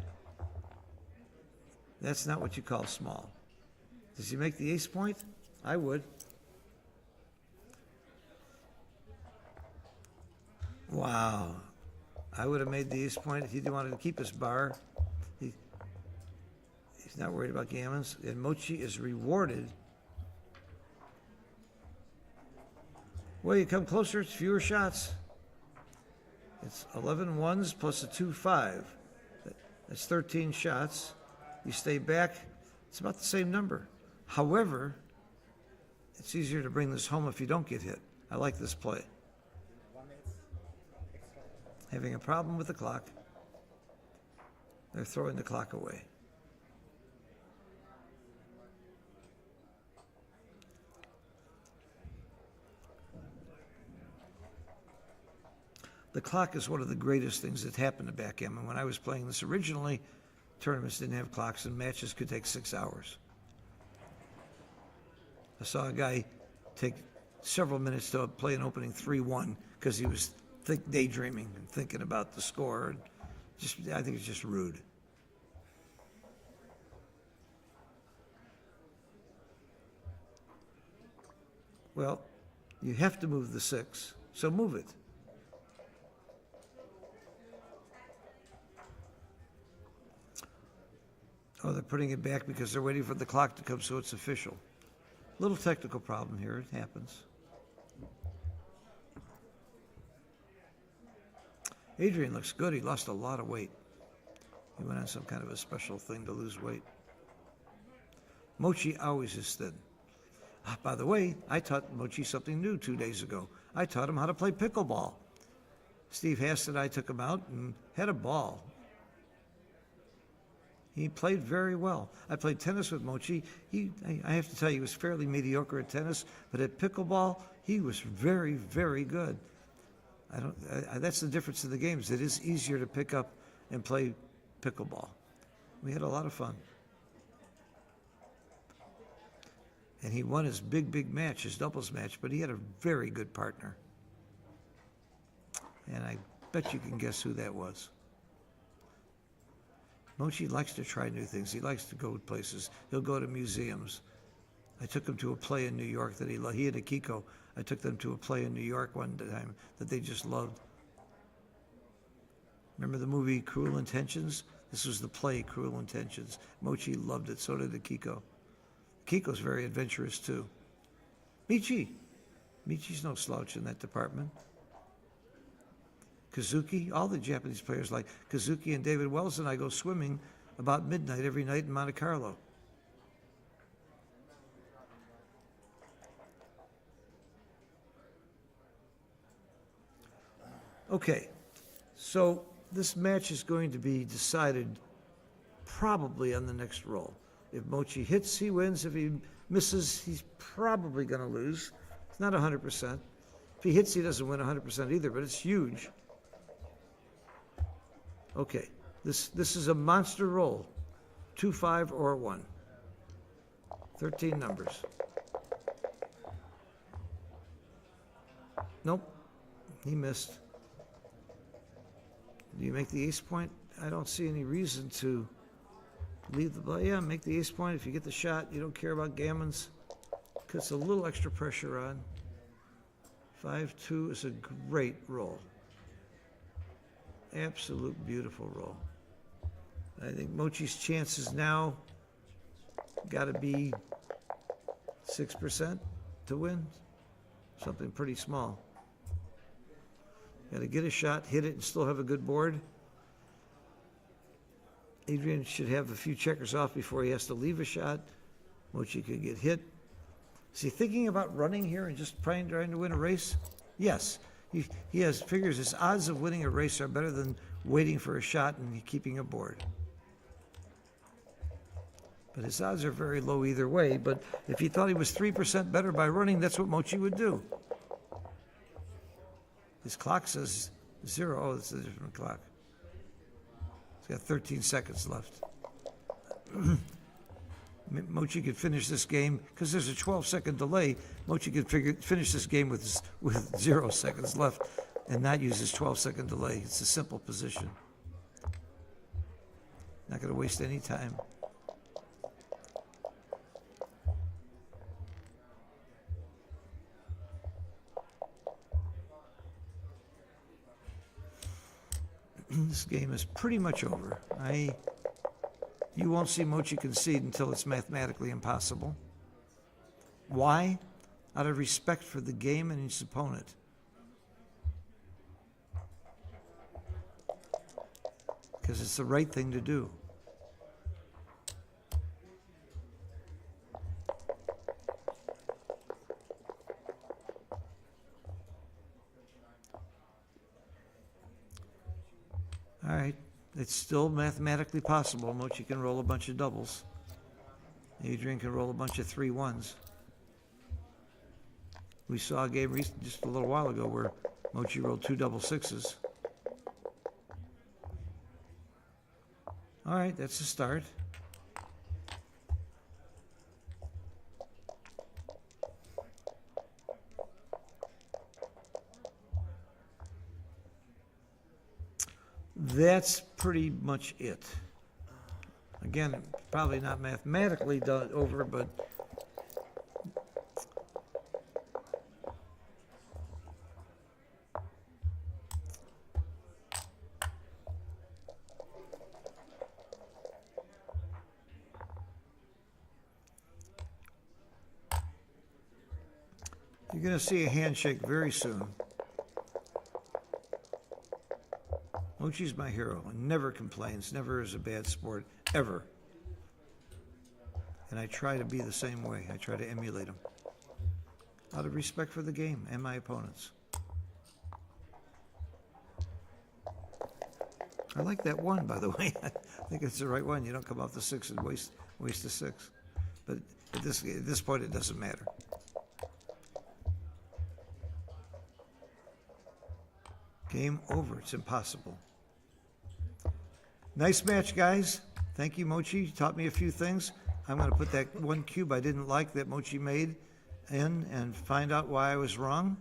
Speaker 3: That's not what you call small. Does he make the ace point? I would. Wow. I would have made the ace point if he wanted to keep his bar. He's not worried about gammons. And Mochi is rewarded. Well, you come closer, it's fewer shots. It's 11 ones plus a 2-5. That's 13 shots. You stay back, it's about the same number. However, it's easier to bring this home if you don't get hit. I like this play.
Speaker 7: 1 minute extra.
Speaker 3: Having a problem with the clock. They're throwing the clock away. The clock is one of the greatest things that happened to backgammon. When I was playing this originally, tournaments didn't have clocks and matches could take 6 hours. I saw a guy take several minutes to play an opening 3-1 because he was daydreaming and thinking about the score. I think it's just rude. Well, you have to move the 6, so move it. Oh, they're putting it back because they're waiting for the clock to come so it's official. Little technical problem here, it happens. Adrian looks good, he lost a lot of weight. He went on some kind of a special thing to lose weight. Mochi always is thin. By the way, I taught Mochi something new 2 days ago. I taught him how to play pickleball. Steve Hass and I took him out and had a ball. He played very well. I played tennis with Mochi. I have to tell you, he was fairly mediocre at tennis, but at pickleball, he was very, very good. That's the difference in the games. It is easier to pick up and play pickleball. We had a lot of fun. And he won his big match, his doubles match, but he had a very good partner. And I bet you can guess who that was. Mochi likes to try new things. He likes to go places. He'll go to museums. I took him to a play in New York that he loved. He and Akiko. I took them to a play in New York one time that they just loved. Remember the movie Cruel Intentions? This was the play Cruel Intentions. Mochi loved it. So did Akiko. Akiko's very adventurous too. Michi's no slouch in that department. Kazuki, all the Japanese players like Kazuki and David Wells and I go swimming about midnight every night in Monte Carlo. Okay, so this match is going to be decided probably on the next roll. If Mochi hits, he wins. If he misses, he's probably going to lose. It's not 100%. If he hits, he doesn't win 100% either, but it's huge. Okay, this is a monster roll. 2, 5, or 1. 13 numbers. Nope, he missed. Do you make the ace point? I don't see any reason to leave the play. Yeah, make the ace point. If you get the shot, you don't care about gammons. Puts a little extra pressure on. 5-2 is a great roll. Absolute beautiful roll. I think Mochi's chances now got to be 6% to win. Something pretty small. Got to get a shot, hit it, and still have a good board. Adrian should have a few checkers off before he has to leave a shot. Mochi could get hit. Is he thinking about running here and just trying to win a race? Yes. He figures his odds of winning a race are better than waiting for a shot and keeping a board. But his odds are very low either way. But if he thought he was 3% better by running, that's what Mochi would do. His clock says 0. Oh, it's a different clock. He's got 13 seconds left. Mochi could finish this game, because there's a 12-second delay, Mochi could finish this game with 0 seconds left and not use his 12-second delay. It's a simple position. Not going to waste any time. This game is pretty much over. You won't see Mochi concede until it's mathematically impossible. Why? Out of respect for the game and its opponent. Because it's the right thing to do. All right. It's still mathematically possible. Mochi can roll a bunch of doubles. Adrian can roll a bunch of 3-1s. We saw a game just a little while ago where Mochi rolled 2 double 6s. All right, that's a start. That's pretty much it. Again, probably not mathematically done over, but you're going to see a handshake very soon. Mochi's my hero and never complains, never is a bad sport, ever. And I try to be the same way. I try to emulate him. Out of respect for the game and my opponents. I like that one, by the way. I think it's the right one. You don't come off the 6 and waste a 6. But at this point, it doesn't matter. Game over. It's impossible. Nice match, guys. Thank you, Mochi. You taught me a few things. I'm going to put that one cube I didn't like that Mochi made in and find out why I was wrong.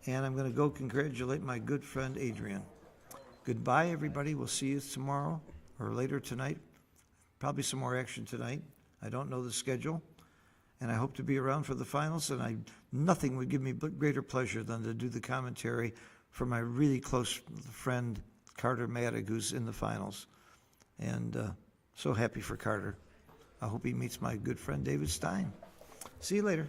Speaker 3: And I'm going to go congratulate my good friend Adrian. Goodbye, everybody. We'll see you tomorrow or later tonight. Probably some more action tonight. I don't know the schedule. And I hope to be around for the finals. And nothing would give me greater pleasure than to do the commentary for my really close friend, Carter Maddox, who's in the finals. And so happy for Carter. I hope he meets my good friend David Stein. See you later.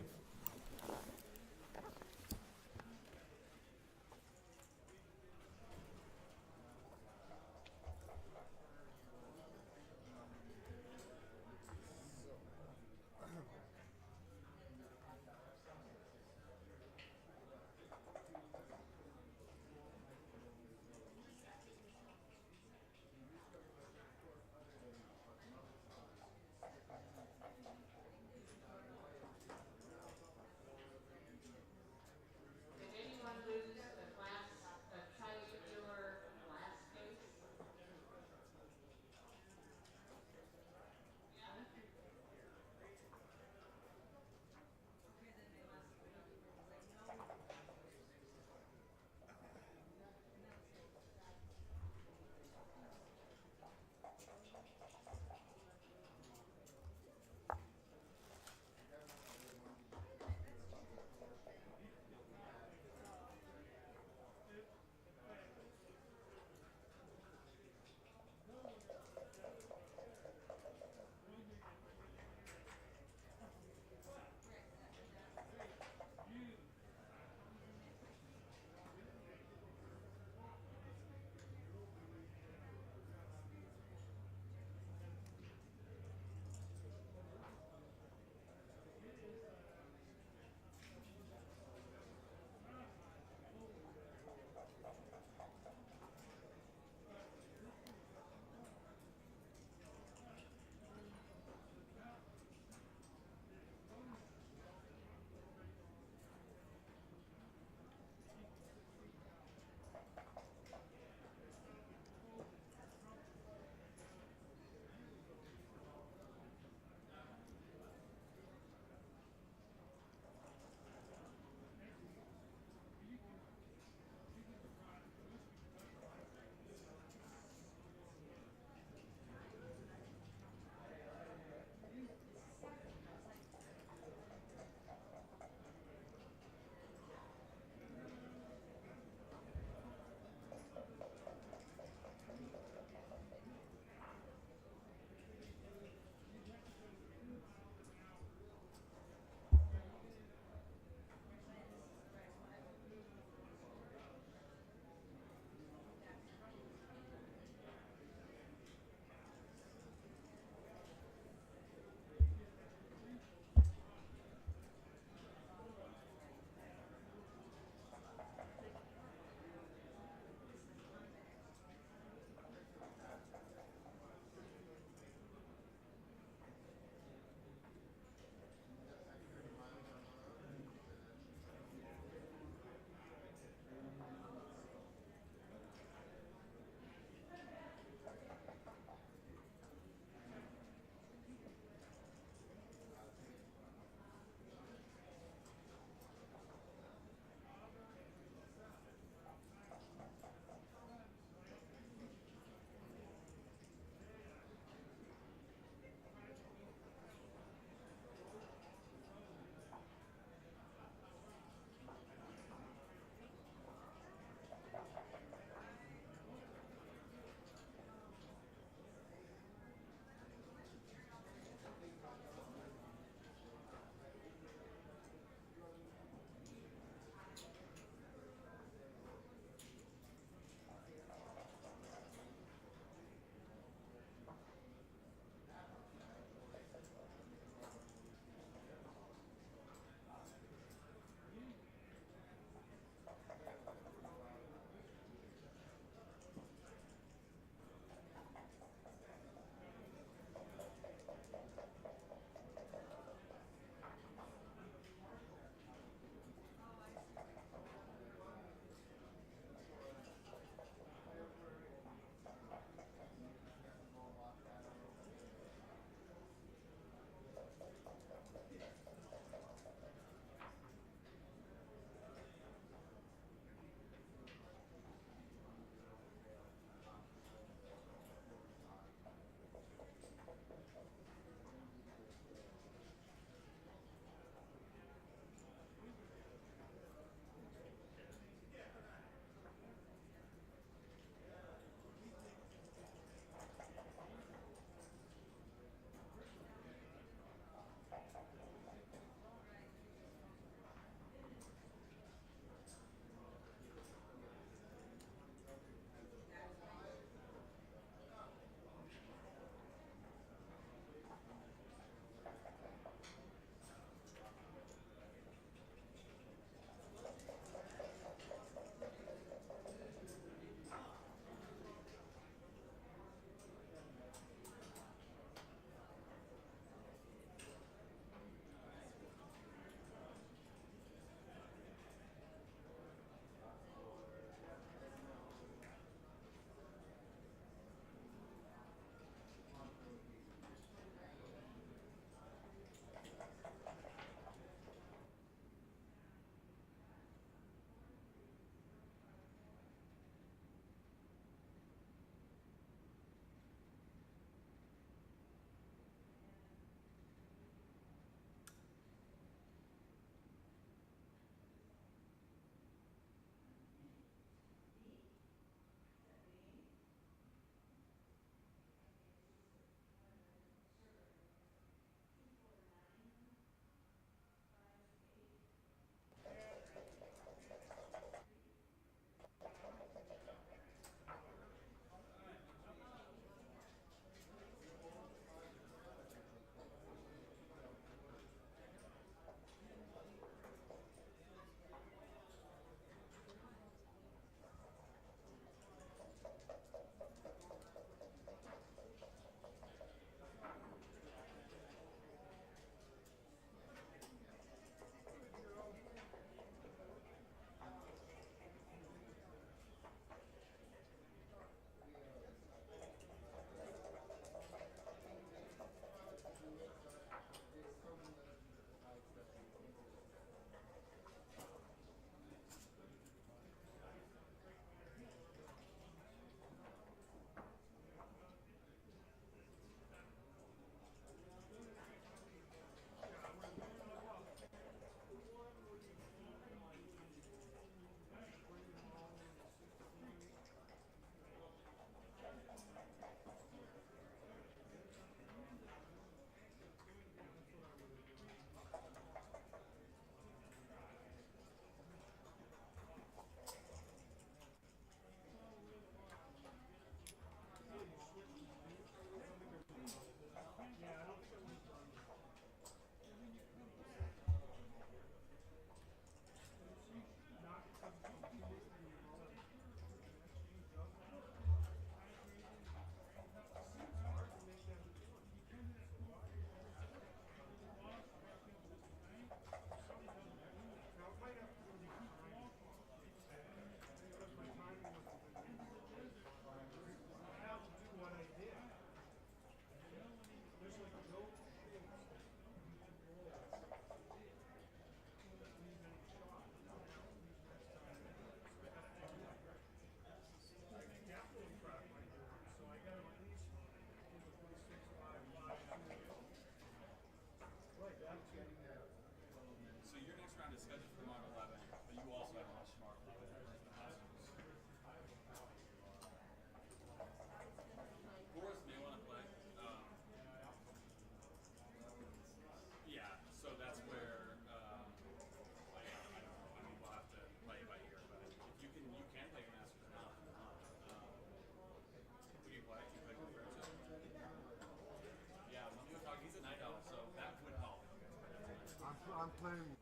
Speaker 5: I'm playing.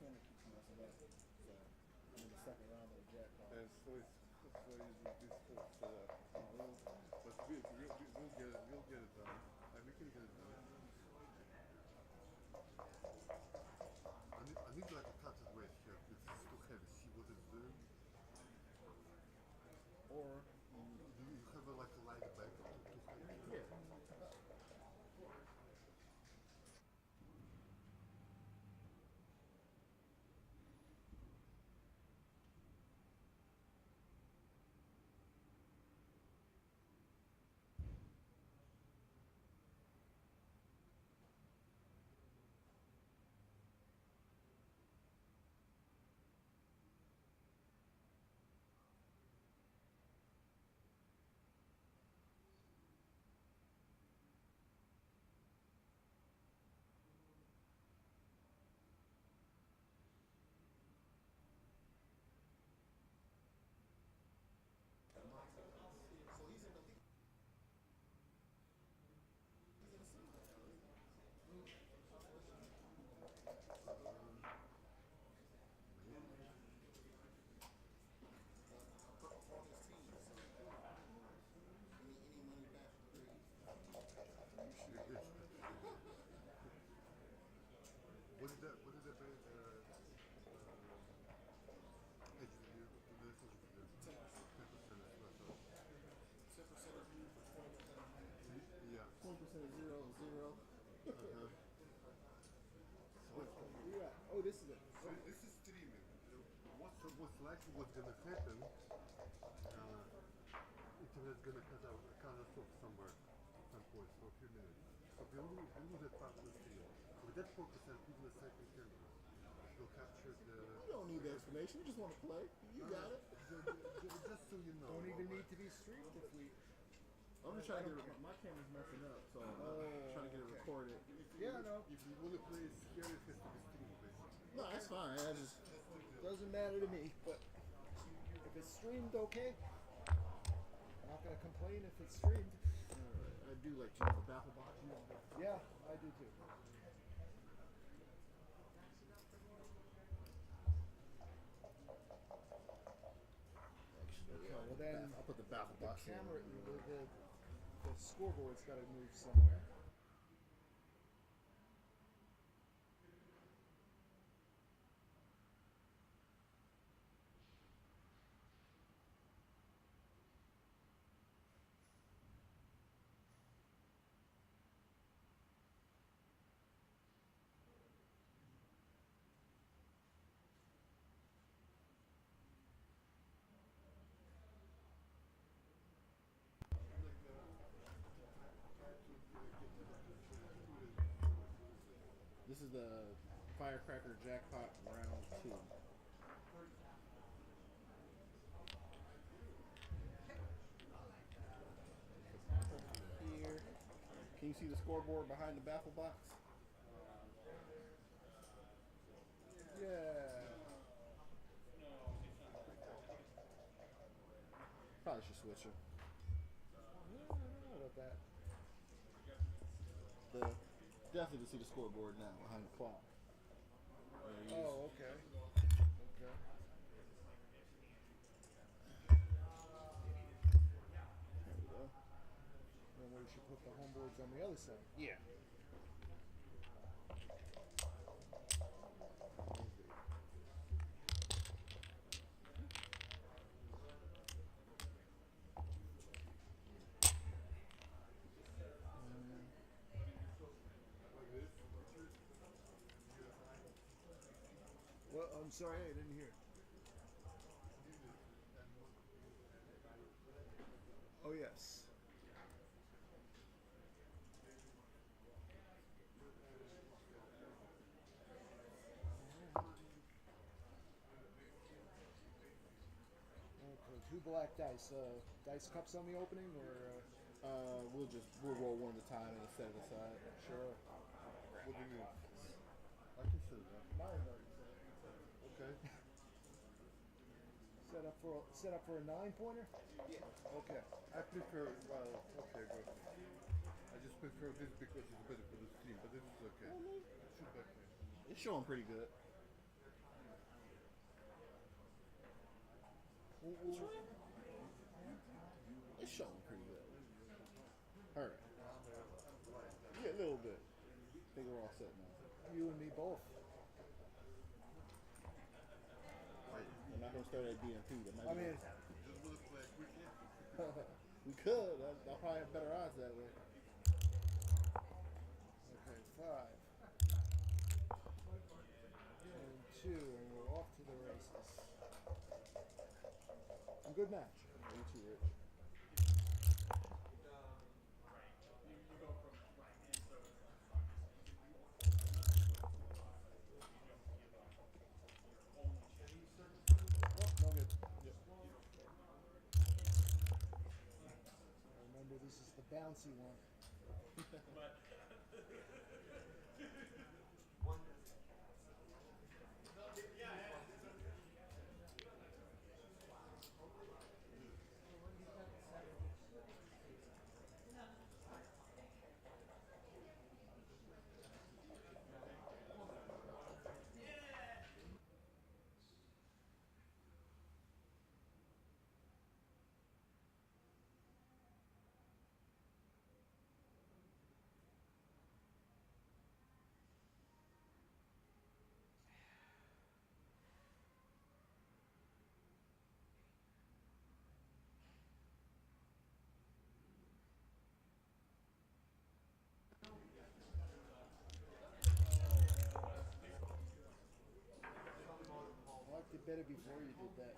Speaker 8: camera keeps messing up. So I'm in the second round of the jackpot.
Speaker 5: And so it's very difficult to set up. But we'll get it. We'll get it done. And we can get it done. I need like a cutted weight here. This is too heavy. See what it's doing?
Speaker 8: Or
Speaker 5: Do you have a, like a light back to heavy?
Speaker 8: yeah.
Speaker 5: What did that bring? Edge video to this edge video? 10% is what I thought.
Speaker 8: 10% of you for 20%.
Speaker 5: Yeah.
Speaker 8: 20% of 0 is 0.
Speaker 5: So,
Speaker 8: Oh, this is it.
Speaker 5: so this is streaming. What's likely what's gonna happen? Internet's gonna cut us off somewhere at some point for a few minutes. So we lose that part of the stream. With that 4%, even a second camera will capture the.
Speaker 8: You don't need the explanation. You just want to play. You got it.
Speaker 5: Just so you know.
Speaker 2: Don't even need to be streamed if we.
Speaker 8: I'm just trying to get my camera's messing up, so I'm trying to get it recorded.
Speaker 2: Yeah, no,
Speaker 5: If you want to play scary, it has to be streamed, basically.
Speaker 8: No, that's fine. I just
Speaker 2: doesn't matter to me. But if it's streamed, okay. I'm not gonna complain if it's streamed.
Speaker 8: I do like to use the baffle box.
Speaker 2: Yeah, I do too.
Speaker 8: Actually,
Speaker 2: Well then,
Speaker 8: I'll put the baffle
Speaker 2: the
Speaker 8: box
Speaker 2: camera,
Speaker 8: in.
Speaker 2: the scoreboard's got to move somewhere.
Speaker 8: This is the firecracker jackpot round 2. Here. Can you see the scoreboard behind the baffle box?
Speaker 2: Yeah.
Speaker 8: Probably should switch it.
Speaker 2: I don't know about that.
Speaker 8: Definitely to see the scoreboard now behind the clock.
Speaker 2: Oh, okay. Okay.
Speaker 8: There we go.
Speaker 2: Then we should put the home boards on the other side.
Speaker 8: Yeah.
Speaker 2: Well, I'm sorry, I didn't hear. Oh, yes. Okay, 2 black dice. Dice cups on the opening, or
Speaker 8: We'll roll one at a time and set it aside.
Speaker 2: sure.
Speaker 5: What do you mean? I can set it up.
Speaker 2: Mine already set.
Speaker 5: Okay.
Speaker 2: Set up for a 9-pointer.
Speaker 8: Yeah.
Speaker 2: Okay.
Speaker 5: I prefer, well, okay, good. I just prefer this because it's better for the stream, but this is okay. Shoot back there.
Speaker 8: It's showing pretty good. It's showing pretty good. All right. Yeah, a little bit. I think we're all set now.
Speaker 2: You and me both.
Speaker 8: We're not gonna start at DMP. That might
Speaker 2: I
Speaker 8: be
Speaker 2: mean,
Speaker 5: Just lose last weekend.
Speaker 8: we could. I'll probably have better odds that way.
Speaker 2: okay, 5. And 2, and we're off to the races. A good match.
Speaker 8: Me too, Rich.
Speaker 2: Oh, no good.
Speaker 8: Yep.
Speaker 2: Remember, this is the bouncy one. I liked it better before you did that.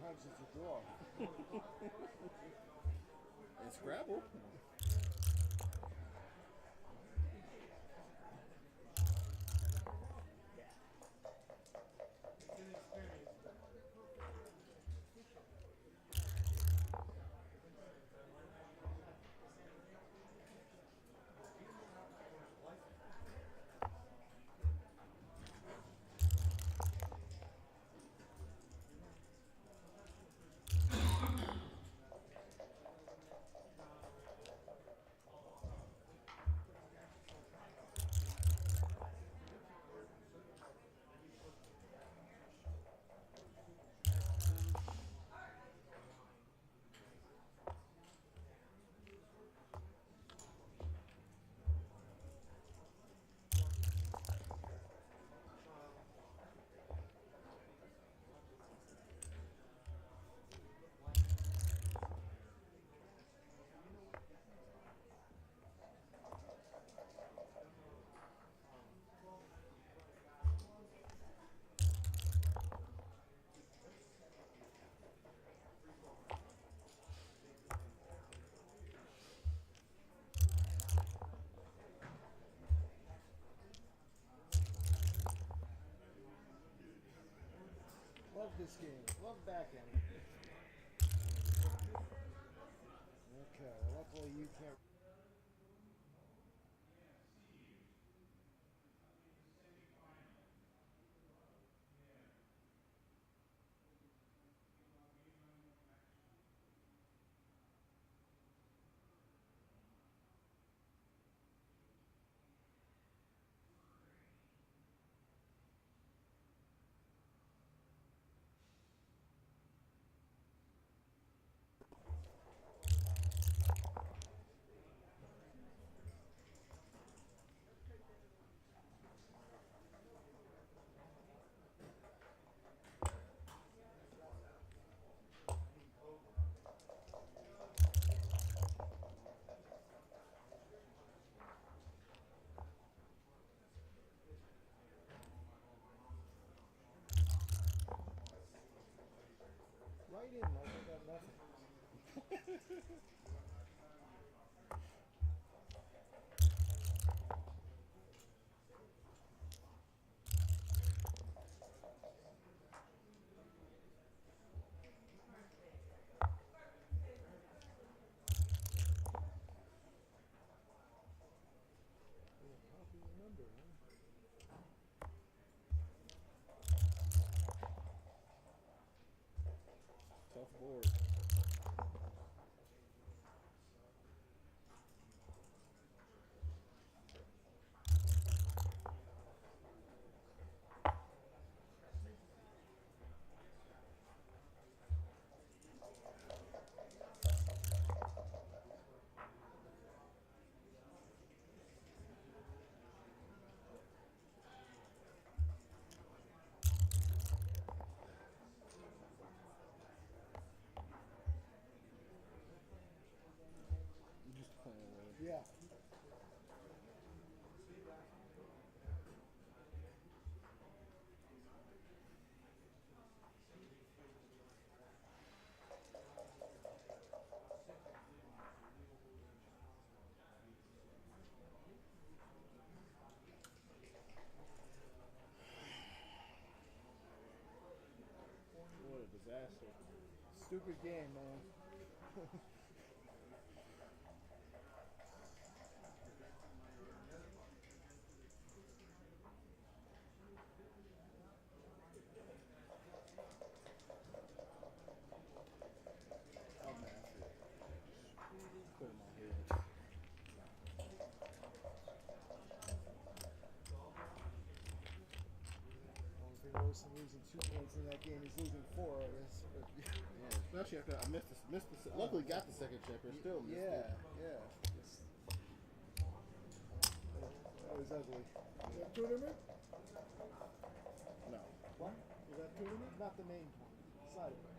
Speaker 2: sometimes it's a draw.
Speaker 8: And Scrabble.
Speaker 2: Love this game. Love backgammon. Okay, luckily you can't. Right in, like I got nothing. Yeah, copy the number, huh?
Speaker 8: Tough board. You just playing with it.
Speaker 2: Yeah.
Speaker 8: What a disaster.
Speaker 2: Stupid game, man.
Speaker 8: I'll pass it. Put it in my head.
Speaker 2: Only thing worse than losing 2 points in that game is losing 4, I guess. But
Speaker 8: Yeah, especially after I missed the luckily got the second check, but still missed
Speaker 2: yeah,
Speaker 8: it.
Speaker 2: yeah. That was ugly. Is that tournament?
Speaker 8: No.
Speaker 2: What? Is that tournament? Not the main tournament. Side of it.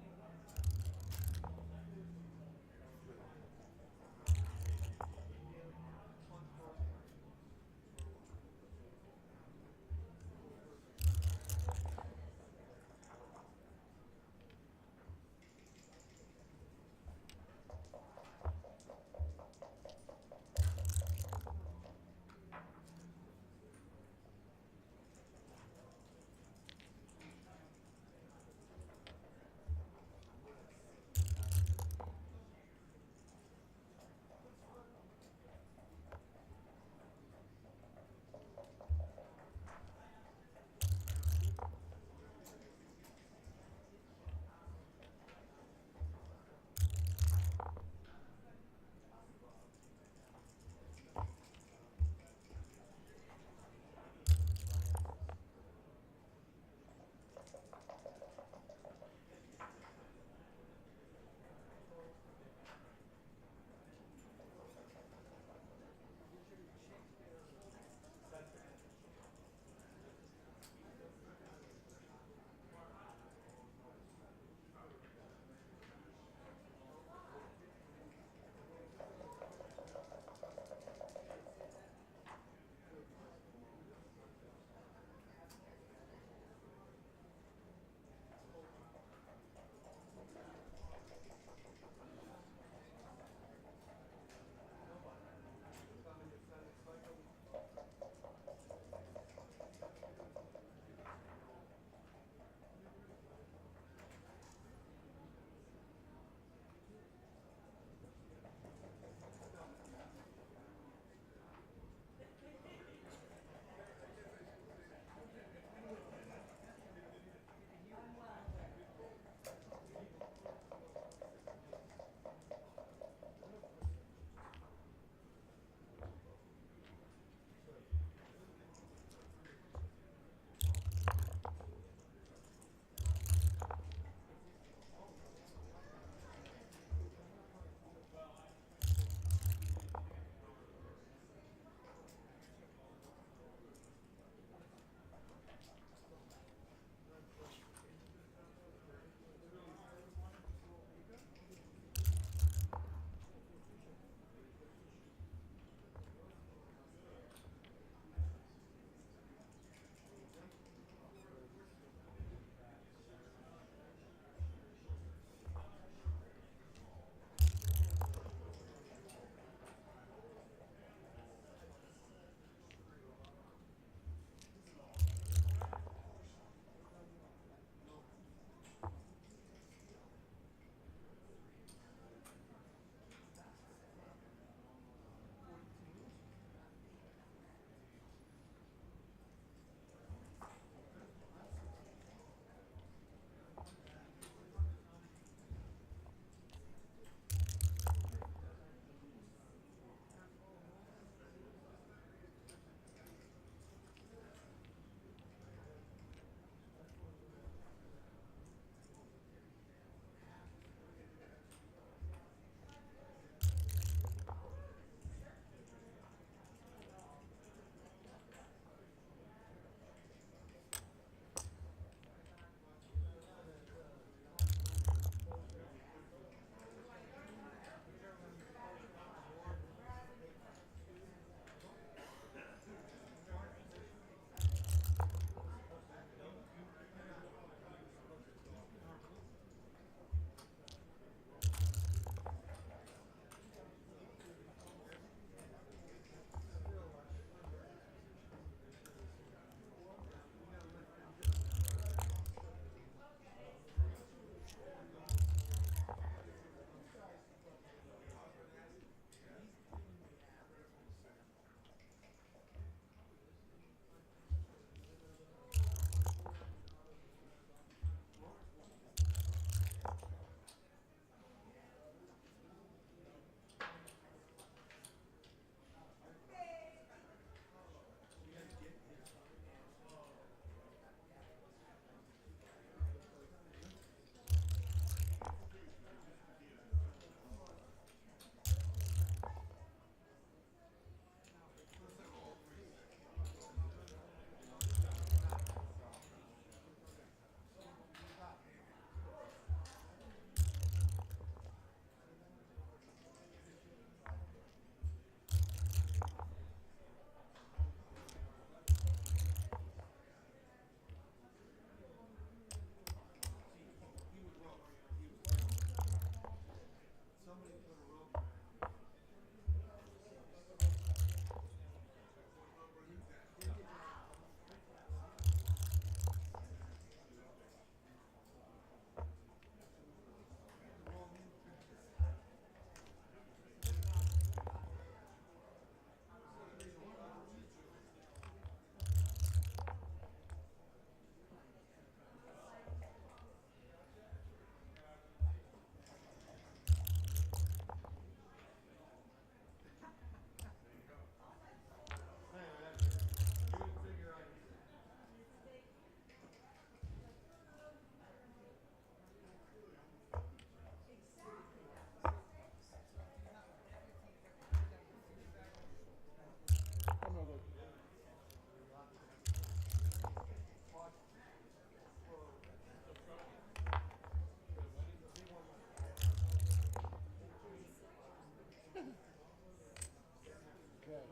Speaker 2: Okay.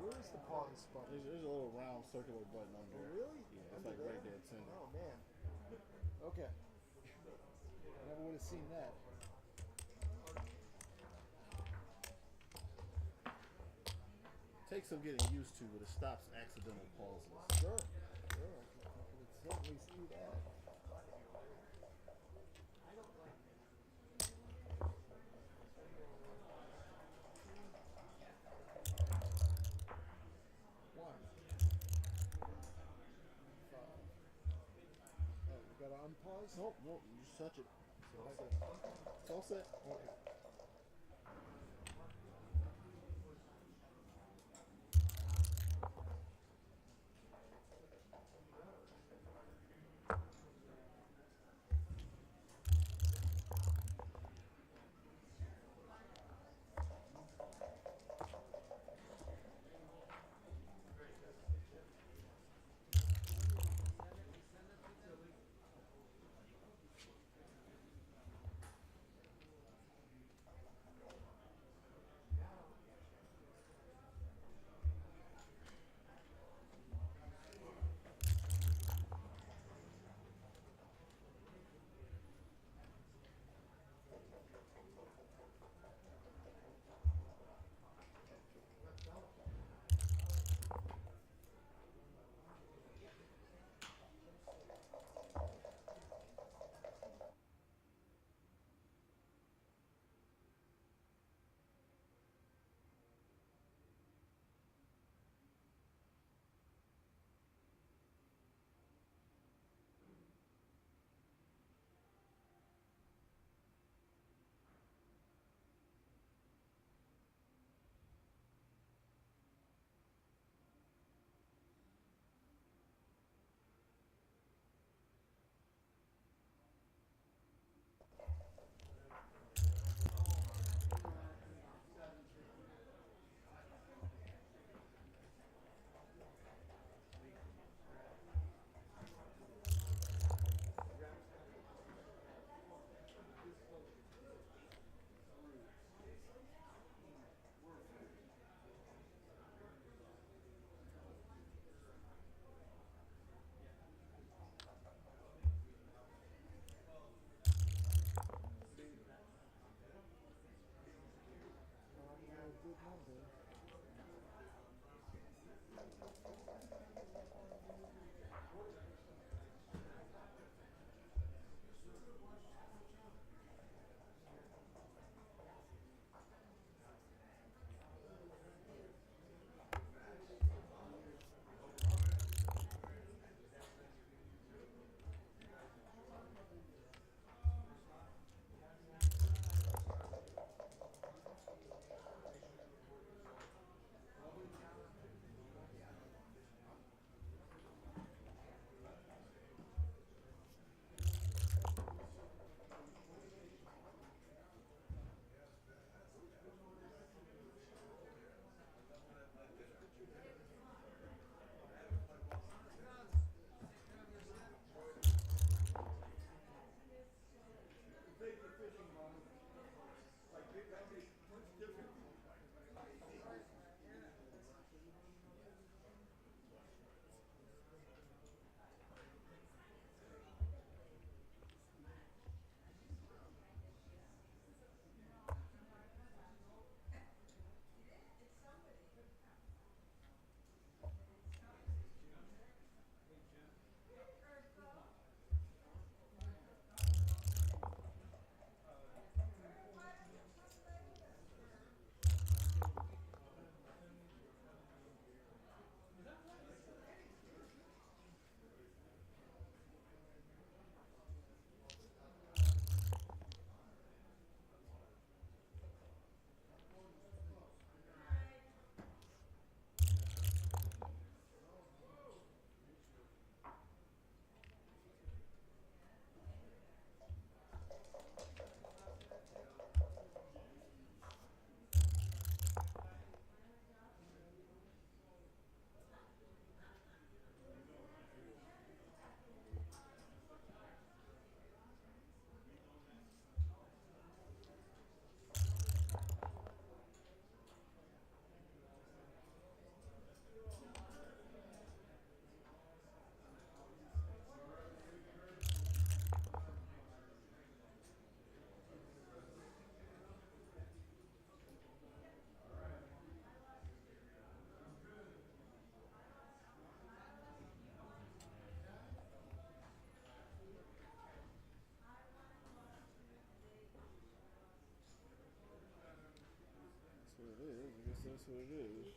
Speaker 2: Where is the pause button?
Speaker 8: There's a little round circular button under
Speaker 2: Oh,
Speaker 8: there.
Speaker 2: really?
Speaker 8: Yeah, it's
Speaker 2: Under
Speaker 8: like right there, center.
Speaker 2: Oh man. Okay. I never would have seen that.
Speaker 8: Takes some getting used to, but it stops accidental pauses.
Speaker 2: Sure. Sure. I can certainly see that. One. 5. Oh, we got to unpause?
Speaker 8: Nope, nope, you just touch it. It's all set. It's all set.
Speaker 2: Okay.
Speaker 8: that's what it is.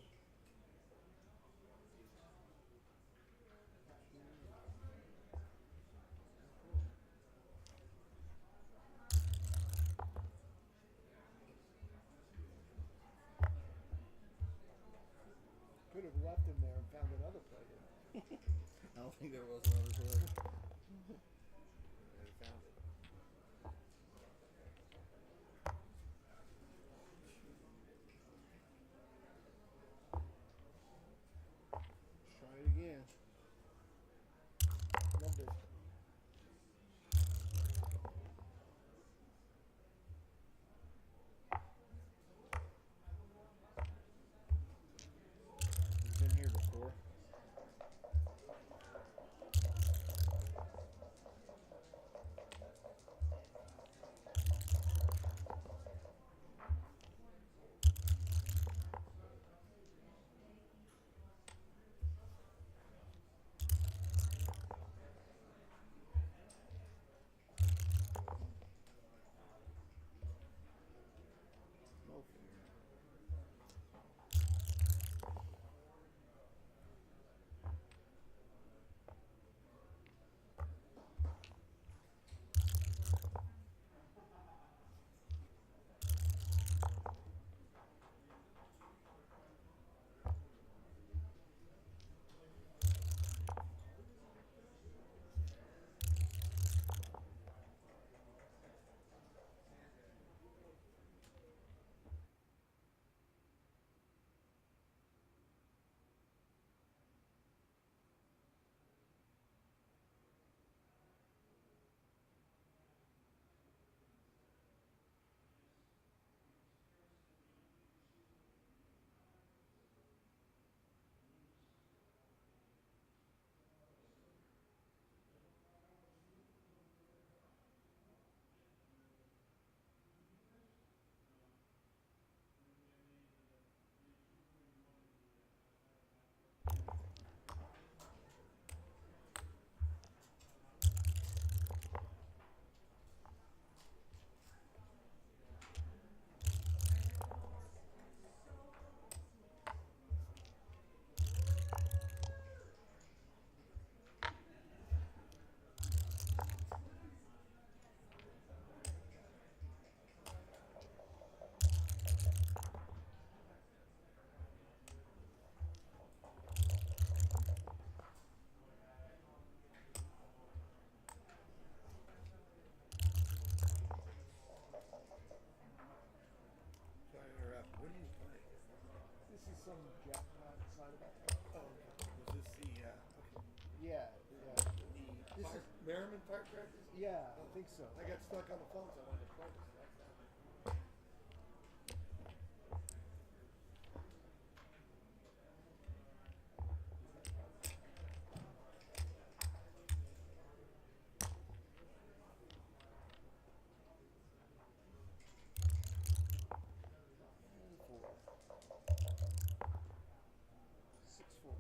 Speaker 2: Could have left him there and found another player.
Speaker 8: I don't think there was another player. They found it. Let's try it again.
Speaker 2: Novi.
Speaker 8: He's been here before. No fair. Sorry to interrupt. What are you playing?
Speaker 2: This is some jackpot side of it.
Speaker 8: Oh, okay. Was this the
Speaker 2: Yeah, yeah. This is,
Speaker 8: Merriman Firecrackers?
Speaker 2: yeah, I think so.
Speaker 8: I got stuck on the phone, so I wanted to play this.
Speaker 2: And 4. 6-4.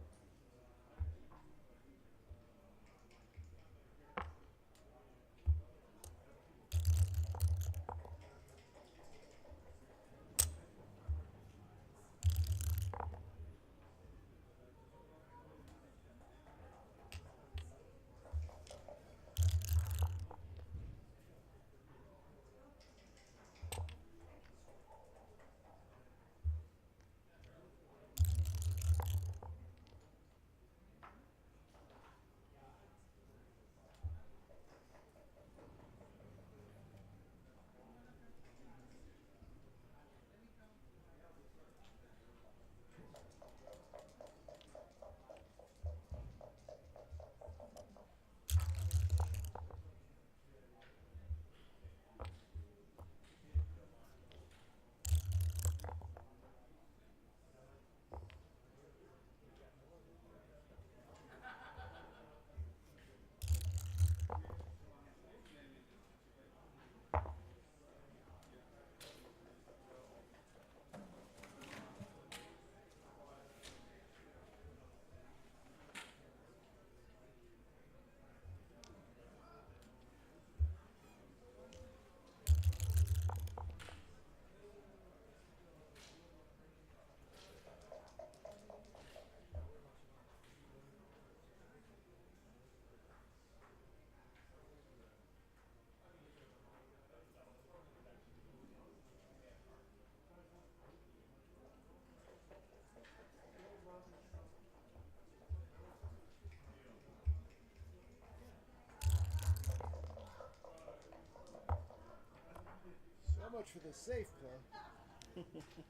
Speaker 2: much for the safe play.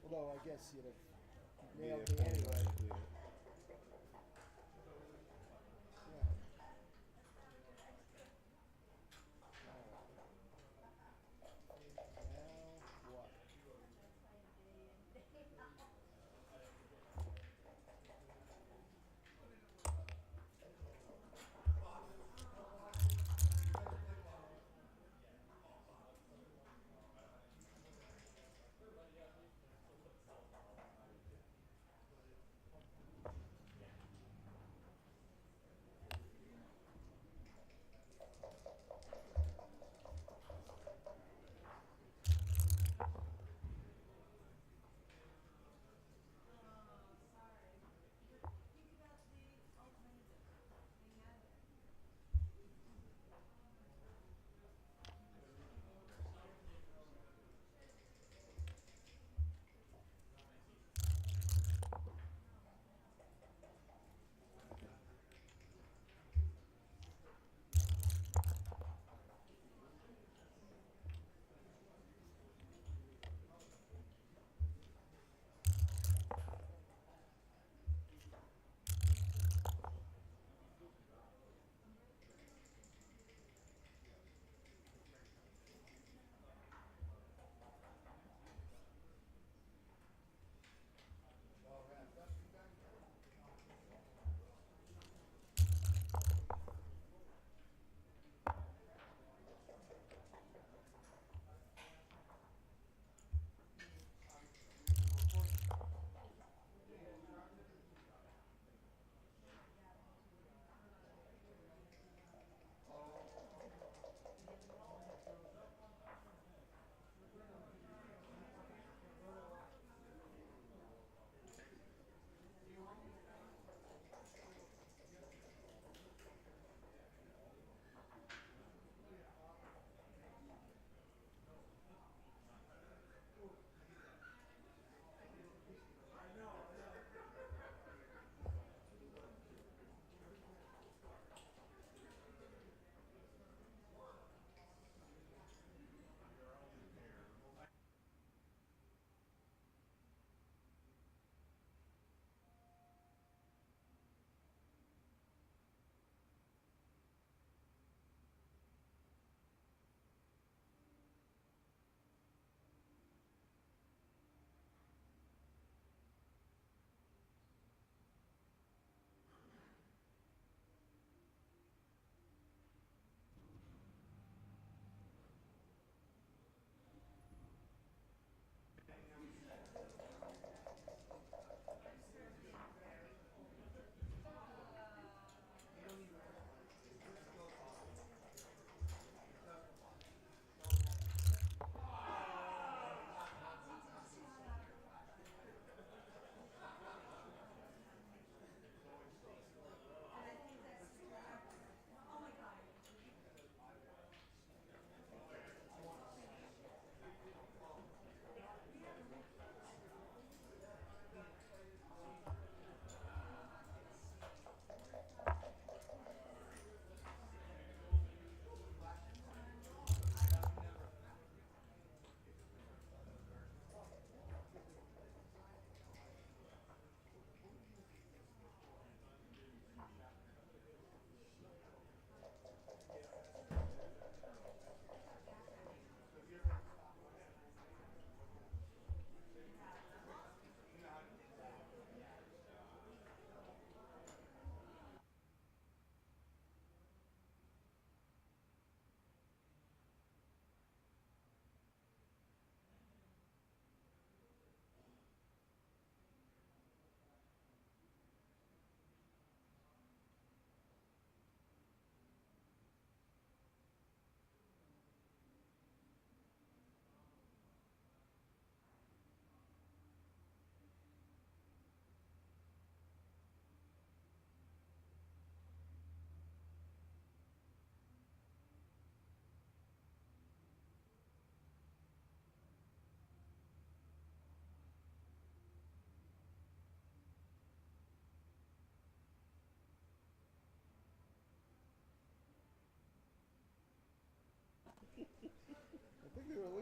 Speaker 2: Although I guess you'd have nailed
Speaker 8: Yeah,
Speaker 2: me anyway.
Speaker 8: yeah.
Speaker 2: Yeah. Now what?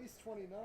Speaker 2: least 29.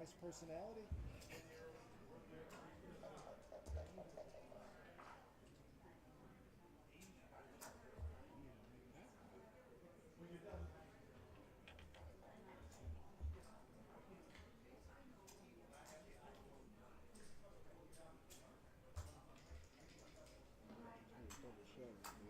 Speaker 2: Nice personality.
Speaker 8: Double shot, man.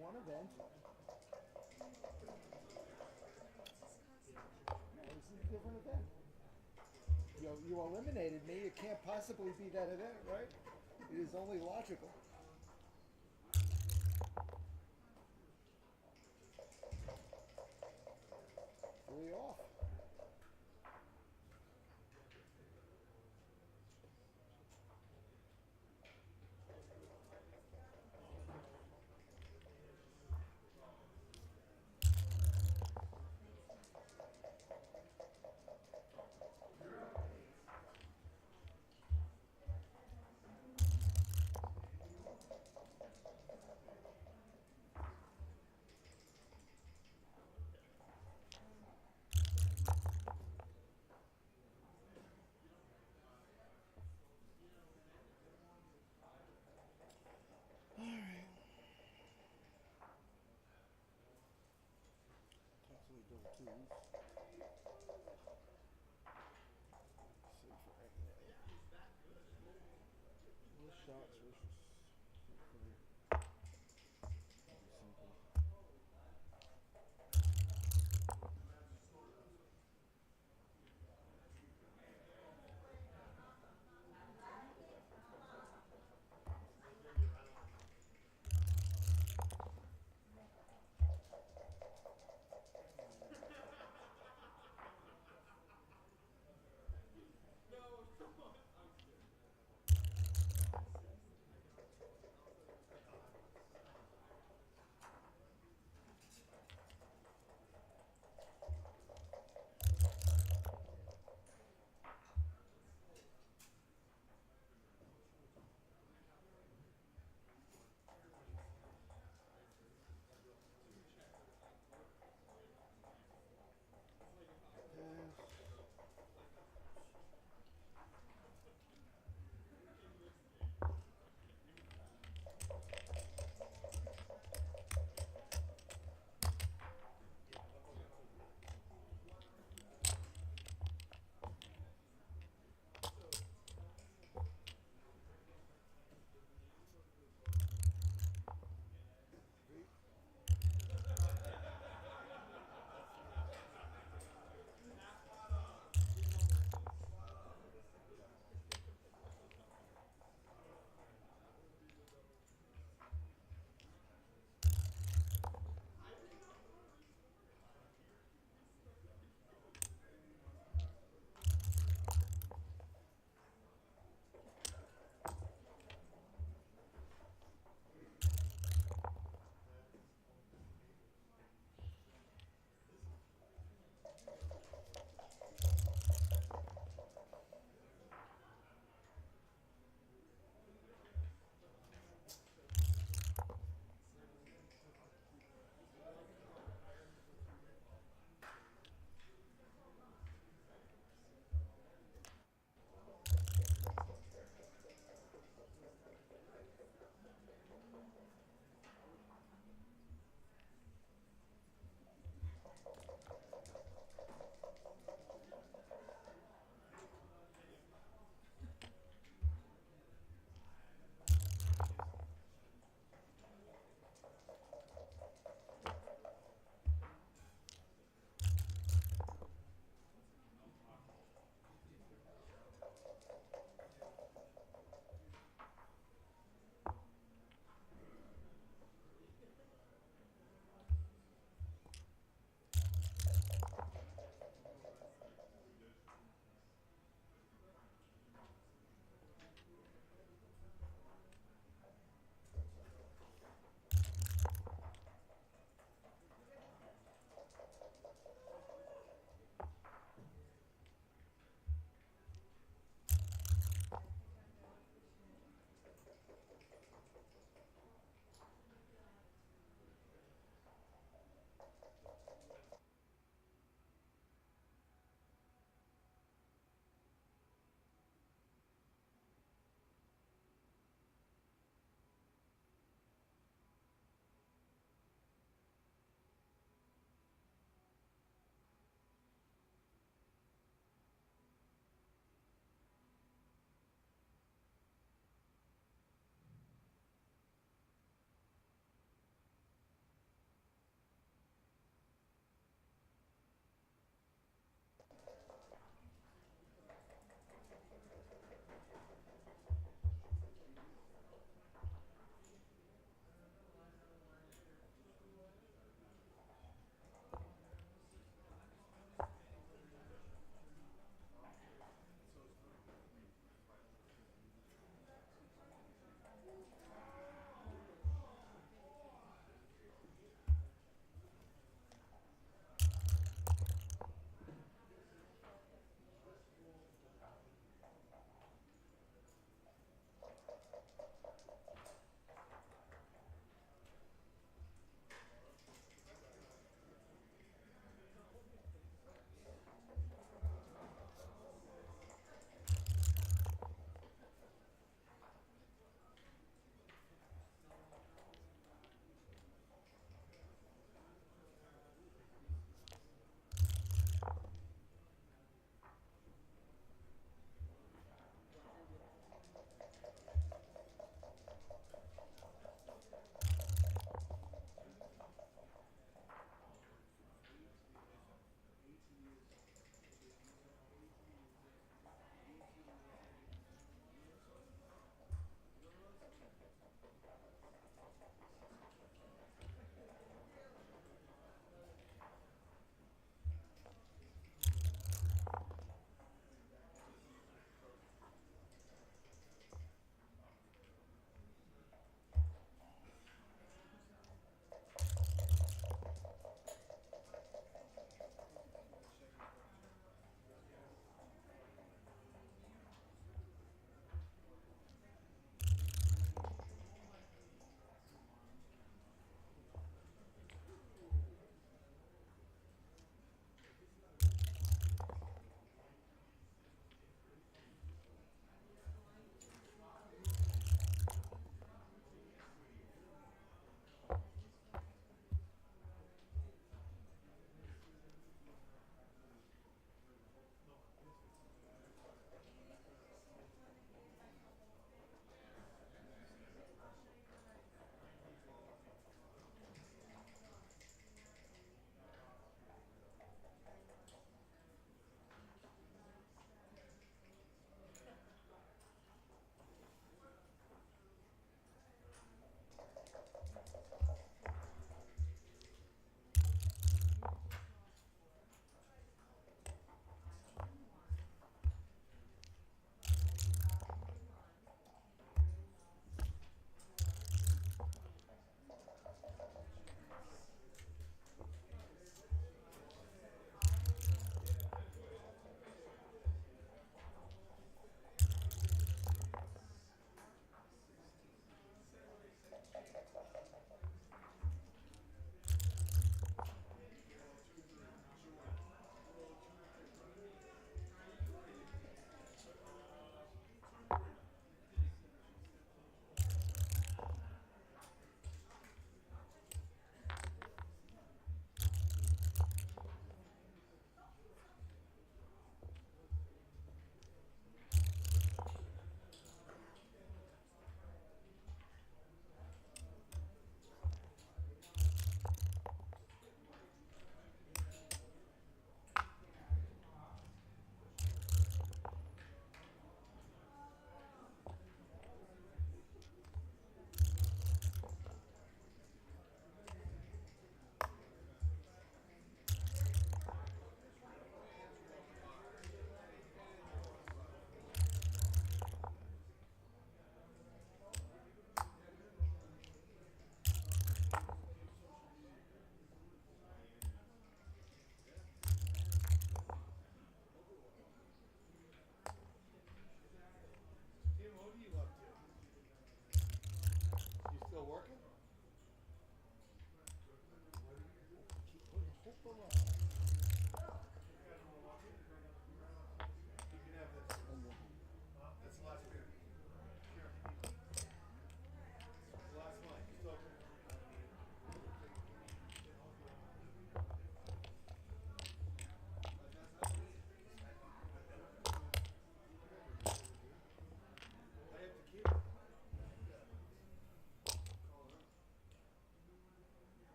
Speaker 2: One event. You eliminated me. It can't possibly be that event, right? It is only logical. 3 off.
Speaker 8: Possibly double twos. See for A. More shots versus simple.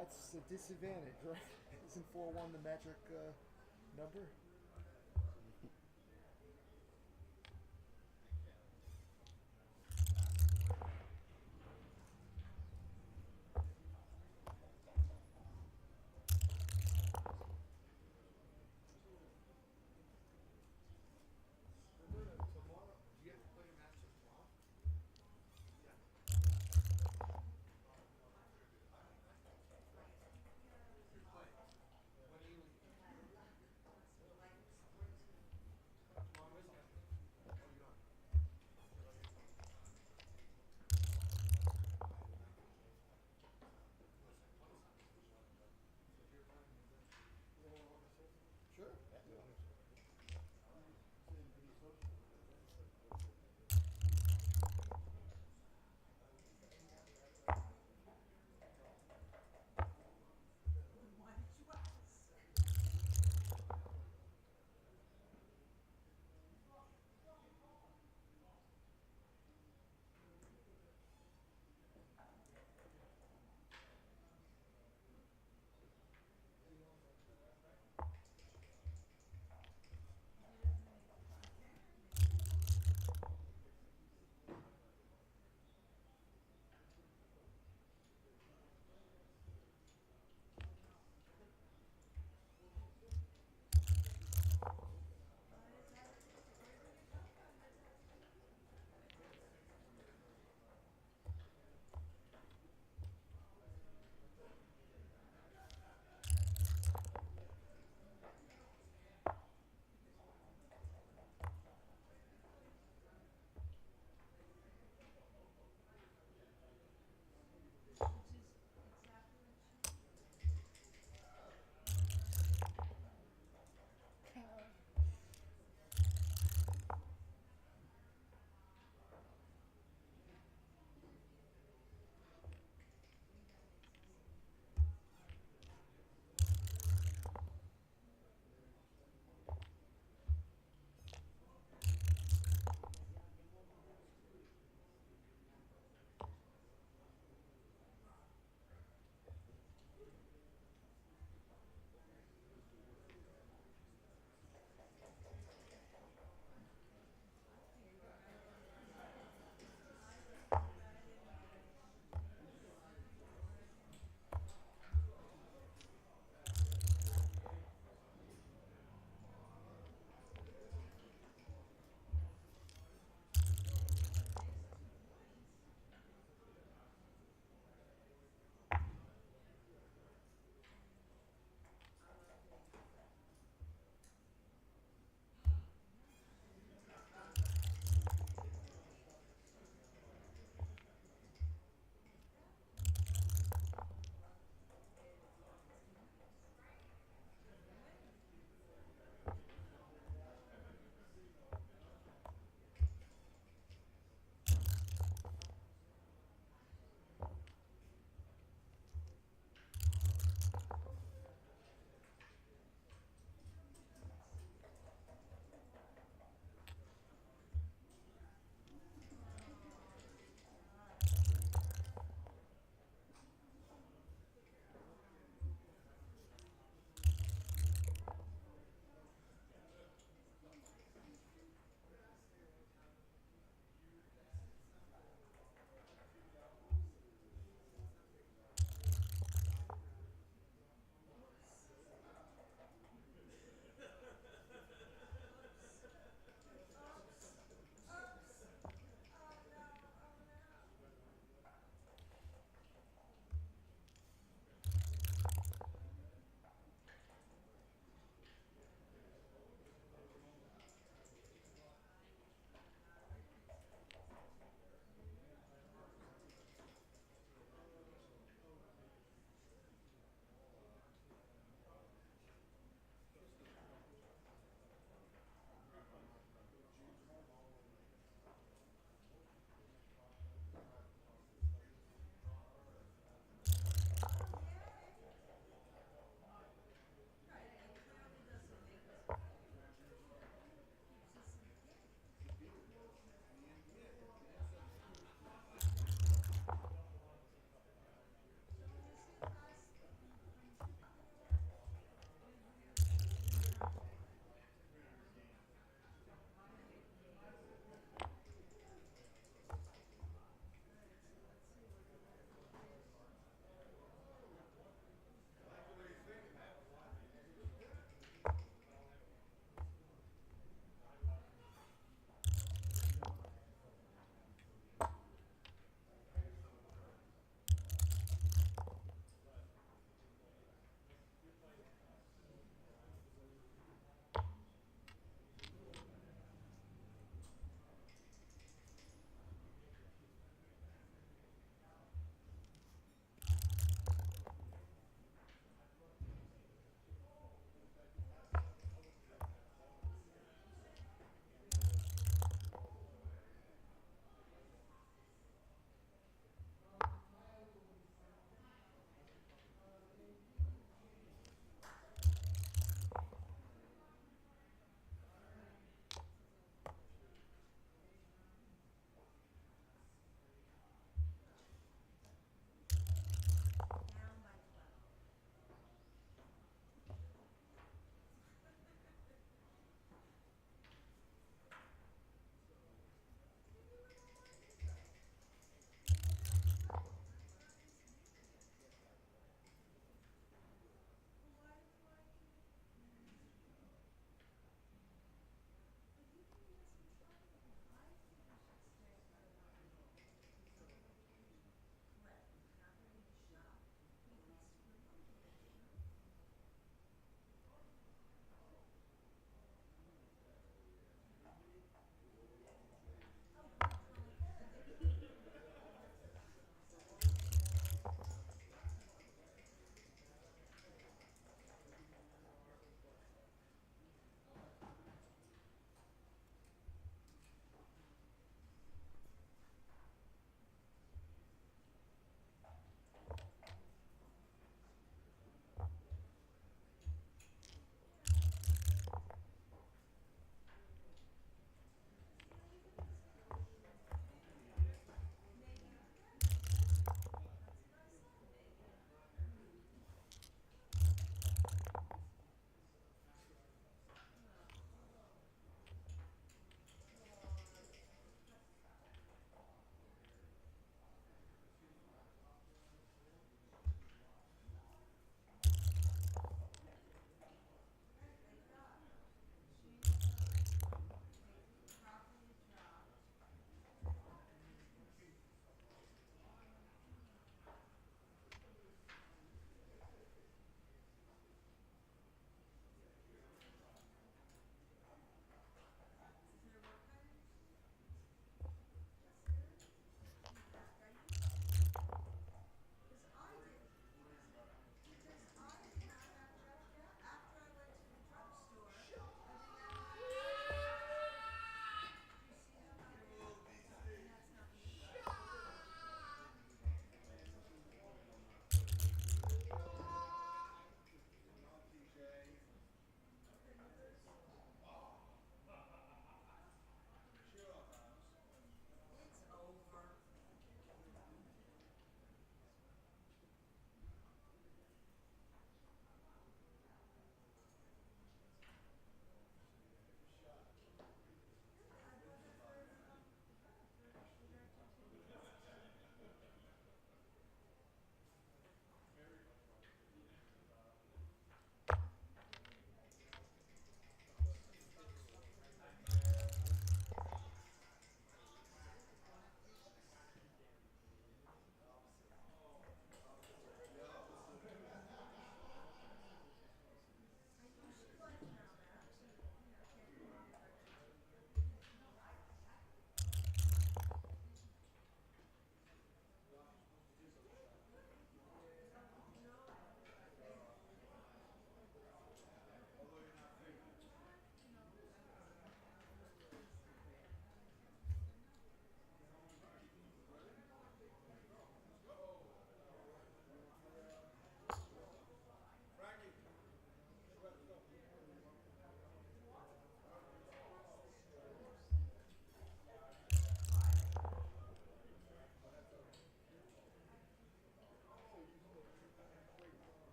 Speaker 2: That's a disadvantage, right? Isn't 4-1 the magic number?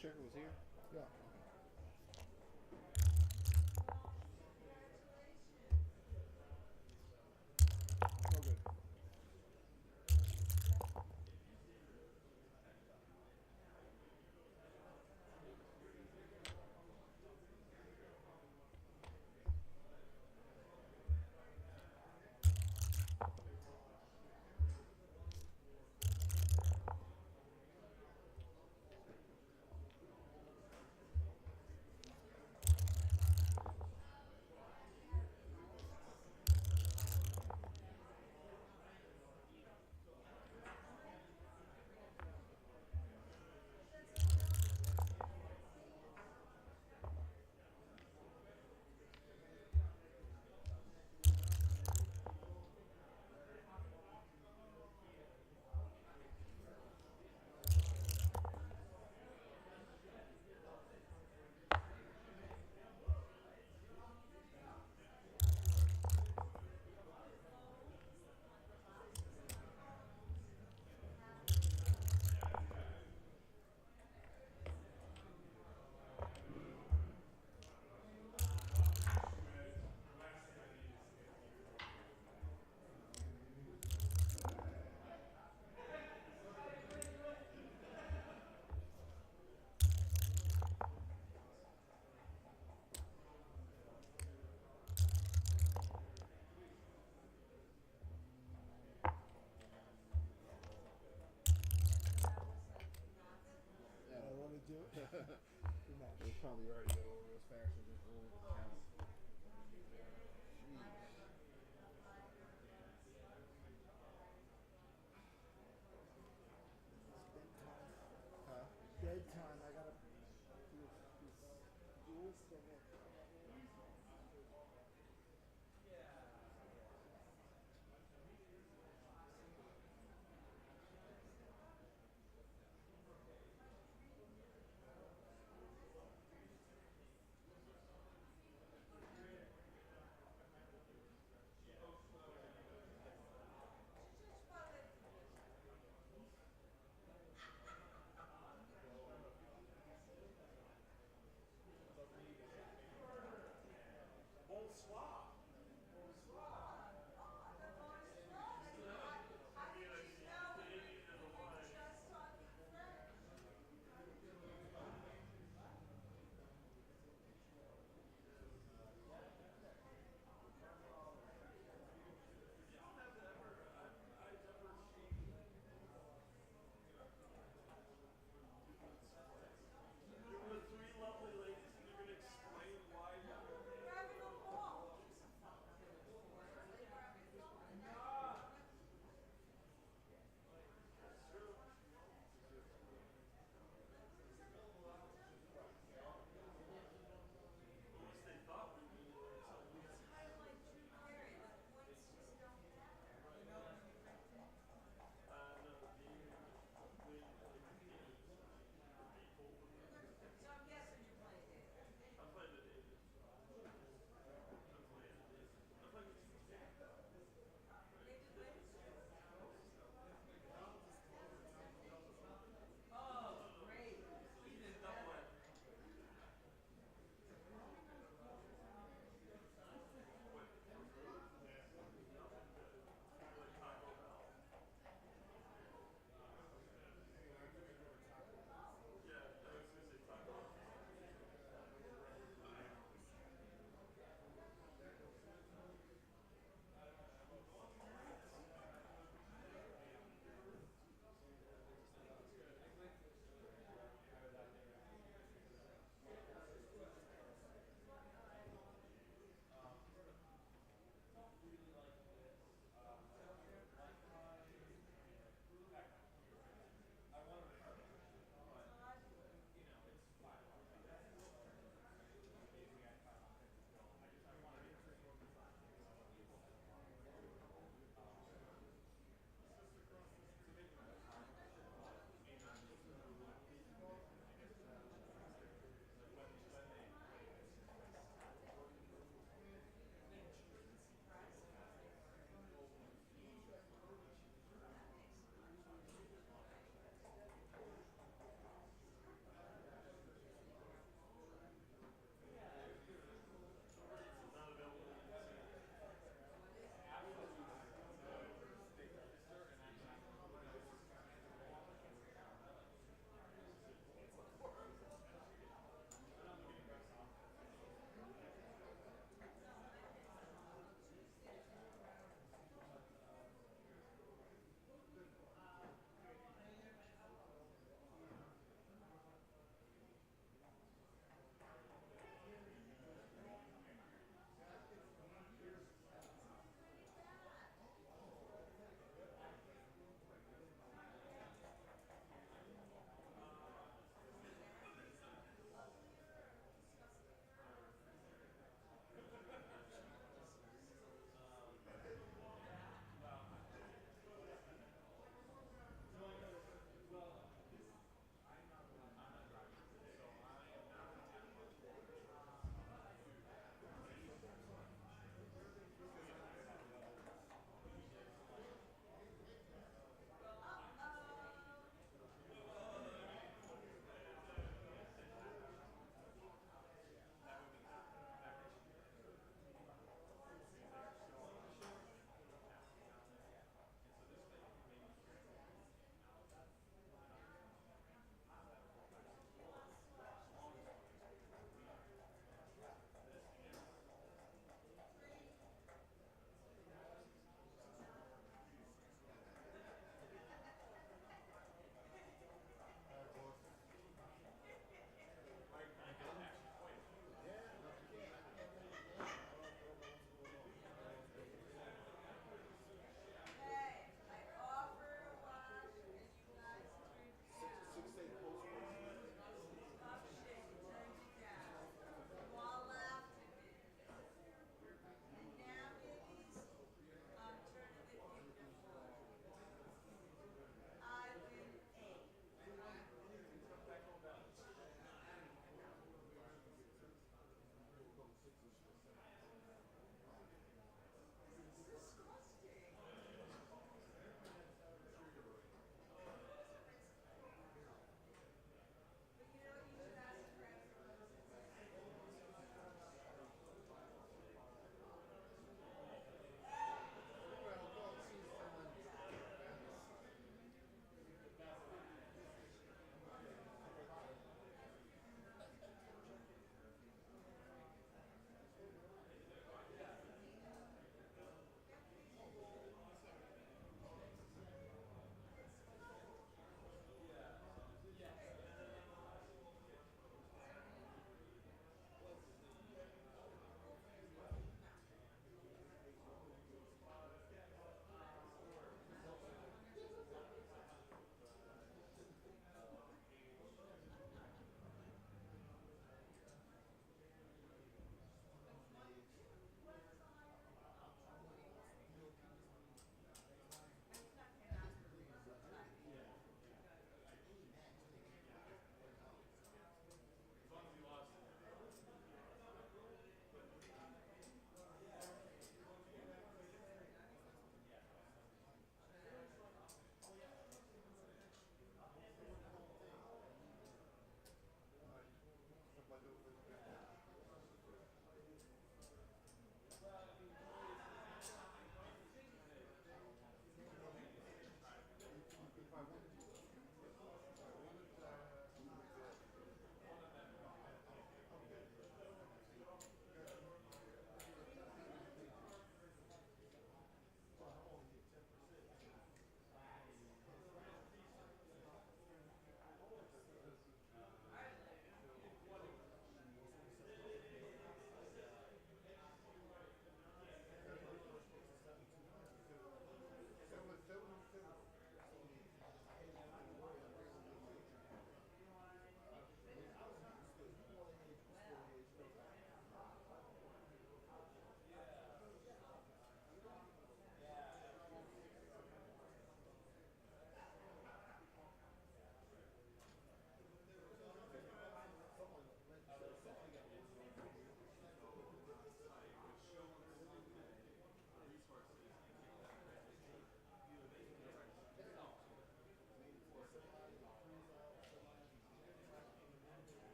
Speaker 8: checker was here?
Speaker 2: Yeah. No good. I want to do it. Good match.
Speaker 8: It was probably already